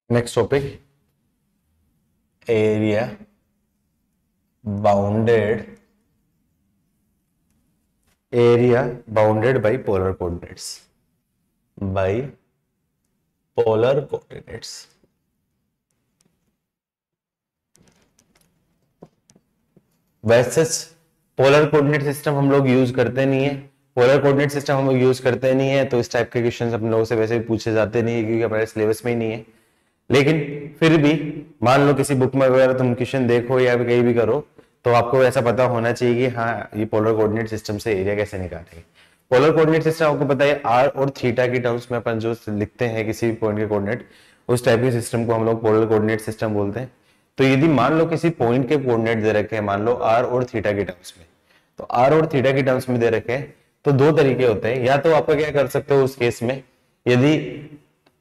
Next topic, area bounded, area bounded by polar coordinates, by polar coordinates. वैसे पोलर कोऑर्डिनेट सिस्टम हम लोग यूज करते नहीं है, पोलर कोऑर्डिनेट सिस्टम हम लोग यूज करते नहीं है, तो इस टाइप के क्वेश्चन हम लोगों से वैसे भी पूछे जाते नहीं है, क्योंकि हमारे सिलेबस में ही नहीं है। लेकिन फिर भी मान लो किसी बुक में वगैरह तुम क्वेश्चन देखो या कहीं भी करो, तो आपको ऐसा पता होना चाहिए कि हाँ ये पोलर कोऑर्डिनेट सिस्टम से एरिया कैसे निकालेंगे। पोलर कोऑर्डिनेट सिस्टम आपको पता है, आर और थीटा की टर्म्स में अपन जो लिखते हैं किसी भी पॉइंट के कोऑर्डिनेट, उस टाइप के सिस्टम को हम लोग पोलर कोऑर्डिनेट सिस्टम बोलते हैं। तो यदि मान लो किसी पॉइंट के कोऑर्डिनेट दे रखे हैं, मान लो आर और थीटा के टर्म्स में, तो आर और थीटा के टर्म्स में दे रखे हैं, तो दो तरीके होते हैं। या तो आपका क्या कर सकते हो उस केस में, यदि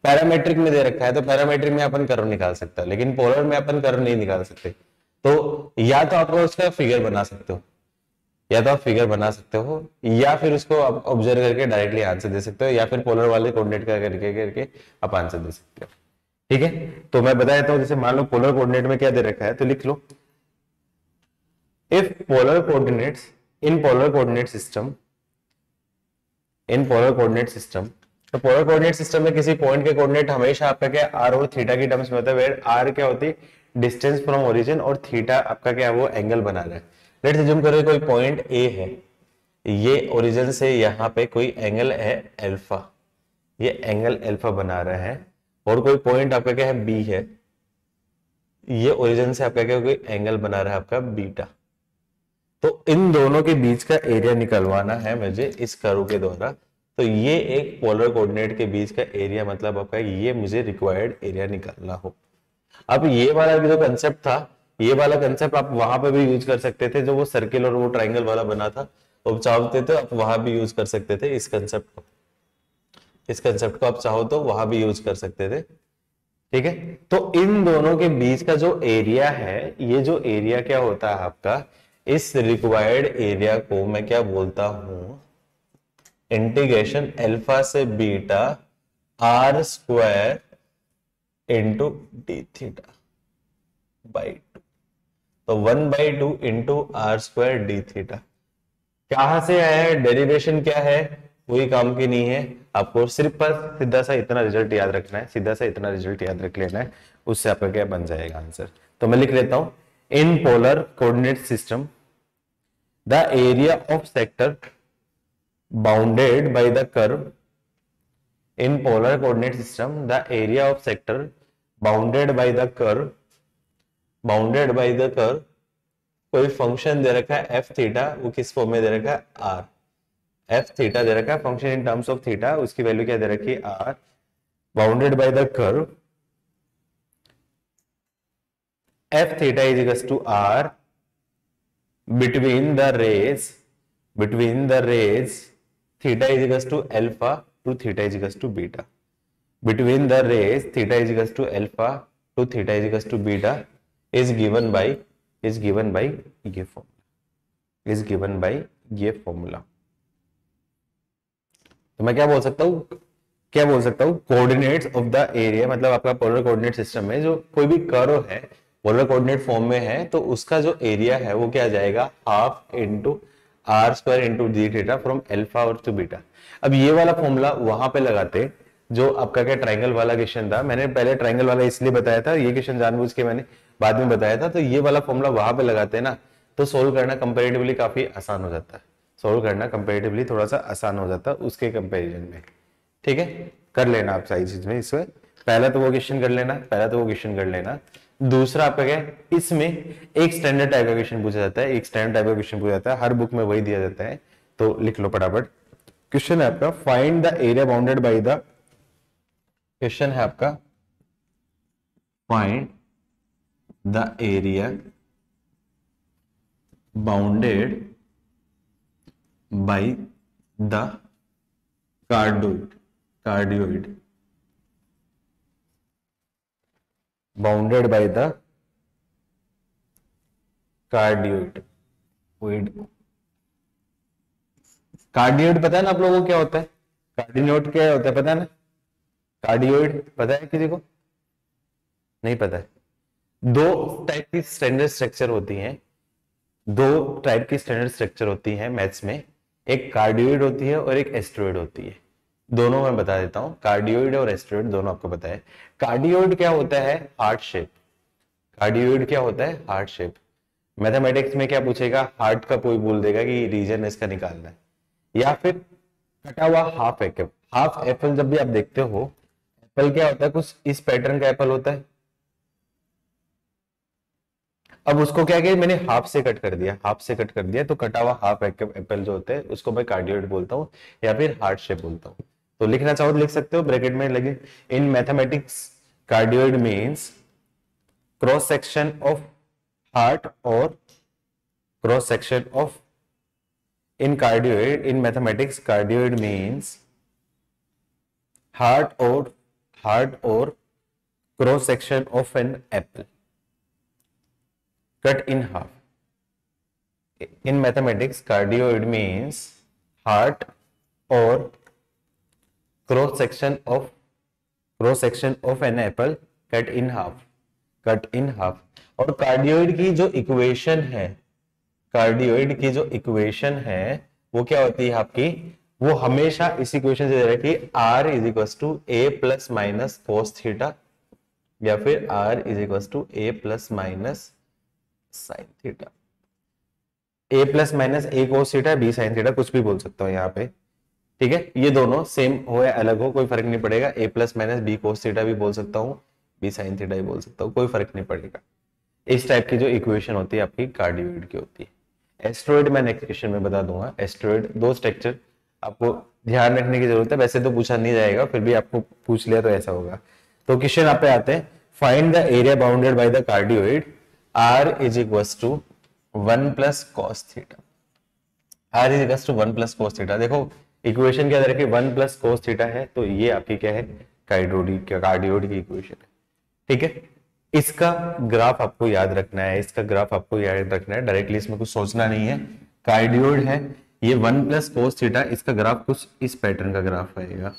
पैरामेट्रिक में दे रखा है तो पैरामेट्रिक में अपन कर्व निकाल सकते हो, लेकिन पोलर में अपन कर्व नहीं निकाल सकते। तो या तो आप उसका फिगर बना सकते हो, या तो आप फिगर बना सकते हो, या फिर उसको आप ऑब्जर्व करके डायरेक्टली आंसर दे सकते हो, या फिर पोलर वाले कोऑर्डिनेट का करके करके आप आंसर दे सकते हो। ठीक है, तो मैं बता देता हूं, जैसे मान लो पोलर कोऑर्डिनेट में क्या दे रखा है, तो लिख लो, if polar coordinates in polar coordinate system, in polar coordinate system, तो पोलर कोऑर्डिनेट सिस्टम में किसी पॉइंट के कोऑर्डिनेट हमेशा आपका क्या आर और थीटा की टर्म्स में होता है, वेयर आर क्या होती है डिस्टेंस फ्रॉम ओरिजिन, और थीटा आपका क्या है वो एंगल बना रहा है। लेट्स अज्यूम करो कोई पॉइंट ए है, ये ओरिजिन से यहाँ पे कोई एंगल है अल्फा, ये एंगल अल्फा बना रहा है, और कोई पॉइंट आपका क्या है बी है, ये ओरिजिन से आपका क्या कोई एंगल बना रहा है आपका बीटा। तो इन दोनों के बीच का एरिया निकलवाना है मुझे इस कर्व के द्वारा, तो ये एक पोलर कोऑर्डिनेट के बीच का एरिया, मतलब आपका ये मुझे रिक्वायर्ड एरिया निकालना हो। अब ये वाला जो कंसेप्ट था, ये वाला कंसेप्ट आप वहां पे भी यूज कर सकते थे, जो वो सर्किल और वो ट्राइंगल वाला बना था, तो चाहते थे आप वहां भी यूज कर सकते थे इस कंसेप्ट को, इस कंसेप्ट को आप चाहो तो वहां भी यूज कर सकते थे। ठीक है। तो इन दोनों के बीच का जो एरिया है, ये जो एरिया क्या होता है आपका, इस रिक्वायर्ड एरिया को मैं क्या बोलता हूं, इंटीग्रेशन अल्फा से beta r square into D theta by 2। तो 1/2 into r square d theta कहां से आया है, डेरिवेशन क्या है, कोई काम की नहीं है, आपको सिर्फ पर सीधा सा इतना रिजल्ट याद रखना है, सीधा सा इतना रिजल्ट याद रख लेना है, उससे आपका क्या बन जाएगा आंसर। तो मैं लिख लेता हूं, इन polar coordinate system the area of sector bounded by the curve, in polar coordinate system the area of sector bounded by the curve, bounded by the curve, कोई फंक्शन दे रखा है एफ थीटा, वो किस फॉर्म में दे रखा है, are, F theta दे रखा है, function in terms of theta, उसकी वैल्यू क्या दे रखी है, r, bounded by the curve f theta is equals to r between the rays theta is equals to alpha to theta is equals to beta, between the rays theta is equals to alpha to theta is equals to beta is given by ये formula. तो मैं क्या बोल सकता हूं, coordinates of the area, मतलब आपका polar coordinate system में जो कोई भी कर्व है पोलर कोऑर्डिनेट फॉर्म में है, तो उसका जो एरिया है वो क्या आ जाएगा, half into r square into D theta from alpha और टू बीटा। अब ये वाला फॉर्मूला वहां पे लगाते जो आपका क्या ट्रायंगल वाला क्वेश्चन था, मैंने पहले ट्रायंगल वाला इसलिए बताया था, ये क्वेश्चन जानबूझ के मैंने बाद में बताया था, तो ये वाला फॉर्मूला वहां पे लगाते ना, तो सोल्व करना कंपेरेटिवली काफी आसान हो जाता है, सोल्व करना कंपेरेटिवली थोड़ा सा आसान हो जाता है उसके कंपेरिजन में। ठीक है, कर लेना आप सारी चीज में, इसमें पहला तो वो क्वेश्चन कर लेना, दूसरा आपका क्या है, इसमें एक स्टैंडर्ड टाइप का क्वेश्चन पूछा जाता है, हर बुक में वही दिया जाता है, तो लिख लो फटाफट। क्वेश्चन है आपका find the area bounded by the, question है आपका find the area bounded by the cardioid bounded by the cardioid. Cardioid पता है ना आप लोगों को क्या होता है, कार्डियोइड क्या होता है पता है ना, कार्डियोइड पता है किसी को, नहीं पता है। दो टाइप की स्टैंडर्ड स्ट्रक्चर होती हैं मैथ्स में, एक कार्डियोइड होती है और एक एस्ट्रोइड होती है, दोनों मैं बता देता हूं, कार्डियोइड और एस्ट्रोइड दोनों आपको पता है। कार्डियोइड क्या होता है, हार्ट शेप, मैथमेटिक्स में क्या पूछेगा, हार्ट का कोई बोल देगा कि रीजन इसका निकालना है, या फिर कटा हुआ हाफ एप्पल जब भी आप देखते हो, एप्पल क्या होता है, कुछ इस पैटर्न का एप्पल होता है, अब उसको क्या किया मैंने हाफ से कट कर दिया, तो कटा हुआ हाफ एप्पल जो होता है उसको मैं कार्डियोइड बोलता हूँ या फिर हार्ट शेप बोलता हूँ। तो लिखना चाहो तो लिख सकते हो, ब्रैकेट में लगे, in mathematics cardioid means cross section of heart और cross section of, in mathematics cardioid means heart और cross section of an apple cut in half. In mathematics, cardioid means heart or cross section of an apple cut in half. और cardioid की जो equation है वो क्या होती है आपकी, वो हमेशा इस इक्वेशन से दे रखी है, r is equal to a plus minus cos theta, या फिर r is equal to a plus minus sine theta, a plus minus a cos theta, b sine theta, कुछ भी बोल सकता हूं यहाँ पे। ठीक है, ये दोनों सेम हो या अलग हो कोई फर्क नहीं पड़ेगा, a plus minus b cos theta भी बोल सकता हूँ, b साइन थीटा भी बोल सकता हूँ, कोई फर्क नहीं पड़ेगा। इस टाइप की जो इक्वेशन होती है आपकी कार्डियोइड की होती है। एस्ट्रोइड मैं नेक्स्ट क्वेश्चन में बता दूंगा। एस्ट्रोइड दो स्ट्रक्चर आपको ध्यान रखने की जरूरत है, वैसे तो पूछा नहीं जाएगा, फिर भी आपको पूछ लिया तो ऐसा होगा। तो क्वेश्चन आप पे आते हैं, find the area bounded by the cardioid, r is equals to 1 plus cos theta, r is equals to 1 plus cos theta। देखो इक्वेशन क्या दे रखी है, 1 plus cos theta है, तो ये आपकी क्या है, कार्डियोइड की इक्वेशन है। ठीक है, इसका ग्राफ आपको याद रखना है, इसका ग्राफ आपको याद रखना है, डायरेक्टली इसमें कुछ सोचना नहीं है। कार्डियोड है ये 1 प्लस कोस थीटा, इसका ग्राफ कुछ इस पैटर्न का ग्राफ आएगा।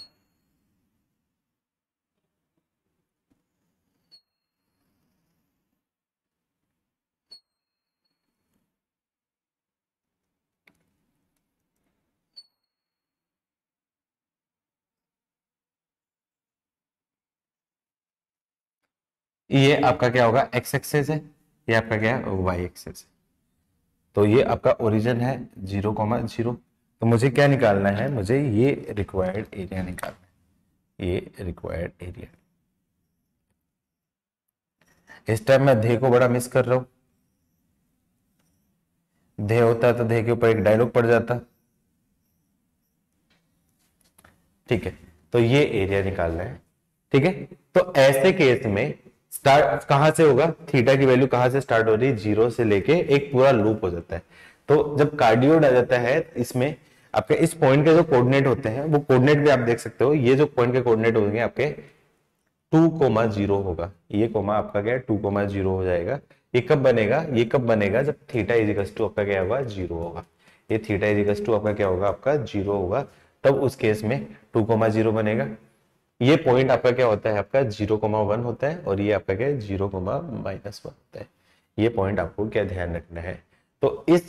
ये आपका क्या होगा, एक्स एक्सेस है, ये आपका क्या है, वाई एक्सेस है। तो ये आपका ओरिजिन है 0,0। तो मुझे क्या निकालना है, मुझे ये रिक्वायर्ड एरिया निकालना है, ये रिक्वायर्ड एरिया। इस टाइम मैं ध्येय को बड़ा मिस कर रहा हूं। ध्येय होता है तो ध्येय के ऊपर एक डायलॉग पड़ जाता। ठीक है, तो ये एरिया निकालना है। ठीक है, तो ऐसे केस में स्टार्ट कहां से होगा, थीटा की वैल्यू कहां से स्टार्ट हो रही है, 0 से लेके एक पूरा लूप हो जाता है। तो जब कार्डियोड आ जाता है इसमें, आपके इस पॉइंट के जो कोऑर्डिनेट होते हैं वो कोऑर्डिनेट भी आप देख सकते हो, ये जो पॉइंट के कोऑर्डिनेट होंगे आपके 2,0 होगा, ये कोमा आपका क्या है 2,0 हो जाएगा। ये कब बनेगा, ये कब बनेगा, जब थीटा इजिकल्स टू आपका क्या होगा, 0 होगा। ये थीटा इजिकल्स टू आपका क्या होगा, आपका 0 होगा, तब उस केस में 2,0 बनेगा। ये पॉइंट आपका क्या होता है, आपका 0,1 होता है, और ये आपका क्या है 0,-1 होता है। ये पॉइंट आपको क्या ध्यान रखना है। तो इस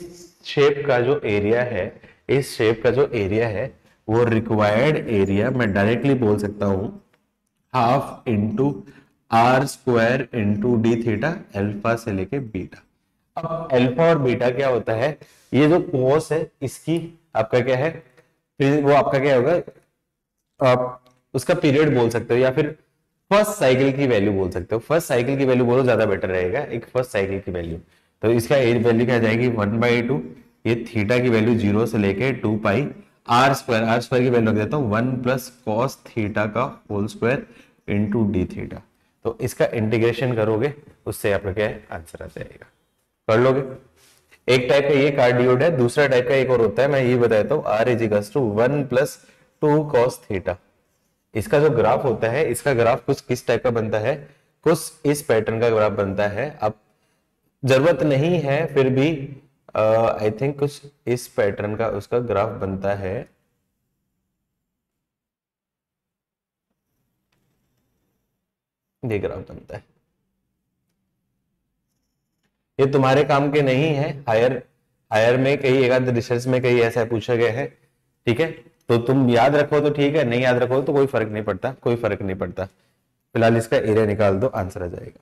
शेप का जो एरिया है, इस शेप का जो एरिया है वो रिक्वायर्ड एरिया मैं डायरेक्टली बोल सकता हूं half into r square into D theta, alpha से लेके बीटा। अब अल्फा और बीटा क्या होता है, ये जो कोस है इसकी आपका क्या है, फिर वो आपका क्या होगा, आप उसका पीरियड बोल सकते हो, या फिर फर्स्ट साइकिल की वैल्यू बोल सकते हो। फर्स्ट साइकिल की वैल्यू बोलो, ज्यादा बेटर रहेगा, एक फर्स्ट साइकिल की वैल्यू। तो इसका वैल्यू क्या जाएगी 1/2, ये थीटा की वैल्यू 0 से लेके 2 पाई आर स्क्वायर की वैल्यू रख देता हूँ 1 प्लस कॉस थीटा का whole square into D theta. तो इसका इंटीग्रेशन करोगे, उससे आपका क्या है आंसर आ जाएगा, कर लोगे। एक टाइप का ये कार्डियोड है, दूसरा टाइप का एक और होता है, मैं ये बताता हूँ, r is equals to 1 plus 2 cos theta. इसका जो ग्राफ होता है, इसका ग्राफ कुछ किस टाइप का बनता है, कुछ इस पैटर्न का ग्राफ बनता है। अब जरूरत नहीं है फिर भी आई थिंक कुछ इस पैटर्न का उसका ग्राफ बनता है। ये ग्राफ बनता है, ये तुम्हारे काम के नहीं है, हायर हायर में कहीं एक आध रिसर्च में कहीं ऐसा पूछा गया है। ठीक है, तो तुम याद रखो तो ठीक है, नहीं याद रखो तो कोई फर्क नहीं पड़ता, कोई फर्क नहीं पड़ता। फिलहाल इसका एरिया निकाल दो, आंसर आ जाएगा।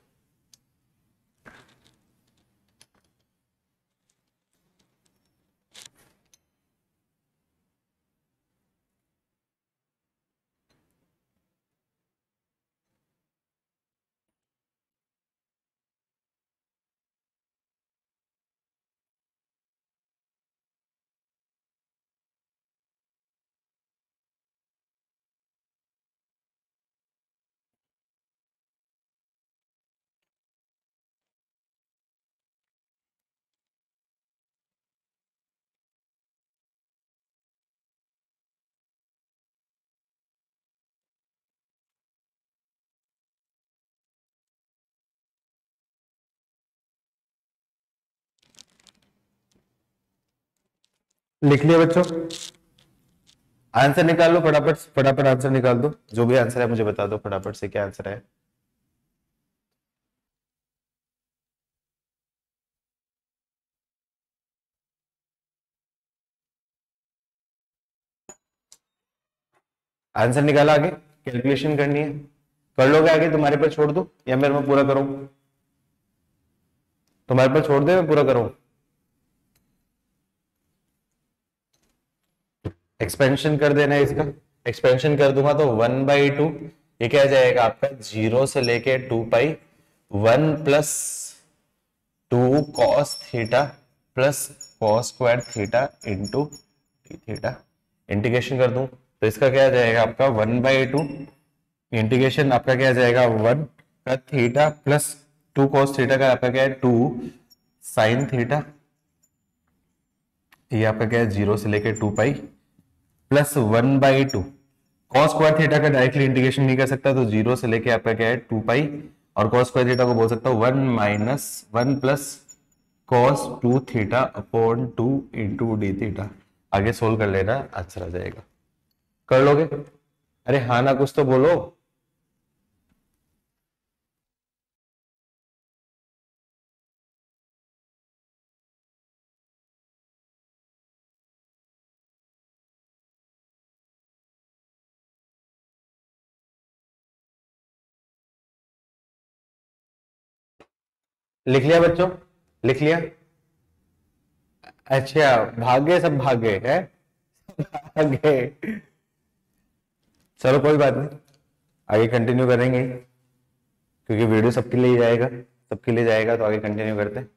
लिख लिया बच्चों, आंसर निकाल लो फटाफट, फटाफट आंसर निकाल दो, जो भी आंसर है मुझे बता दो फटाफट से क्या आंसर है। आंसर निकाला, आगे कैलकुलेशन करनी है, कर लोगे आगे, तुम्हारे पर छोड़ दो या मेरे में पूरा करूं, तुम्हारे पर छोड़ दे मैं पूरा करूं। एक्सपेंशन कर देना है इसका, एक्सपेंशन कर दूंगा तो 1/2, ये क्या जाएगा आपका 0 से लेके 2 पाई 1 plus 2 cos theta plus cos square theta into theta. Integration कर दूं तो इसका क्या जाएगा आपका 1/2, इंटीग्रेशन आपका क्या जाएगा 1 का थीटा प्लस 2 कॉस थीटा का आपका क्या है 2 साइन थीटा, ये आपका क्या है 0 से लेके 2 pi plus 1/2 cos square theta का डायरेक्टली इंटीग्रेशन नहीं कर सकता, तो 0 से लेके आपका क्या है 2 पाई और cos स्क्वायर थीटा को बोल सकता हूँ 1 plus cos 2 theta upon 2 into D theta. आगे सोल्व कर लेना, आंसर आ जाएगा। कर लोगे? अरे हाँ ना, कुछ तो बोलो। लिख लिया बच्चों? लिख लिया? अच्छा, भागे सब भागे है। भागे। चलो कोई बात नहीं, आगे कंटिन्यू करेंगे, क्योंकि वीडियो सबके लिए जाएगा, सबके लिए जाएगा, तो आगे कंटिन्यू करते हैं।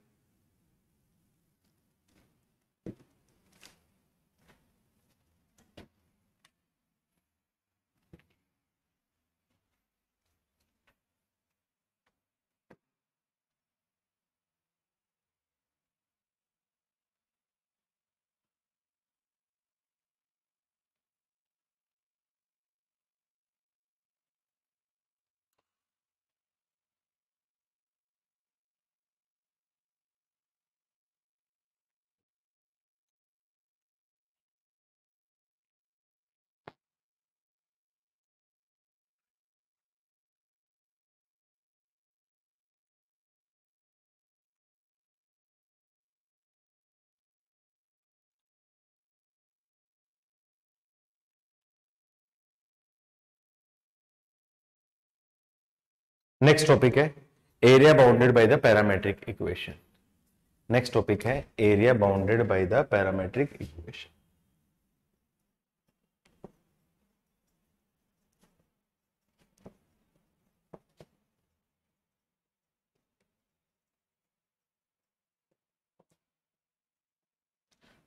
नेक्स्ट टॉपिक है area bounded by the parametric equation. Next topic है area bounded by the parametric equation.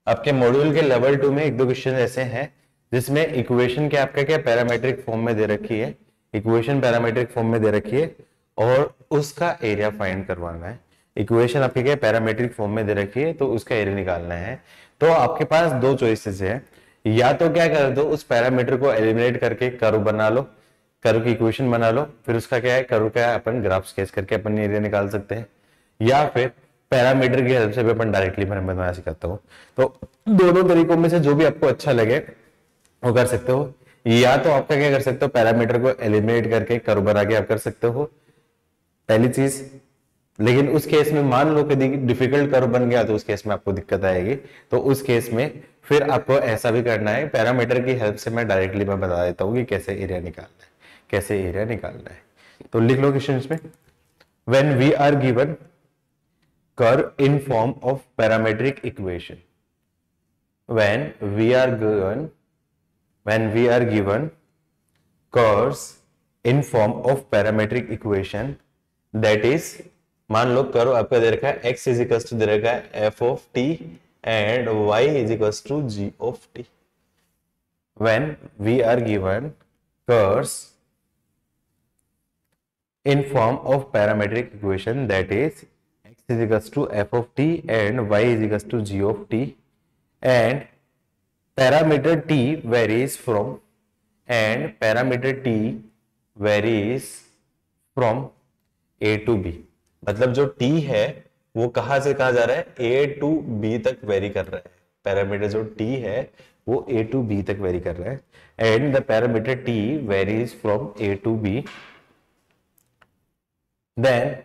आपके मॉड्यूल के लेवल 2 में एक दो क्वेश्चन ऐसे हैं जिसमें इक्वेशन के आपका क्या पैरामेट्रिक फॉर्म में दे रखी है, इक्वेशन पैरामेट्रिक फॉर्म में दे रखी है और उसका एरिया फाइंड करवाना है। इक्वेशन आपके क्या पैरामेट्रिक फॉर्म में दे रखी है तो उसका एरिया निकालना है। तो आपके पास दो चॉइसेस है, या तो क्या कर दो, उस पैरामीटर को एलिमिनेट करके कर्व बना लो, कर्व की इक्वेशन बना लो, फिर उसका क्या है कर्व का अपन ग्राफ स्केच करके अपन एरिया निकाल सकते हैं, या फिर पैरामीटर की हेल्प से भी अपन डायरेक्टली बनाना सिखाता हूँ। तो दोनों तरीकों में से जो भी आपको अच्छा लगे वो कर सकते हो। या तो आपका क्या कर सकते हो, पैरामीटर को एलिमिनेट करके कर्व बना के आप कर सकते हो, पहली चीज। लेकिन उस केस में मान लो कि डिफिकल्ट कर्व बन गया तो उस केस में आपको दिक्कत आएगी। तो उस केस में फिर आपको ऐसा भी करना है, पैरामीटर की हेल्प से मैं डायरेक्टली मैं बता देता हूँ कि कैसे एरिया निकालना है, कैसे एरिया निकालना है। तो लिख लो क्वेश्चन में, when we are given curve in form of parametric equation, when we are given curves in form of parametric equation, that is, मान लो कर्व आपका दे रखा है x इज इक्वल टू दे रखा है f of t and y is equal to g of t। when we are given curves in form of parametric equation, that is is equals to f of t and y is equals to g of t, and parameter t varies from a to b। मतलब जो t है वो कहां से कहां जा रहा है, a to b तक वेरी कर रहा है। पैरामीटर जो t है वो a to b तक वेरी कर रहा है, and the parameter t varies from a to b, then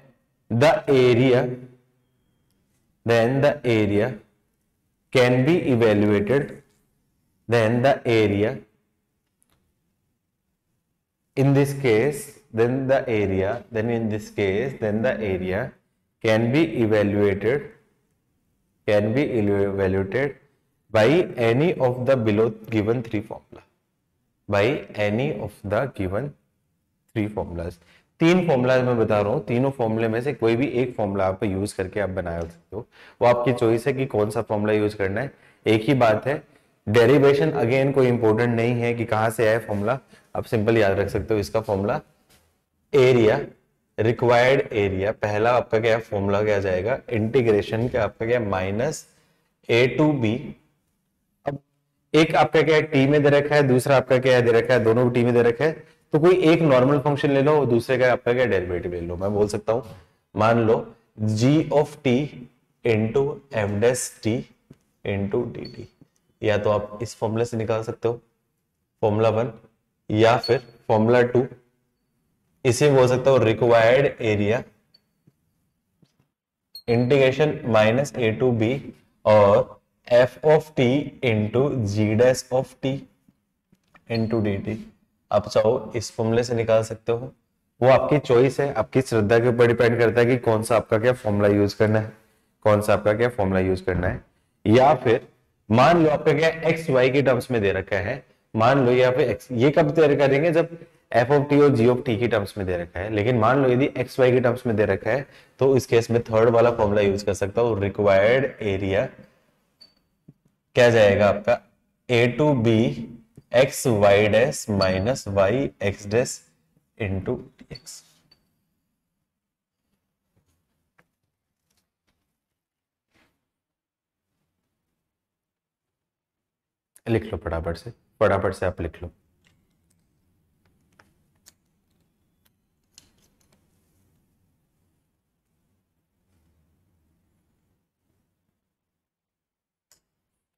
the area can be evaluated, then the area in this case can be evaluated by any of the below given three formulas। तीन formula मैं बता रहा हूँ, तीनों फॉर्मूले में से कोई भी एक फॉर्मूला आप यूज करके आप बना सकते हो, वो आपकी चॉइस है कि कौन सा फॉर्मूला यूज करना है। एक ही बात है, डेरिवेशन अगेन कोई इंपॉर्टेंट नहीं है कि कहां से आया फॉर्मूला, आप सिंपल याद रख सकते हो इसका फॉर्मूला एरिया, रिक्वायर्ड एरिया। पहला आपका क्या फॉर्मूला क्या जाएगा, इंटीग्रेशन का आपका क्या माइनस a to b। अब एक आपका क्या टी में दे रखा है, दूसरा आपका क्या दे रखा है, दोनों टी में दे रखा है, तो कोई एक नॉर्मल फंक्शन ले लो, दूसरे का आपका क्या डेरिवेटिव ले लो। मैं बोल सकता हूं मान लो G of T into F dash T into D T, या तो आप इस फॉर्मूले से निकाल सकते हो फॉर्मूला 1, या फिर फॉर्मूला 2, इसे बोल सकता हूं required area integration minus A to B और F of T into G dash of T into D T. आप चाहो इस फॉर्मूले से निकाल सकते हो, वो आपकी चॉइस है, आपकी श्रद्धा के ऊपर डिपेंड करता है कि कौन सा आपका क्या फॉर्मूला यूज करना है, कौन सा आपका क्या फॉर्मूला यूज करना है। या फिर मान लो आपका क्या एक्स वाई के टर्म्स में दे रखा है, मान लो या फिर एक्स, ये कब तैयार करेंगे जब एफ ऑफ टी और जी ऑफ टी की टर्म्स में दे रखा है, लेकिन मान लो यदि एक्स वाई के टर्म्स में दे रखा है तो इस केस में थर्ड वाला फॉर्मूला यूज कर सकता हूं, रिक्वायर्ड एरिया क्या जाएगा आपका A to B X Y dash minus Y x dash into X. लिख लो फटाफट से, फटाफट से आप लिख लो।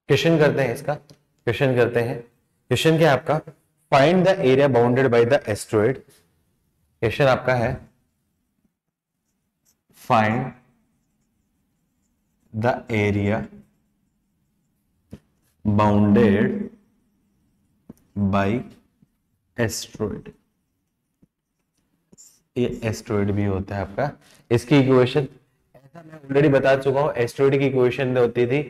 क्वेश्चन करते हैं इसका, क्वेश्चन करते हैं। क्वेश्चन क्या है आपका, find the area bounded by the asteroid. Question आपका है find the area bounded bye asteroid. ये एस्ट्रॉइड भी होता है आपका, इसकी इक्वेशन ऐसा मैं ऑलरेडी बता चुका हूं। एस्ट्रॉइड की इक्वेशन होती थी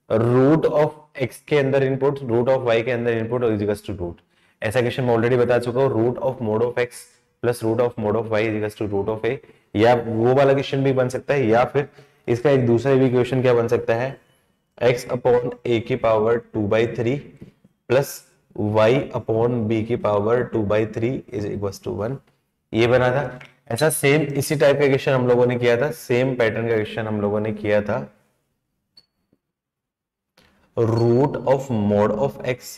रूट ऑफ एक्स के अंदर इनपुट, रूट ऑफ वाई के अंदर इनपुट और इजिकल्स टू रूट। ऐसा क्वेश्चन मैं ऑलरेडी बता चुका हूं, root of mod of X plus root of mod of Y equals to root of A. या वो वाला क्वेश्चन भी बन सकता है, या फिर इसका एक दूसरा भी क्वेश्चन क्या बन सकता है, एक्स अपॉन ए की पावर 2/3 प्लस वाई अपॉन बी की पावर 2/3 इज इक्वल्स टू 1। ये बना था। ऐसा सेम इसी टाइप का क्वेश्चन हम लोगों ने किया था, सेम पैटर्न का क्वेश्चन हम लोगों ने किया था, root of mod of X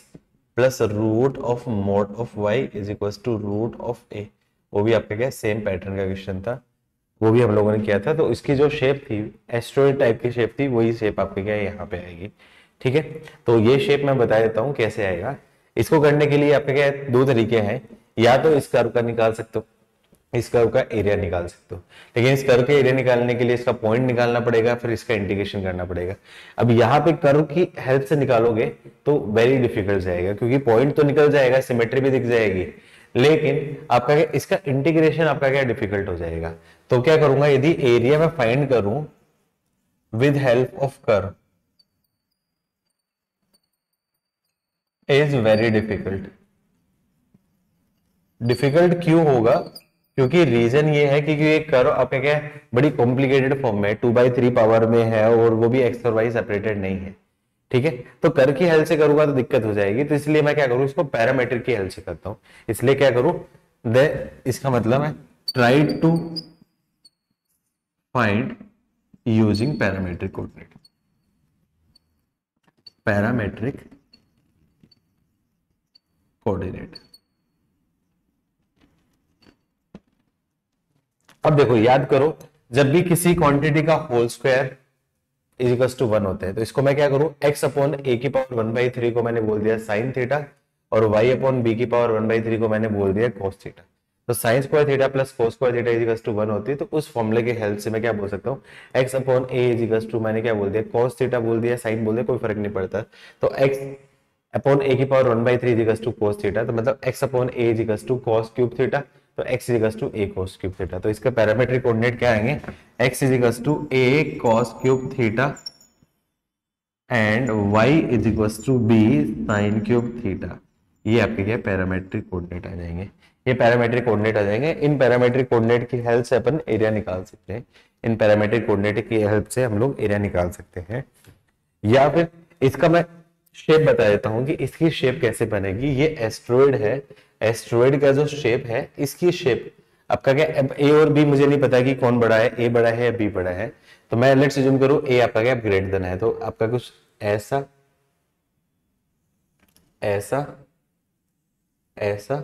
plus root of mod of Y is equal to root of A. वो भी आपका क्या सेम पैटर्न का क्वेश्चन था, वो भी हम लोगों ने किया था। तो इसकी जो शेप थी एस्ट्रॉइड टाइप की शेप थी, वही शेप आपके क्या यहाँ पे आएगी। ठीक है, तो ये शेप मैं बता देता हूँ कैसे आएगा। इसको करने के लिए आपके क्या दो तरीके हैं, या तो इस कर्व का निकाल सकते हो, इस कर्व का एरिया निकाल सकते हो, लेकिन इस कर्व के एरिया निकालने के लिए इसका पॉइंट निकालना पड़ेगा, फिर इसका इंटीग्रेशन करना पड़ेगा। अब यहाँ पे कर्व की हेल्प से निकालोगे तो वेरी डिफिकल्ट जाएगा, क्योंकि पॉइंट तो निकल जाएगा, सिमेट्री भी दिख जाएगी, लेकिन आपका क्या इसका इंटीग्रेशन आपका क्या डिफिकल्ट हो जाएगा। तो क्या करूंगा, यदि एरिया में फाइंड करूं with help of curve is very difficult. Difficult क्यों होगा, क्योंकि रीजन ये है कि ये कर्व आपका क्या है बड़ी कॉम्प्लिकेटेड फॉर्म में 2/3 पावर में है, और वो भी एक्स और वाई सेपरेटेड नहीं है। ठीक है, तो कर्व की हेल्प से करूंगा तो दिक्कत हो जाएगी, तो इसलिए मैं क्या करूं, इसको पैरामीट्रिक की हेल्प से करता हूं। इसलिए क्या करूं, इसका मतलब है try to find using parametric coordinate. Parametric coordinate. अब देखो याद करो, जब भी किसी क्वांटिटी का whole square is equal to 1 होते हैं, तो इसको मैं क्या करूं, x अपॉन ए की पावर 1/3 को मैंने बोल दिया साइन थीटा, और y अपॉन बी की पावर 1/3 को मैंने बोल दिया कॉस थीटा। तो sine square theta plus cos square theta is equal to 1 होती है, तो उस फॉर्मूले की हेल्प से मैं क्या बोल सकता हूँ, x upon a is equal to मैंने क्या बोल दिया कॉस थीटा बोल दिया, साइन बोल दिया, कोई फर्क नहीं पड़ता। तो x अपॉन ए की power 1/3 is equal to cos theta, तो मतलब x upon a is equal to cos cube theta, तो x is equal to a cos cube theta. तो इसका पैरामीट्रिक कोऑर्डिनेट क्या आएंगे, x is equal to a cos cube theta and y is equal to b sin cube theta. ये आपके क्या parametric coordinate आ जाएंगे, ये पैरामीट्रिक कोऑर्डिनेट आ जाएंगे। इन पैरामीट्रिक कोऑर्डिनेट की हेल्प से अपन एरिया निकाल सकते हैं, इन पैरामीट्रिक कोऑर्डिनेट की हेल्प से हम लोग एरिया निकाल सकते हैं। या फिर इसका मैं शेप बता देता हूं कि इसकी शेप कैसे बनेगी। ये एस्ट्रॉइड है, एस्ट्रॉइड का जो शेप है, इसकी शेप आपका क्या, अब ए और बी मुझे नहीं पता कि कौन बड़ा है, ए बड़ा है या बी बड़ा है, तो मैं लेट्स अज्यूम करूं ए आपका क्या ग्रेटर देन है, तो आपका कुछ ऐसा ऐसा ऐसा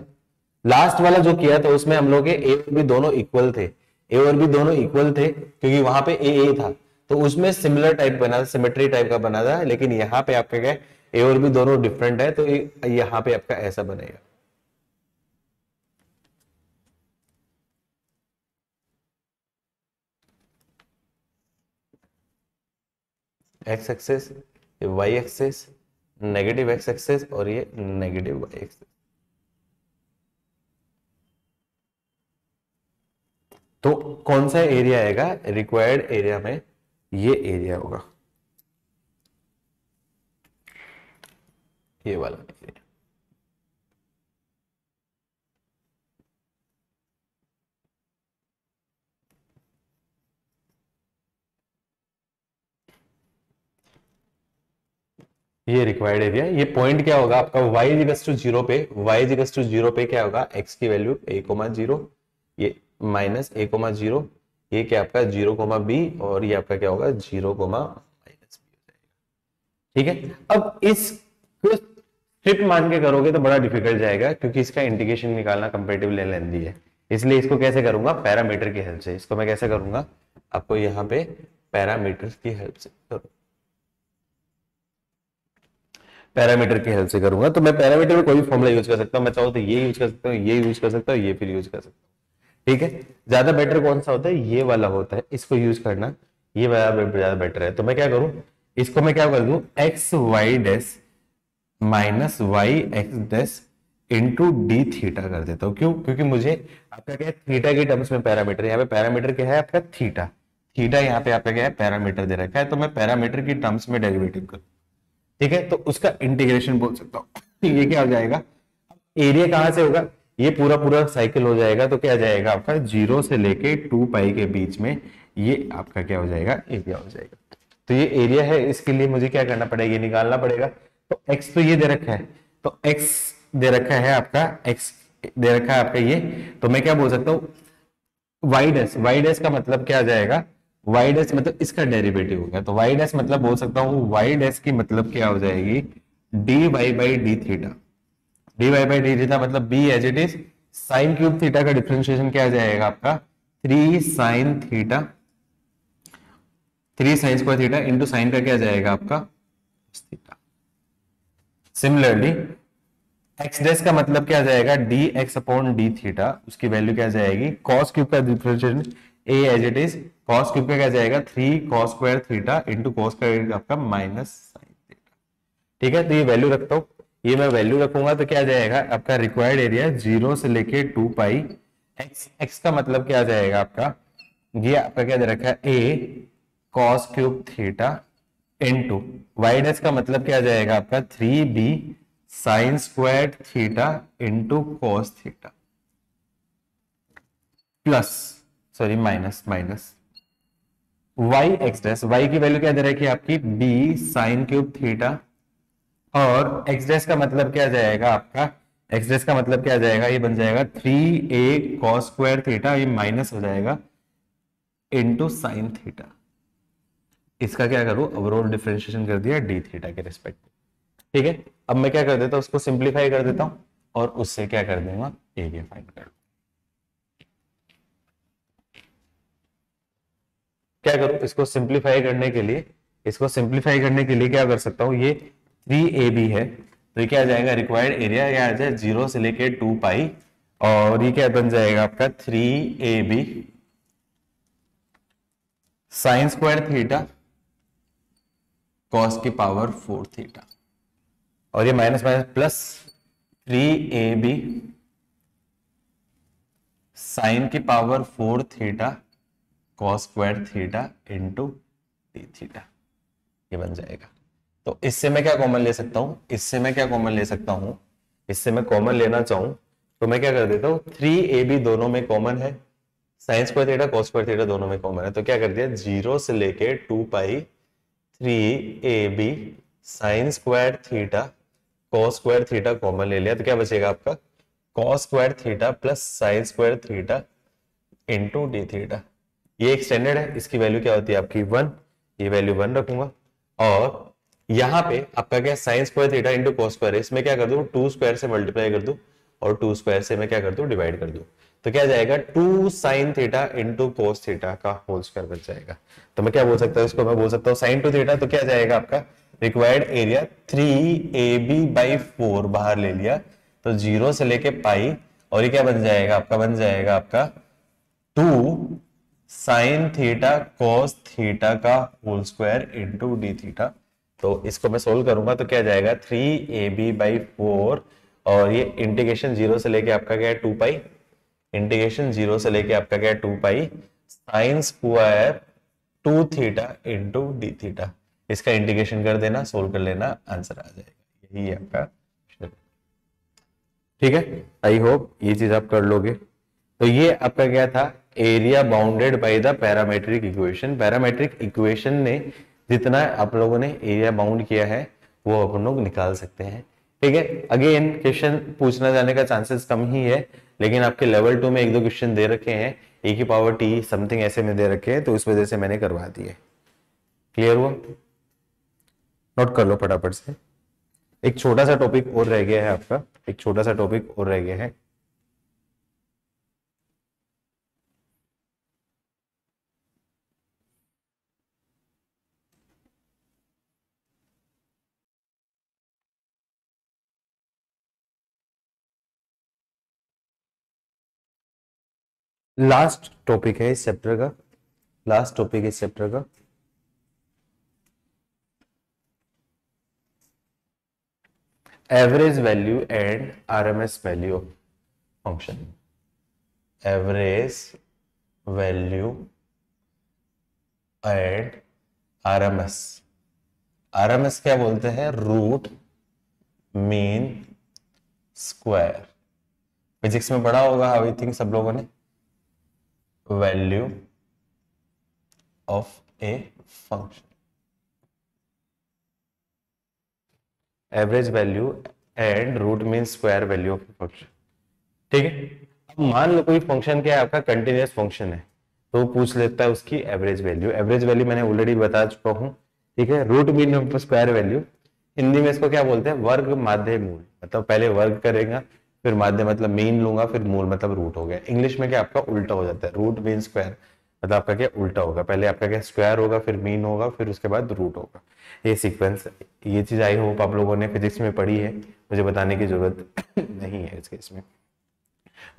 लास्ट वाला जो किया था उसमें हम लोग ए और बी दोनों इक्वल थे, ए और बी दोनों इक्वल थे क्योंकि वहां पे ए था, तो उसमें सिमिलर टाइप बना था, सिमेट्री टाइप का बना था। लेकिन यहाँ पे आपका क्या है, ए और बी दोनों डिफरेंट है, तो यहाँ पे आपका ऐसा बनेगा। X axis, y axis, negative x axis और ये नेगेटिव वाई एक्सेस। तो कौन सा एरिया आएगा रिक्वायर्ड एरिया में, ये एरिया होगा, ये वाला एरिया। ये रिक्वायर्ड एरिया, ये पॉइंट क्या होगा आपका y इक्वल्स टू 0 पे, y इक्वल्स टू 0 पे क्या होगा, x की वैल्यू a,0, ये माइनस a,0, ये क्या आपका 0,b और ये आपका क्या होगा 0,-b। ठीक है, अब इस स्ट्रिप मान के करोगे तो बड़ा डिफिकल्ट जाएगा क्योंकि इसका इंटीग्रेशन निकालना कंपैरेटिवली लेंथी है। इसलिए इसको कैसे करूंगा, पैरामीटर की हेल्प से। इसको मैं कैसे करूंगा, आपको यहाँ पे पैरामीटर की हेल्प से करूंगा, पैरामीटर की हेल्प से करूंगा। तो मैं पैरामीटर में कोई फॉर्मूला यूज कर सकता हूं, मैं चाहूँ तो ये यूज कर सकता हूँ, ये यूज कर सकता हूँ, ये फिर यूज कर सकता हूँ। ठीक है, ज्यादा बेटर कौन सा होता है, ये वाला होता है, इसको यूज करना, ये वाला ज्यादा बेटर है। तो मैं क्या करूं, इसको मैं क्या कर दूं, x Y dash minus Y x dash into D theta कर देता हूं। क्यों, क्योंकि मुझे आपका क्या है थीटा के टर्म्स में पैरामीटर, यहाँ पे पैरामीटर क्या है आपका थीटा, थीटा यहाँ पे आपका क्या है पैरामीटर दे रखा है, तो मैं पैरामीटर की टर्म्स में डेरिवेटिव करूं। ठीक है, तो उसका इंटीग्रेशन बोल सकता हूं। ये क्या हो जाएगा, एरिया कहां से होगा, ये पूरा पूरा साइकिल हो जाएगा, तो क्या जाएगा आपका 0 से लेके 2 पाई के बीच में, ये आपका क्या हो जाएगा एरिया हो जाएगा। तो ये एरिया है, इसके लिए मुझे क्या करना पड़ेगा, ये निकालना पड़ेगा। तो x तो ये दे रखा है, तो x दे रखा है आपका, x दे रखा है आपका ये, तो मैं क्या बोल सकता हूँ y डैश, y डैश का मतलब क्या आ जाएगा, y डैश मतलब इसका डेरिवेटिव होगा, तो y डैश मतलब बोल सकता हूँ y डैश की मतलब क्या हो जाएगी dy by d theta, dy by d theta मतलब b as it is sine cube theta का डिफरेंशिएशन क्या आ जाएगा आपका 3 sine theta, 3 sine square theta into sine का क्या जाएगा आपका थीटा। सिमिलरली एक्स डैश का मतलब क्या जाएगा d x upon d theta, उसकी वैल्यू क्या जाएगी कॉस क्यूब का differentiation a as it is cos cube का क्या जाएगा 3 cos square theta into cos का आपका माइनस साइन थीटा। ठीक है, तो ये वैल्यू रखता हूं, ये मैं वैल्यू रखूंगा तो क्या जाएगा आपका रिक्वायर्ड एरिया 0 से लेके 2 पाई, एक्स का मतलब क्या जाएगा आपका, ये आपका क्या दे रखा है A cos cube theta into Y dash का मतलब क्या जाएगा आपका 3b sine square theta into cos theta plus sorry minus Y x dash, वाई की वैल्यू क्या दे रखी है आपकी b साइन क्यूब थीटा, और एक्स डैश का मतलब क्या जाएगा आपका, एक्स डैश का मतलब क्या जाएगा, ये बन जाएगा 3a कॉस स्क्वायर थीटा, ये माइनस हो जाएगा इंटू साइन थीटा। इसका क्या करूं, ओवरऑल डिफरेंशिएशन कर दिया डी थीटा के रिस्पेक्ट। ठीक है, अब मैं क्या कर देता हूं, उसको सिंप्लीफाई कर देता हूं और उससे क्या कर दूंगा एरिया फाइंड कर। क्या करूं, इसको सिंप्लीफाई करने के लिए, इसको सिंप्लीफाई करने के लिए क्या कर सकता हूं, ये 3ab है, तो ये क्या आ जाएगा रिक्वायर्ड एरिया, क्या आ जाए 0 से लेके 2 पाई, और ये क्या बन जाएगा आपका 3ab sine square theta cos की पावर 4 थीटा, और ये minus minus plus 3ab sine की power 4 theta cos square theta into D theta, ये बन जाएगा। तो इससे मैं क्या कॉमन ले सकता हूं, इससे मैं क्या कॉमन ले सकता हूं, इससे मैं कॉमन लेना चाहूं तो मैं क्या कर देता हूं 3ab दोनों में कॉमन है, sign square theta cos square theta दोनों में कॉमन है, तो क्या कर दिया 0 से लेके 2 पाई 3ab sine square theta cos square theta common ले लिया, तो क्या बचेगा आपका cos square theta plus sign square theta into D theta. ये एक स्टैंडर्ड है, इसकी वैल्यू क्या होती है आपकी 1, ये वैल्यू 1 रखूंगा, और यहाँ पे आपका क्या sign square theta into cos square, इसमें क्या कर दूं 2 स्क्वायर से मल्टीप्लाई कर दूं और 2 स्क्वायर से मैं क्या कर दूं, डिवाइड कर दूं, तो क्या जाएगा 2 sin theta into cos theta का होल स्क्वायर बच जाएगा। तो मैं क्या बोल सकता हूँ इसको, मैं बोल सकता हूँ sin 2 थीटा, तो क्या जाएगा आपका रिक्वायर्ड एरिया 3ab/4 बाहर ले लिया तो 0 से लेके पाई, और ये क्या बन जाएगा आपका, बन जाएगा आपका 2 sin थीटा cos थीटा का whole square into D theta. तो इसको मैं सोल्व करूंगा तो क्या जाएगा 3ab/4, और ये इंटीग्रेशन 0 से लेके आपका क्या है 2 पाई, इंटीग्रेशन 0 से लेके आपका क्या है 2 पाई sine square 2 theta into D theta. इसका इंटीग्रेशन कर देना, सोल्व कर लेना, आंसर आ जाएगा। यही है आपका, ठीक है। आई होप ये चीज आप कर लोगे। तो ये आपका क्या था, area bounded by the parametric equation. Parametric equation ने जितना आप लोगों ने एरिया बाउंड किया है वो अपन लोग निकाल सकते हैं, ठीक है। अगेन क्वेश्चन पूछना जाने का चांसेस कम ही है, लेकिन आपके लेवल 2 में 1-2 क्वेश्चन दे रखे हैं, ए की पावर टी समथिंग ऐसे में दे रखे हैं, तो उस वजह से मैंने करवा दिए। क्लियर हुआ? नोट कर लो फटाफट से। एक छोटा सा टॉपिक और रह गया है आपका, एक छोटा सा टॉपिक और रह गया है। लास्ट टॉपिक है इस चैप्टर का, लास्ट टॉपिक इस चैप्टर का। Average value and RMS value of function. Average value and RMS. RMS क्या बोलते हैं, रूट मीन स्क्वायर। फिजिक्स में पढ़ा होगा आई थिंक सब लोगों ने, value of a function, average value and root mean square value of function, ठीक है। अब मान लो कोई फंक्शन क्या है आपका, कंटिन्यूअस फंक्शन है, तो पूछ लेता है उसकी एवरेज वैल्यू। एवरेज वैल्यू मैंने ऑलरेडी बता चुका हूं, ठीक है। Root mean square value, Hindi में इसको क्या बोलते हैं, वर्ग माध्य मूल। मतलब पहले वर्ग करेगा, फिर माध्य मतलब मीन लूंगा, फिर मूल मतलब रूट हो गया। इंग्लिश में क्या आपका उल्टा हो जाता है, रूट मीन स्क्वायर मतलब आपका क्या उल्टा होगा, पहले आपका क्या स्क्वायर होगा, फिर मीन होगा, फिर उसके बाद रूट होगा। ये सीक्वेंस, ये चीज आई होप आप लोगों ने फिजिक्स में पढ़ी है, मुझे बताने की जरूरत नहीं है इस केस में।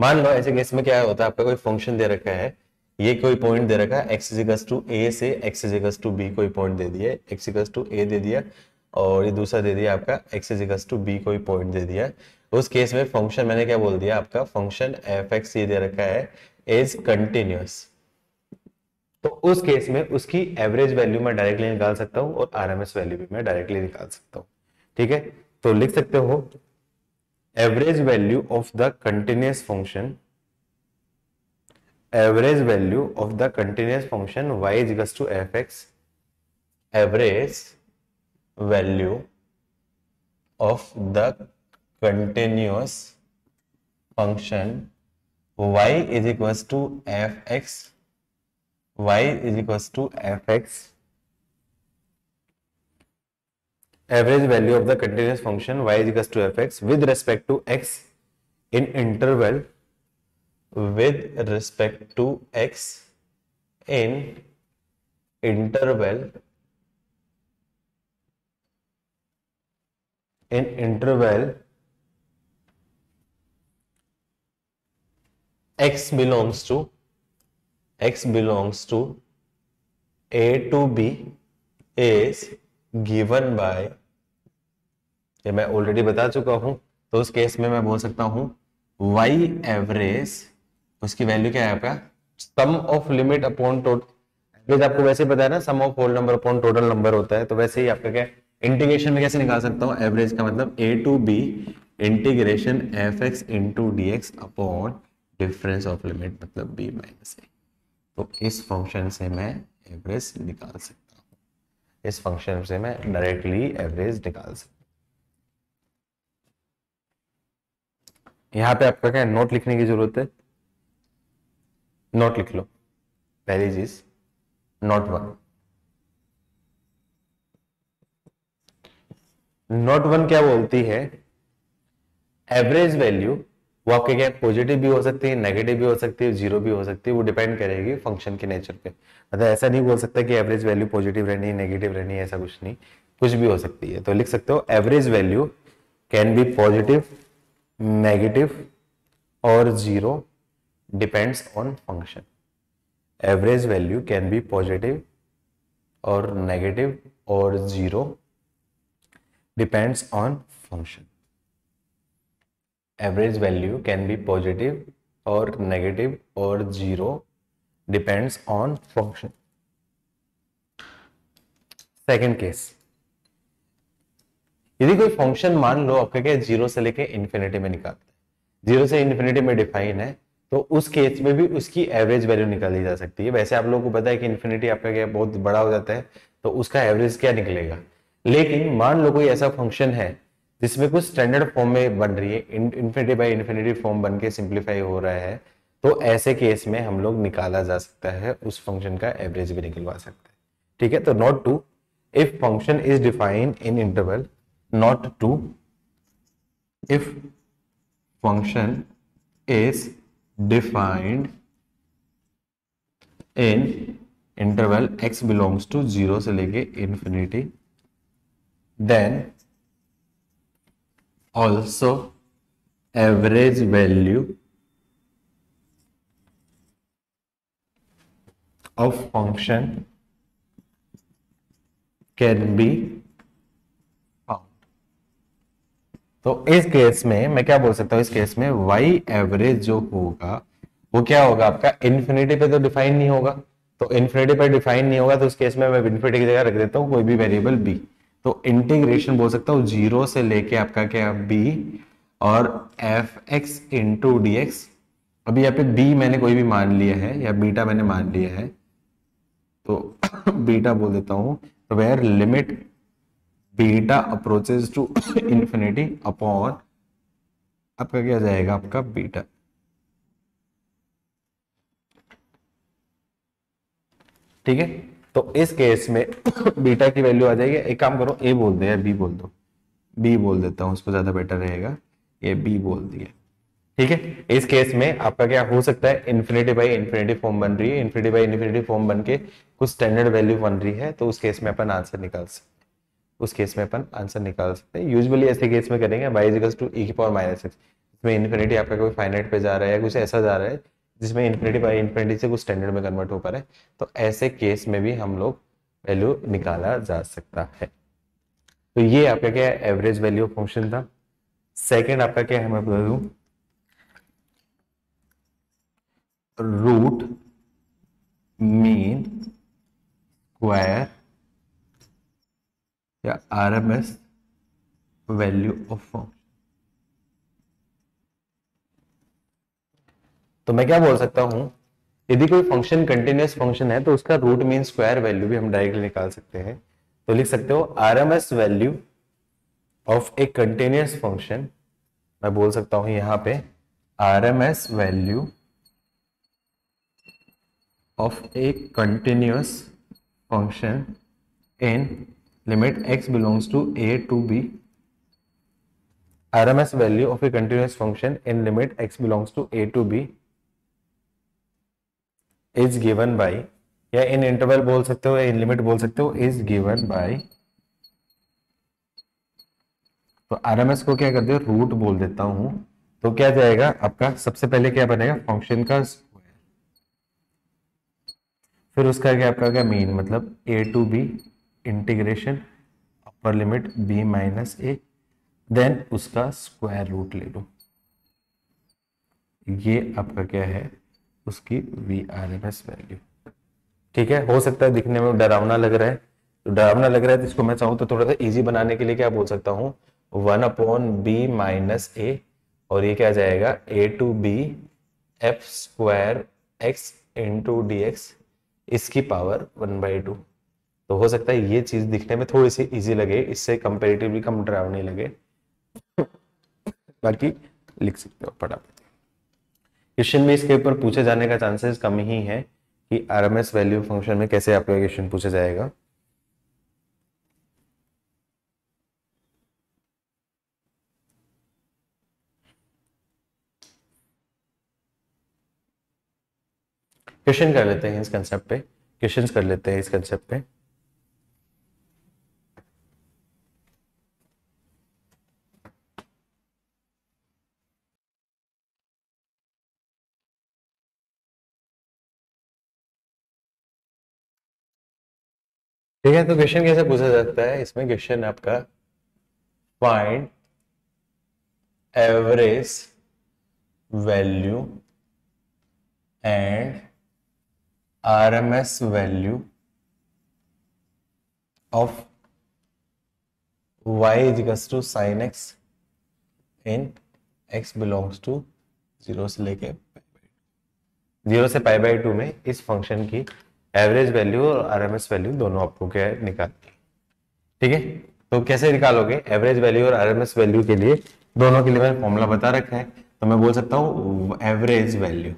मान लो ऐसे केस में क्या होता है, आपका कोई फंक्शन दे रखा है, ये कोई पॉइंट दे रखा है, x इक्वल्स टू a से x इक्वल्स टू b कोई पॉइंट दे दिया, x इक्वल्स टू a दे दिया, और ये दूसरा दे दिया आपका x इक्वल्स टू b कोई पॉइंट दे दिया। उस केस में फंक्शन मैंने क्या बोल दिया, आपका फंक्शन f(x) ये दे रखा है इज कंटिन्यूअस। तो उस केस में उसकी एवरेज वैल्यू मैं डायरेक्टली निकाल सकता हूँ और आरएमएस वैल्यू भी मैं डायरेक्टली निकाल सकता हूँ, ठीक है। तो लिख सकते हो average value of the continuous function, average value of the continuous function y equals to fx, average value of the continuous function y is equals to fx, y is equals to fx, average value of the continuous function y is equals to fx with respect to x in interval, with respect to x in interval, in interval x belongs to a to b is given by, ये मैं already बता चुका हूं, तो उस case में मैं बोल सकता हूं y एवरेज, उसकी वैल्यू क्या है आपका sum of limit upon total. Average आपको वैसे पता है ना, sum of whole number upon total number होता है, तो वैसे ही आपका क्या इंटीग्रेशन में कैसे निकाल सकता हूं, एवरेज का मतलब a to b integration fx into dx upon difference of limit मतलब b माइनस a। तो इस फंक्शन से मैं एवरेज निकाल सकता हूं, इस फंक्शन से मैं डायरेक्टली एवरेज निकाल सकता हूं। यहां पे आपका क्या नोट लिखने की जरूरत है, नोट लिख लो। पहली चीज नोट 1, नोट 1 क्या बोलती है, एवरेज वैल्यू वो आपके क्या पॉजिटिव भी हो सकती है, नेगेटिव भी हो सकती है, जीरो भी हो सकती है, वो डिपेंड करेगी फंक्शन के नेचर पे। मतलब ऐसा नहीं बोल सकता कि एवरेज वैल्यू पॉजिटिव रहनी है, नेगेटिव रहनी है, ऐसा कुछ नहीं, कुछ भी हो सकती है। तो लिख सकते हो average value can be positive, negative और zero, depends on function. Average value can be positive और नेगेटिव और zero, depends on function. Average value can be positive और नेगेटिव और zero, depends on function. Second case, यदि कोई function मान लो आपका क्या जीरो से लेके इन्फिनिटी में निकालता है, जीरो से इन्फिनिटी में डिफाइन है, तो उस केस में भी उसकी एवरेज वैल्यू निकाली जा सकती है। वैसे आप लोगों को पता है कि इन्फिनिटी आपका क्या बहुत बड़ा हो जाता है, तो उसका एवरेज क्या निकलेगा। लेकिन मान लो कोई ऐसा फंक्शन है जिसमें कुछ स्टैंडर्ड फॉर्म में बन रही है, इन्फिनिटी बाई इन्फिनिटी फॉर्म बन के सिंप्लीफाई हो रहा है, तो ऐसे केस में हम लोग निकाला जा सकता है, उस फंक्शन का एवरेज भी निकलवा सकते हैं। ठीक है, तो note to, if function is defined in interval, not to, if function is defined in interval x belongs to 0 से लेके infinity, then also average value of function can be found। तो इस केस में मैं क्या बोल सकता हूं, इस केस में y एवरेज जो होगा वो क्या होगा आपका, इन्फिनिटी पे तो डिफाइन नहीं होगा, तो इन्फिनिटी पे डिफाइन नहीं होगा, तो उस केस में मैं इन्फिनिटी की जगह रख देता हूँ कोई भी वेरिएबल b। तो इंटीग्रेशन बोल सकता हूँ जीरो से लेके आपका क्या b और F x into D x. अभी यहाँ पे b मैंने कोई भी मान लिया है या बीटा मैंने मान लिया है, तो बीटा बोल देता हूं, तो where limit beta approaches to infinity upon आपका क्या जाएगा, आपका बीटा। ठीक है, तो इस केस में बीटा की वैल्यू आ जाएगी, एक काम करो ए बोल दे या बी बोल दो, बी बोल देता हूं, उसको ज्यादा बेटर रहेगा, ये बी बोल दिया। ठीक है, इस केस में आपका क्या हो सकता है, इन्फिनिटी बाई इन्फिनिटी फॉर्म बन रही है, इन्फिनिटी बाई इन्फिनिटी फॉर्म बन के कुछ स्टैंडर्ड वैल्यू बन रही है, तो उस केस में अपन आंसर निकाल सकते हैं, उस केस में अपन आंसर निकाल सकते हैं। यूजुअली ऐसे केस में करेंगे y इक्वल्स टू e की पावर माइनस एक्स, इसमें इन्फिनिटी आपका कोई फाइनाइट पे जा रहा है या कुछ ऐसा जा रहा है जिसमें इन्फिनिटी बाई इन्फिनिटी से कुछ स्टैंडर्ड में कन्वर्ट हो पा रहा है, तो ऐसे केस में भी हम लोग वैल्यू निकाला जा सकता है। तो ये आपका क्या है, एवरेज वैल्यू फंक्शन था। सेकेंड आपका क्या है, मैं बता दूं, रूट मीन स्क्वायर या आरएमएस वैल्यू ऑफ फंक्शन। तो मैं क्या बोल सकता हूं, यदि कोई फंक्शन कंटिन्यूअस फंक्शन है तो उसका रूट मीन स्क्वायर वैल्यू भी हम डायरेक्टली निकाल सकते हैं। तो लिख सकते हो RMS value of A continuous function, मैं बोल सकता हूं यहां पे RMS value of A continuous function in limit x belongs to a to b, RMS value of a continuous function in limit x belongs to a to b is given by, या इन interval बोल सकते हो या इन limit बोल सकते हो, is given by, तो RMS को क्या कर दो, रूट बोल देता हूं, तो क्या जाएगा आपका, सबसे पहले क्या बनेगा फंक्शन का स्क्वायर, फिर उसका क्या आपका क्या मीन, मतलब a to b integration upper limit b minus a, then उसका स्क्वायर रूट ले लो, ये आपका क्या है, उसकी VRMS वैल्यू। ठीक है, हो सकता है दिखने में डरावना लग रहा है, तो डरावना लग रहा है तो इसको मैं चाहूँ तो थोड़ा सा इजी बनाने के लिए क्या बोल सकता हूँ, 1/b माइनस ए, और ये क्या जाएगा a to b f square x into D x, इसकी पावर 1/2। तो हो सकता है ये चीज दिखने में थोड़ी सी इजी लगे, इससे कंपेरेटिवली कम डरावनी लगे, बाकी लिख सकते हो फटाफट। क्वेश्चन में इसके ऊपर पूछे जाने का चांसेस कम ही है कि आरएमएस वैल्यू फंक्शन में कैसे आपका क्वेश्चन पूछा जाएगा। क्वेश्चन कर लेते हैं इस कंसेप्ट पे, क्वेश्चंस कर लेते हैं इस कंसेप्ट पे। ठीक है, तो क्वेश्चन कैसे पूछा जाता है इसमें? क्वेश्चन आपका find average value and RMS value of y is equals to sin x in x belongs to 0 से लेके 0 से पाई बाई 2 में इस फंक्शन की एवरेज वैल्यू और आरएमएस वैल्यू दोनों आपको क्या है निकालनी है। ठीक है, तो कैसे निकालोगे एवरेज वैल्यू और आरएमएस वैल्यू के लिए? दोनों के लिए मैंने फॉर्मूला बता रखा है, तो मैं बोल सकता हूँ एवरेज वैल्यू,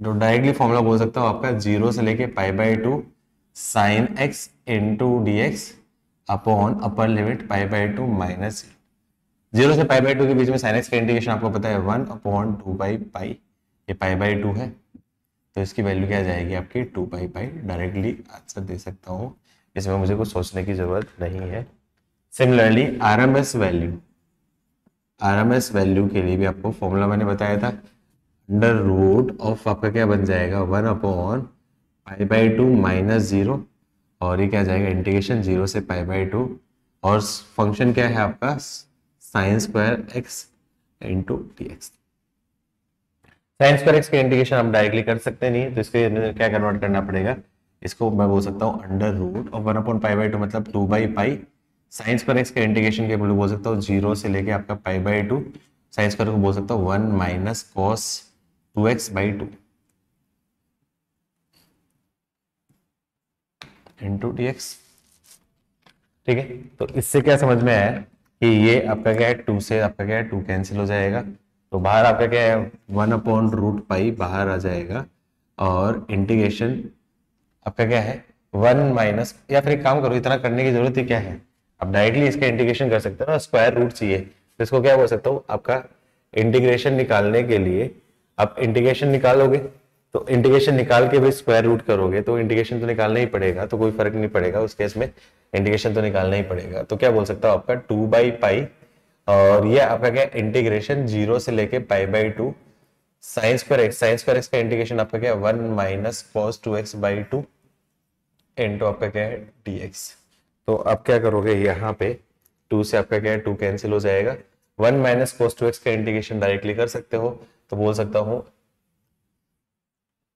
तो डायरेक्टली फॉर्मूला बोल सकता हूँ आपका 0 से लेके पाई by 2 sine x into D x upon upper limit pi by 2 minus 0 से पाई बाई 2 के बीच में साइन एक्स का इंटीग्रेशन आपको पता है 1 अपॉन 2 बाई पाई, ये पाई बाई 2 है, तो इसकी वैल्यू क्या जाएगी आपकी 2 बाई पाई। डायरेक्टली आंसर दे सकता हूँ, इसमें मुझे कुछ सोचने की जरूरत नहीं है। सिमिलरली आरएमएस वैल्यू के लिए भी आपको फॉर्मूला मैंने बताया था, अंडर रूट ऑफ आपका क्या बन जाएगा 1 अपॉन पाई बाई 2 माइनस 0, और ये क्या जाएगा इंटीग्रेशन 0 से पाई बाई 2, और फंक्शन क्या है आपका sign square x into D x. Sign square x का इंटीग्रेशन हम डायरेक्टली कर सकते नहीं, तो इसके क्या कन्वर्ट करना पड़ेगा, इसको मैं बोल सकता हूँ under root of 1 upon pi by 2 मतलब 2 by pi, sine square x का इंटीग्रेशन के बोल सकता हूँ 0 से लेके आपका पाई बाई 2, साइन स्क्वायर को बोल सकता हूँ 1 minus cos 2x by 2 into D x. ठीक है, तो इससे क्या समझ में आया कि ये आपका क्या है 2 से आपका क्या है 2 कैंसिल हो जाएगा, तो बाहर आपका क्या है 1 अपॉन रूट पाई बाहर आ जाएगा, और इंटीग्रेशन आपका क्या है 1 माइनस, या फिर एक काम करो इतना करने की जरूरत ही क्या है, आप डायरेक्टली इसका इंटीग्रेशन कर सकते हो ना, स्क्वायर रूट चाहिए तो इसको क्या बोल सकता हूँ आपका इंटीग्रेशन निकालने के लिए आप इंटीग्रेशन निकालोगे, तो इंटीग्रेशन निकाल के भी स्क्वायर रूट करोगे तो इंटीग्रेशन तो निकालना ही पड़ेगा, तो कोई फर्क नहीं पड़ेगा उस केस में, इंटीग्रेशन तो निकालना ही पड़ेगा। तो क्या बोल सकता हूँ आपका 2 बाई पाई, और ये आपका क्या इंटीग्रेशन 0 से लेके पाई बाई 2 साइन स्क्वायर एक्स का इंटीग्रेशन आपका क्या 1 minus cos 2x by 2 into आपका क्या है dx। तो आप क्या करोगे यहाँ पे 2 से आपका क्या है 2 कैंसिल हो जाएगा, 1 माइनस कॉस 2x का इंटीग्रेशन डायरेक्टली कर सकते हो, तो बोल सकता हूँ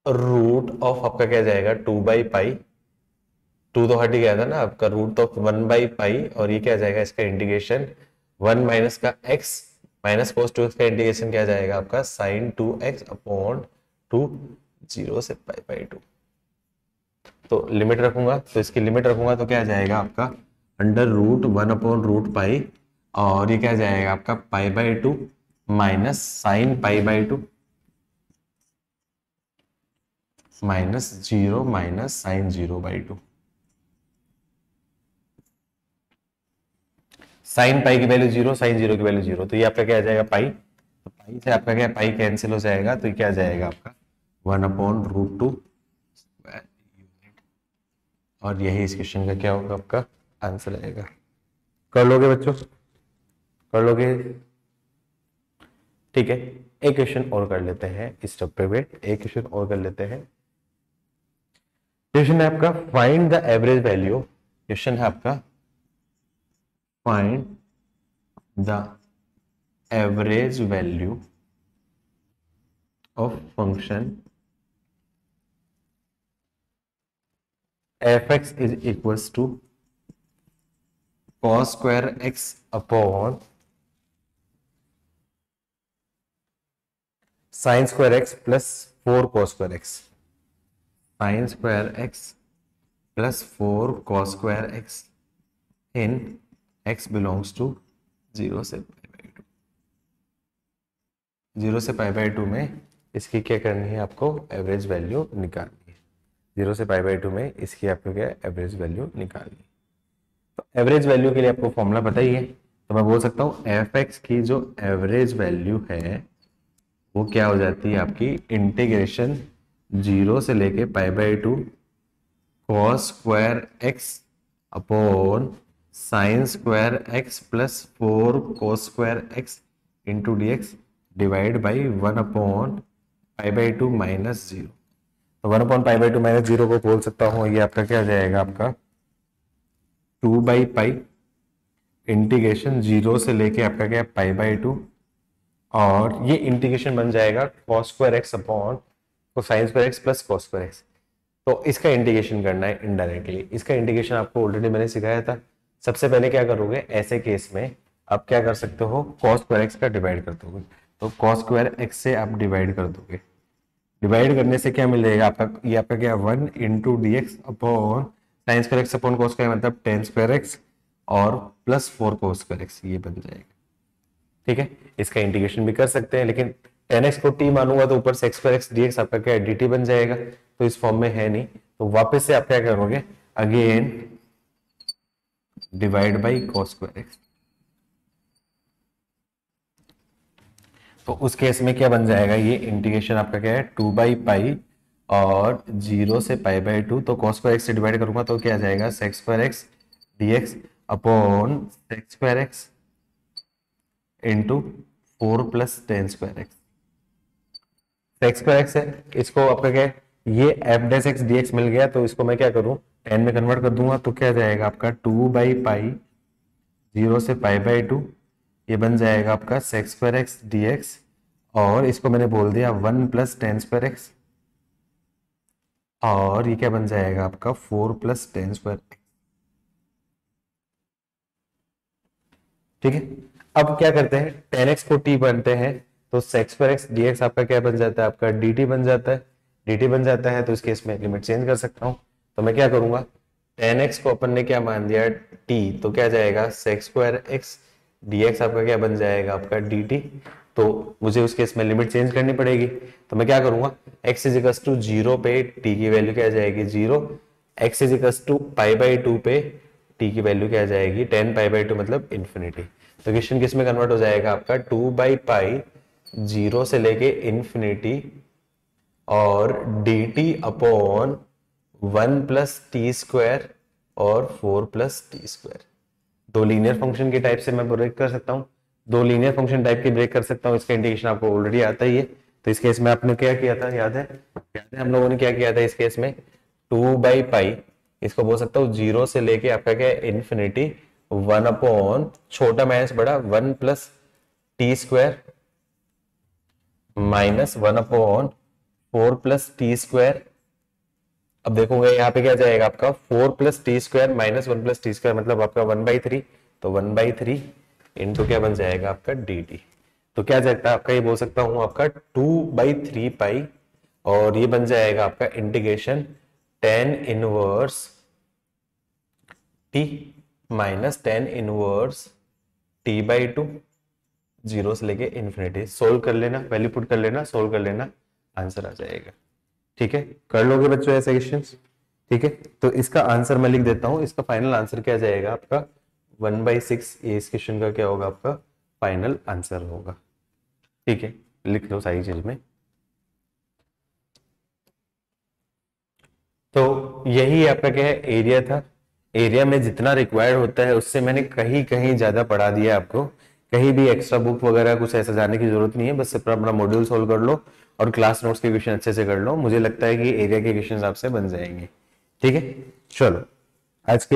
रूट ऑफ आपका क्या जाएगा 2 बाई पाई, 2 तो हट ही गया था ना आपका, रूट ऑफ 1 बाई पाई, और ये क्या जाएगा इसका इंटीग्रेशन 1 माइनस का x माइनस कोस 2x का इंटीग्रेशन क्या जाएगा आपका साइन 2x अपॉन 2 0 से पाई बाई 2। तो लिमिट रखूंगा, तो इसकी लिमिट रखूंगा तो क्या जाएगा आपका under root 1 upon root pi, और ये क्या जाएगा आपका pi by 2 minus sine pi by 2 minus 0 minus sine 0 by 2। Sine pi की वैल्यू 0, साइन 0 की वैल्यू 0, तो ये आपका क्या आ जाएगा पाई, तो पाई से आपका क्या पाई कैंसिल हो जाएगा, तो ये क्या आ जाएगा आपका 1 अपॉन रूट 2, और यही इस क्वेश्चन का क्या होगा आपका आंसर आएगा। कर लोगे बच्चों, कर लोगे? ठीक है, एक क्वेश्चन और कर लेते हैं इस टॉपिक पे, एक क्वेश्चन और कर लेते हैं। क्वेश्चन है आपका find the average value, question है आपका find the average value of function fx is equals to cos square x upon sin square x plus 4 cos square x, sin square x plus 4 cos square x in x belongs to 0 से पाई by 2। 0 से पाई by 2 में इसकी क्या करनी है आपको average value निकालनी है, 0 से पाई बाई 2 में इसकी आपको क्या एवरेज वैल्यू निकालनी है। तो एवरेज वैल्यू के लिए आपको फॉर्मूला पता ही है, तो मैं बोल सकता हूँ fx की जो एवरेज वैल्यू है वो क्या हो जाती है आपकी इंटीग्रेशन 0 से लेके π/2 cos square x upon sine square x plus 4 cos square x into dx divide by 1 upon π/2 minus 0। तो 1 अपॉन π/2 माइनस 0 को बोल सकता हूँ, ये आपका क्या जाएगा, आपका 2/π इंटीग्रेशन 0 से लेके आपका क्या π/2, और ये इंटीग्रेशन बन जाएगा cos square x upon cosine square x plus cos square x. तो इसका इंटीग्रेशन करना है इनडायरेक्टली। इसका इंटीग्रेशन आपको ऑलरेडी मैंने सिखाया था। सबसे पहले क्या करोगे, ऐसे केस में आप क्या कर सकते हो, cos स्क्वायर एक्स का डिवाइड कर दोगे। तो cos स्क्वायर एक्स से आप डिवाइड कर दोगे। डिवाइड करने से क्या मिलेगा आपका, ये आपका क्या 1 into D x upon sine square x upon cos square मतलब tan स्क्वायर एक्स और प्लस 4 cos स्क्वायर एक्स, ये बन जाएगा। ठीक है, इसका इंटीग्रेशन भी कर सकते हैं, लेकिन tan x को t मानूंगा तो ऊपर से x स्क्वायर एक्स dx आपका क्या dt बन जाएगा, तो इस फॉर्म में है नहीं। तो वापस से आप क्या करोगे, again divide by cos square x. तो उस केस में क्या बन जाएगा, ये इंटीग्रेशन आपका क्या है 2/π और 0 से π/2। तो cos स्क्वायर एक्स से डिवाइड करूंगा तो क्या आ जाएगा sec square x dx upon sec square x into 4 plus tan square x. sec square x है, इसको आपका क्या है, ये f डैश एक्स dx मिल गया, तो इसको मैं क्या करूं tan में कन्वर्ट कर दूंगा। तो क्या जाएगा आपका 2/π 0 से π/2, ये बन जाएगा आपका sec स्क्वायर एक्स dx, और इसको मैंने बोल दिया 1 प्लस tan स्क्वायर एक्स, और ये क्या बन जाएगा आपका 4 प्लस tan स्क्वायर एक्स। ठीक है, अब क्या करते हैं, tan x को t बनते हैं, तो sec स्क्वायर एक्स dx आपका क्या बन जाता है, आपका dt बन जाता है। dt बन जाता है तो इस केस में लिमिट चेंज कर सकता हूं। तो मैं क्या करूंगा, tan x को अपन ने क्या मान दिया t, तो क्या जाएगा sec स्क्वायर एक्स dx आपका क्या बन जाएगा, आपका dt। तो मुझे उस केस में लिमिट चेंज करनी पड़ेगी। तो मैं क्या करूंगा, x इज इक्वल्स टू 0 पे t की वैल्यू क्या जाएगी 0, x इज इक्वल्स टू π/2 पे t की वैल्यू क्या जाएगी tan π/2 मतलब इन्फिनिटी। तो क्वेश्चन किस में कन्वर्ट हो जाएगा आपका 2/π 0 से लेके इन्फिनिटी और dt upon 1 plus T square और 4 प्लस टी स्क्वायर। दो लीनियर फंक्शन के टाइप से मैं ब्रेक कर सकता हूँ, दो लीनियर फंक्शन टाइप की ब्रेक कर सकता हूँ। इसका इंटीग्रेशन आपको ऑलरेडी आता ही है। तो इस केस में आपने क्या किया था, याद है हम लोगों ने क्या किया था इस केस में, 2/π इसको बोल सकता हूँ 0 से लेके आपका क्या इन्फिनिटी 1 अपॉन छोटा माइनस बड़ा 1 plus T square minus 1 upon 4 plus T square. अब देखोगे यहाँ पे क्या जाएगा आपका 4 plus T square minus 1 plus T square मतलब आपका 1/3। तो 1/3 इंटू क्या बन जाएगा आपका dt। तो क्या जाता है आपका, ये बोल सकता हूं आपका 2/3π, और ये बन जाएगा आपका integration tan inverse t minus tan inverse t/2 0 से लेके इन्फिनिटी। सोल्व कर लेना, वैल्यू पुट कर लेना, सोल्व कर लेना, आंसर आ जाएगा। ठीक है, कर लोगे बच्चों ऐसे क्वेश्चंस। ठीक है, तो इसका आंसर मैं लिख देता हूं। इसका फाइनल आंसर क्या जाएगा आपका 1/6। ये इस क्वेश्चन का क्या होगा, आपका फाइनल आंसर होगा। ठीक है, लिख लो सारी चीज में। तो यही आपका क्या है, एरिया था। एरिया में जितना रिक्वायर्ड होता है उससे मैंने कहीं कहीं ज्यादा पढ़ा दिया आपको। कहीं भी एक्स्ट्रा बुक वगैरह कुछ ऐसा जाने की जरूरत नहीं है, बस सिर्फ अपना मॉड्यूल सोल्व कर लो और क्लास नोट्स के क्वेश्चन अच्छे से कर लो। मुझे लगता है कि एरिया के क्वेश्चन आपसे बन जाएंगे। ठीक है, चलो आज के